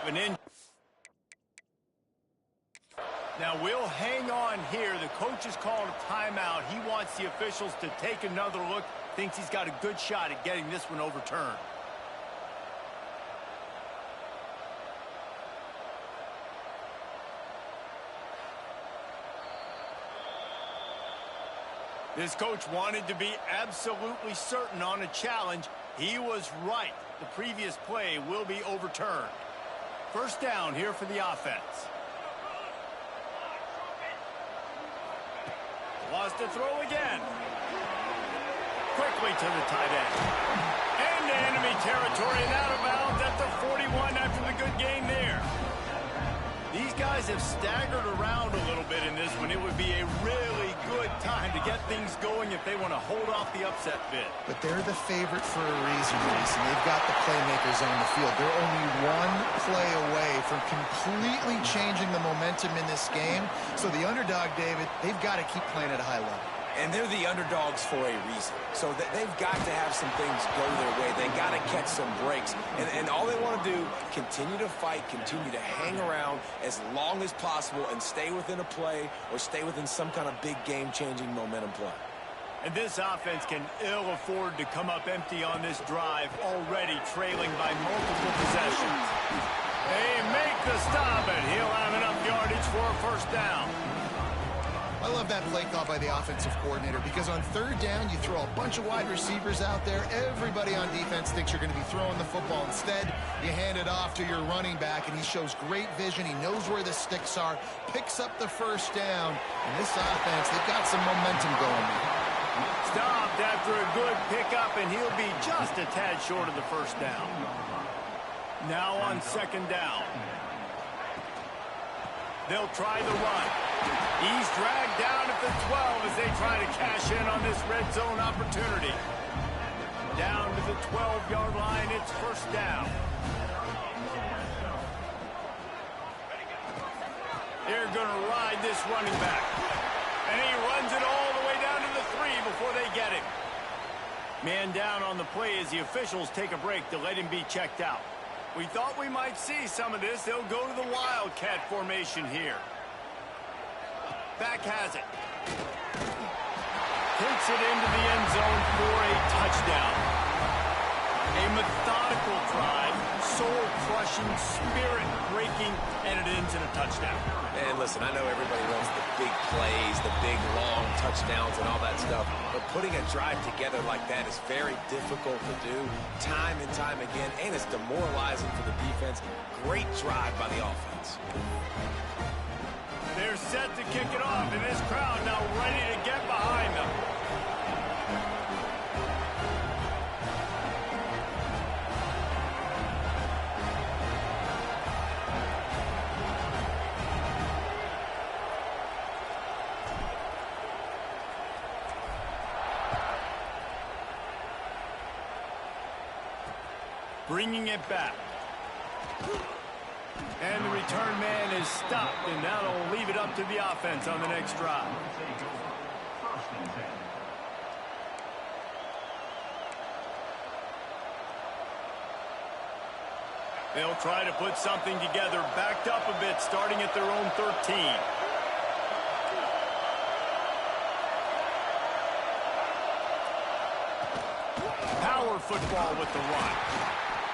an in. Now we'll hang on here. The coach has called a timeout. He wants the officials to take another look. Thinks he's got a good shot at getting this one overturned. This coach wanted to be absolutely certain on a challenge. He was right. The previous play will be overturned. First down here for the offense. Lost to throw again. Quickly to the tight end. Into enemy territory and out of bounds at the 41 after the good gain there. These guys have staggered around a little bit in this one. It would be a really good time to get things going if they want to hold off the upset bid. But they're the favorite for a reason, Reese, and they've got the playmakers on the field. They're only one play away from completely changing the momentum in this game. So the underdog, David, they've got to keep playing at a high level. And they're the underdogs for a reason. So they've got to have some things go their way. They got to catch some breaks. And all they want to do, continue to fight, continue to hang around as long as possible and stay within a play or stay within some kind of big game-changing momentum play. And this offense can ill afford to come up empty on this drive, already trailing by multiple possessions. They make the stop, and he'll have enough yardage for a first down. I love that play call by the offensive coordinator because on third down, you throw a bunch of wide receivers out there. Everybody on defense thinks you're going to be throwing the football. Instead, you hand it off to your running back, and he shows great vision. He knows where the sticks are, picks up the first down. And this offense, they've got some momentum going now. Stopped after a good pickup, and he'll be just a tad short of the first down. Now on second down. They'll try the run. He's dragged down at the 12 as they try to cash in on this red zone opportunity. Down to the 12-yard line, it's first down. They're going to ride this running back. And he runs it all the way down to the 3 before they get him. Man down on the play as the officials take a break to let him be checked out. We thought we might see some of this. They'll go to the Wildcat formation here. Back has it. Takes it into the end zone for a touchdown. A methodical drive, soul-crushing, spirit-breaking, and it ends in a touchdown. And listen, I know everybody wants the big plays, the big, long touchdowns and all that stuff, but putting a drive together like that is very difficult to do time and time again, and it's demoralizing for the defense. Great drive by the offense. They're set to kick it off, and this crowd now ready to get behind them. bringing it back. And the return man is stopped, and now they'll leave it up to the offense on the next drive. First and 10. They'll try to put something together, backed up a bit, starting at their own 13. Power football with the run.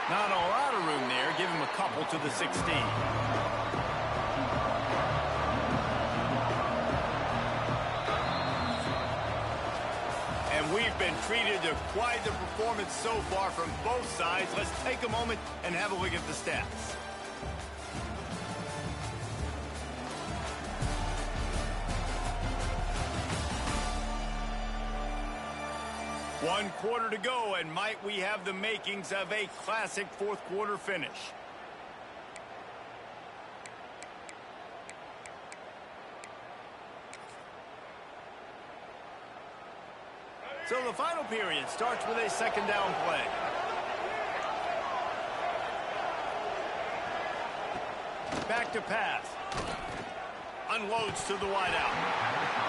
Not a lot of room there. Give him a couple to the 16. And we've been treated to quite the performance so far from both sides. Let's take a moment and have a look at the stats. One quarter to go, and might we have the makings of a classic fourth quarter finish. So the final period starts with a second down play. Back to pass. Unloads to the wideout.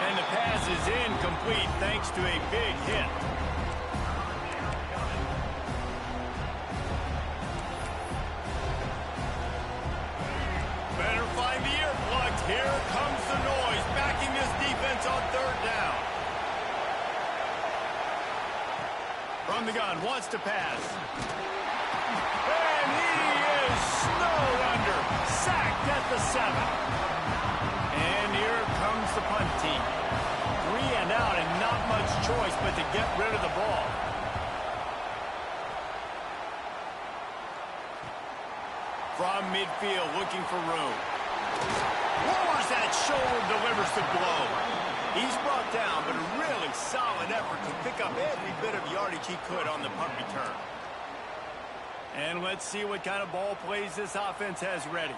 And the pass is incomplete thanks to a big hit. Better find the earplugs. Here comes the noise, backing this defense on third down. From the gun, wants to pass. And he is snowed under. Sacked at the 7. And here comes the punt team. 3 and out and not much choice but to get rid of the ball. From midfield, looking for room. Lowers that shoulder, delivers the blow. He's brought down, but a really solid effort to pick up every bit of yardage he could on the punt return. And let's see what kind of ball plays this offense has ready.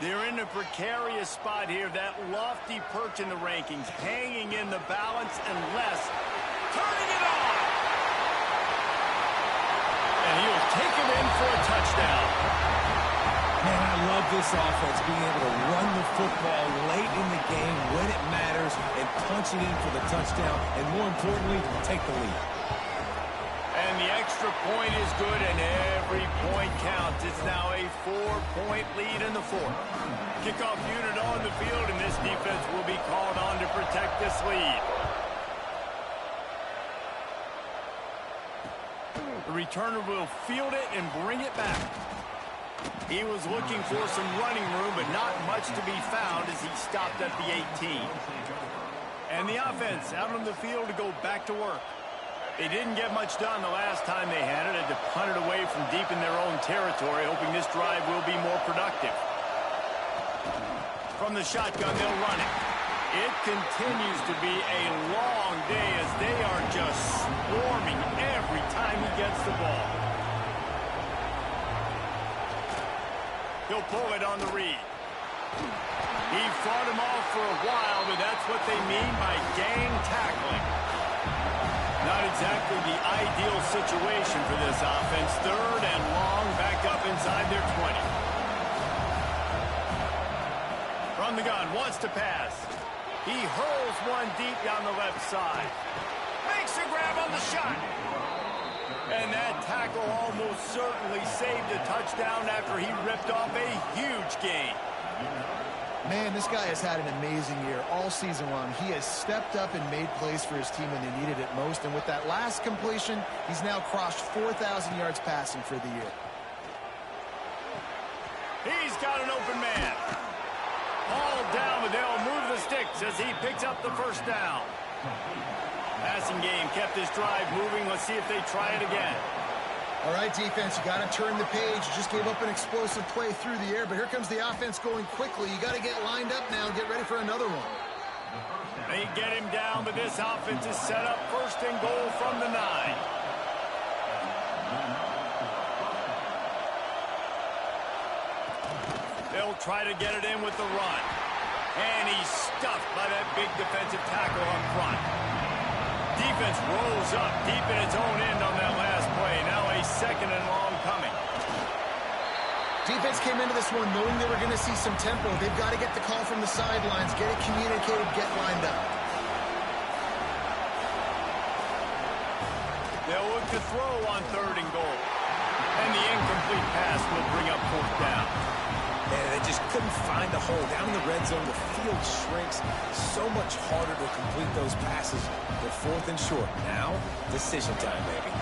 They're in a precarious spot here, that lofty perch in the rankings, hanging in the balance unless turning it on. And he'll take it in for a touchdown. Man, I love this offense, being able to run the football late in the game when it matters and punch it in for the touchdown, and more importantly, take the lead. And the extra point is good, and every point counts. It's now a 4-point lead in the fourth. Kickoff unit on the field, and this defense will be called on to protect this lead. The returner will field it and bring it back. He was looking for some running room, but not much to be found as he stopped at the 18. And the offense out on the field to go back to work. They didn't get much done the last time they had it. Had to punt it away from deep in their own territory, hoping this drive will be more productive. From the shotgun, they'll run it. It continues to be a long day as they are just swarming every time he gets the ball. He'll pull it on the read. He fought him off for a while, but that's what they mean by gang tackling. Not exactly the ideal situation for this offense. Third and long, back up inside their 20. From the gun, wants to pass. He hurls one deep down the left side. Makes a grab on the shot. And that tackle almost certainly saved a touchdown after he ripped off a huge gain. Man, this guy has had an amazing year all season long. He has stepped up and made plays for his team when they needed it most. And with that last completion, he's now crossed 4,000 yards passing for the year. He's got an open man. Hauled down, but they'll move the sticks as he picks up the first down. Passing game kept this drive moving. Let's see if they try it again. All right, defense, you got to turn the page. You just gave up an explosive play through the air, but here comes the offense going quickly. You got to get lined up now and get ready for another one. They get him down, but this offense is set up first and goal from the 9. They'll try to get it in with the run. And he's stuffed by that big defensive tackle up front. Defense rolls up deep in its own end on that last play. Now a second and long coming. Defense came into this one knowing they were going to see some tempo. They've got to get the call from the sidelines, get it communicated, get lined up. They'll look to throw on 3rd and goal. And the incomplete pass will bring up 4th down. And they just couldn't find a hole. Down in the red zone, the field shrinks. So much harder to complete those passes. But 4th and short. Now, decision time, baby.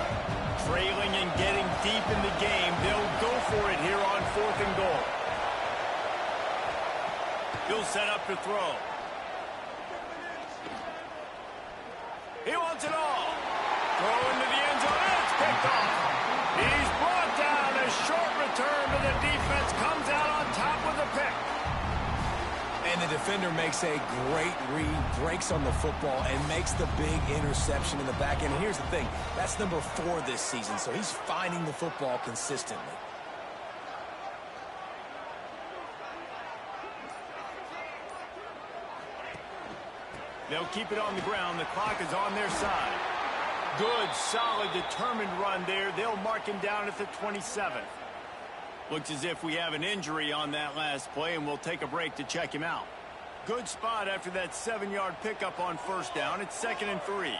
Trailing and getting deep in the game, they'll go for it here on 4th and goal. He'll set up to throw. He wants it all. Throw into the end zone. It's picked off. He's brought down. A short return to the defense. Comes out on top with a pick. And the defender makes a great read, breaks on the football, and makes the big interception in the back end. And here's the thing, that's number 4 this season, so he's finding the football consistently. They'll keep it on the ground. The clock is on their side. Good, solid, determined run there. They'll mark him down at the 27th. Looks as if we have an injury on that last play, and we'll take a break to check him out. Good spot after that 7-yard pickup on 1st down. It's 2nd and 3.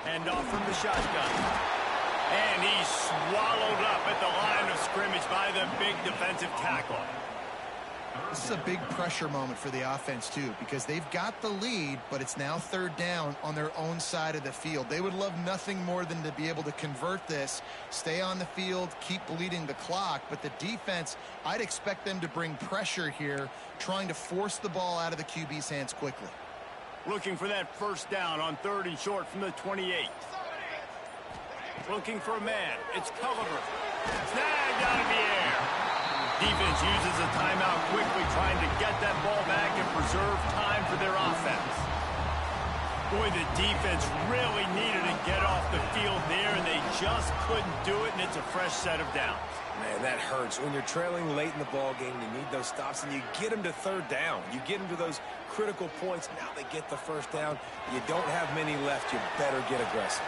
Hand off from the shotgun. And he's swallowed up at the line of scrimmage by the big defensive tackle. This is a big pressure moment for the offense, too, because they've got the lead, but it's now 3rd down on their own side of the field. They would love nothing more than to be able to convert this, stay on the field, keep bleeding the clock. But the defense, I'd expect them to bring pressure here, trying to force the ball out of the QB's hands quickly. Looking for that 1st down on 3rd and short from the 28. Looking for a man. It's Culliver. Snagged out of the air. Defense uses a timeout quickly, trying to get that ball back and preserve time for their offense. Boy, the defense really needed to get off the field there, and they just couldn't do it, and it's a fresh set of downs. Man, that hurts. When you're trailing late in the ball game, you need those stops, and you get them to 3rd down. You get them to those critical points. Now they get the 1st down. You don't have many left. You better get aggressive.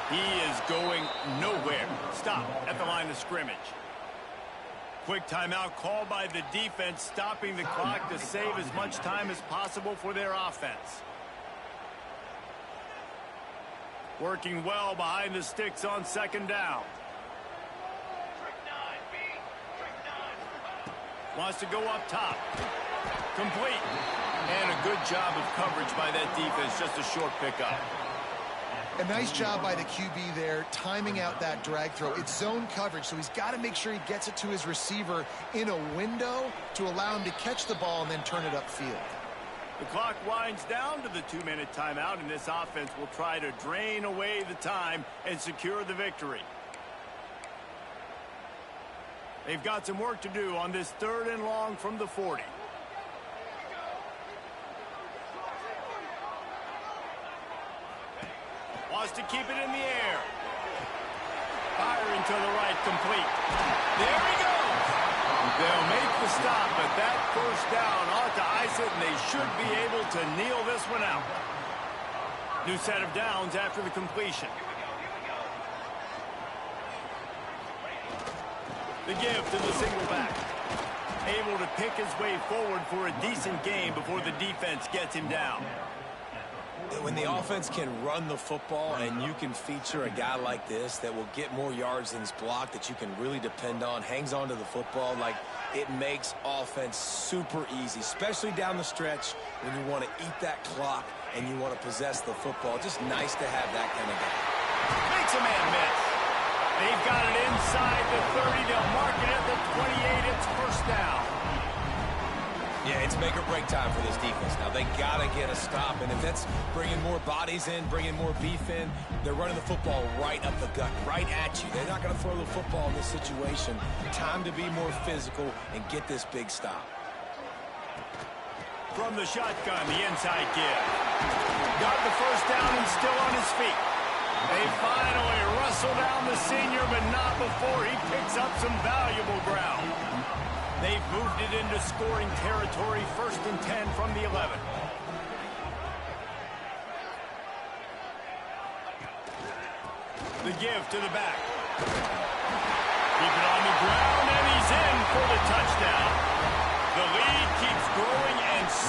He is going nowhere. Stop at the line of scrimmage. Quick timeout called by the defense, stopping the clock to save as much time as possible for their offense. Working well behind the sticks on 2nd down. Wants to go up top. Complete. And a good job of coverage by that defense. Just a short pickup. A nice job by the QB there, timing out that drag throw. It's zone coverage, so he's got to make sure he gets it to his receiver in a window to allow him to catch the ball and then turn it upfield. The clock winds down to the 2-minute timeout, and this offense will try to drain away the time and secure the victory. They've got some work to do on this 3rd and long from the 40. Wants to keep it in the air. Firing to the right, complete. There he goes. They'll make the stop, but that 1st down ought to ice it, and they should be able to kneel this one out. New set of downs after the completion. The give to the single back. Able to pick his way forward for a decent game before the defense gets him down. When the offense can run the football and you can feature a guy like this that will get more yards than his block, that you can really depend on, hangs on to the football, like, it makes offense super easy, especially down the stretch when you want to eat that clock and you want to possess the football. Just nice to have that kind of guy. Makes a man miss. They've got it inside the 30. They'll mark it at the 28. It's 1st down. Yeah, it's make or break time for this defense. Now, they got to get a stop, and if that's bringing more bodies in, bringing more beef in, they're running the football right up the gut, right at you. They're not going to throw the football in this situation. Time to be more physical and get this big stop. From the shotgun, the inside give. Got the 1st down and still on his feet. They finally wrestle down the senior, but not before he picks up some valuable ground. They've moved it into scoring territory, 1st and 10 from the 11. The give to the back. Keep it on the ground.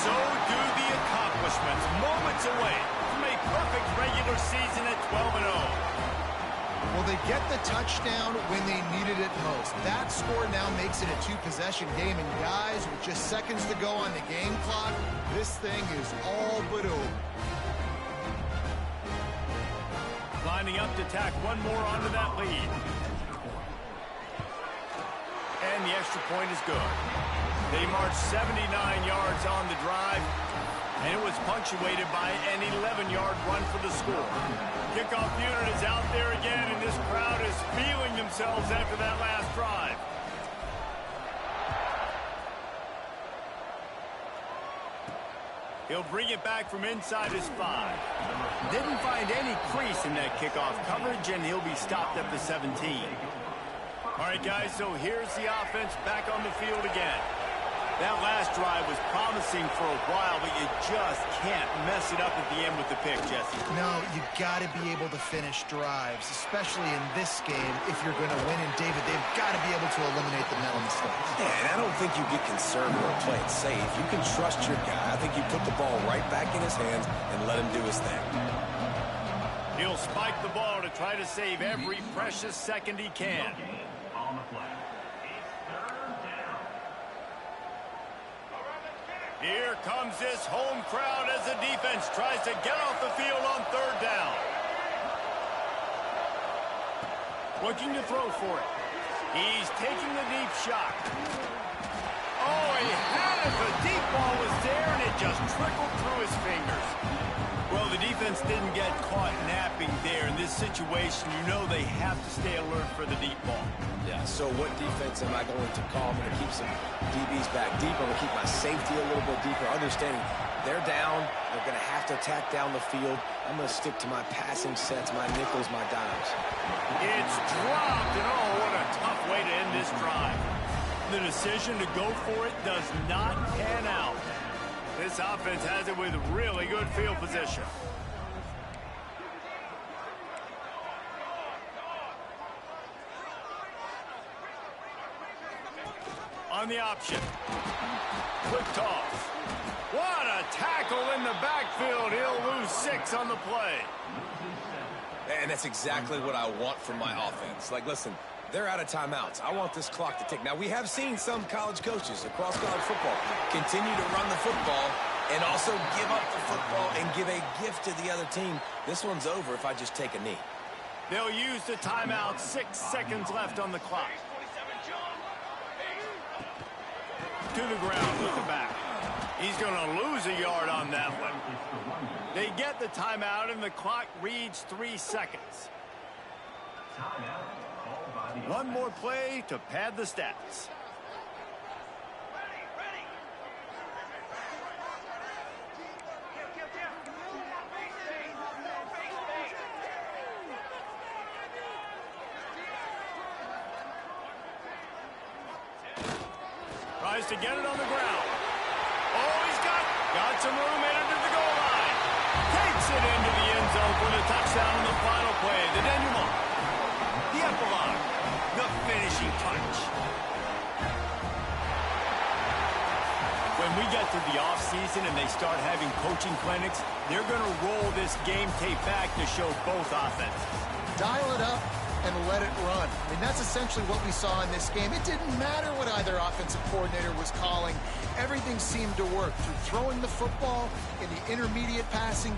so do the accomplishments. Moments away from a perfect regular season at 12-0. Well, they get the touchdown when they needed it most. That score now makes it a two-possession game. And guys, with just seconds to go on the game clock, this thing is all but over. Lining up to tack one more onto that lead. And the extra point is good. They marched 79 yards on the drive, and it was punctuated by an 11-yard run for the score. Kickoff unit is out there again, and this crowd is feeling themselves after that last drive. He'll bring it back from inside his 5. Didn't find any crease in that kickoff coverage, and he'll be stopped at the 17. All right, guys, so here's the offense back on the field again. That last drive was promising for a while, but you just can't mess it up at the end with the pick, Jesse. No, you got to be able to finish drives, especially in this game. If you're going to win, and David, they've got to be able to eliminate the mental mistakes. Yeah, and I don't think you get conservative or play it safe. You can trust your guy. I think you put the ball right back in his hands and let him do his thing. He'll spike the ball to try to save every precious second he can. On the play. It's third down. Here comes this home crowd as the defense tries to get off the field on third down. Looking to throw for it. He's taking the deep shot. Oh, he had it. The deep ball was there, and it just trickled through his fingers. Well, the defense didn't get caught napping there. In this situation, you know they have to stay alert for the deep ball. Yeah, so what defense am I going to call? I'm going to keep some DBs back deep. I'm going to keep my safety a little bit deeper, understanding they're down. They're going to have to attack down the field. I'm going to stick to my passing sets, my nickels, my dimes. It's dropped, and oh, what a tough way to end this drive. The decision to go for it does not pan out. This offense has it with really good field position. On the option. Quick toss. What a tackle in the backfield. He'll lose 6 on the play. And that's exactly what I want from my offense. Like, listen, they're out of timeouts. I want this clock to tick. Now, we have seen some college coaches across college football continue to run the football and also give up the football and give a gift to the other team. This one's over if I just take a knee. They'll use the timeout. 6 seconds left on the clock. To the ground with the back. He's going to lose a yard on that one. They get the timeout, and the clock reads 3 seconds. One more play to pad the stats. Tries to get it on the ground. Oh, he's got some room in under the goal line. Takes it into the end zone for the touchdown on the final play. The denouement. The epilogue. The finishing touch. When we get to the offseason and they start having coaching clinics, they're going to roll this game tape back to show both offenses. Dial it up and let it run. I mean, that's essentially what we saw in this game. It didn't matter what either offensive coordinator was calling. Everything seemed to work through throwing the football in the intermediate passing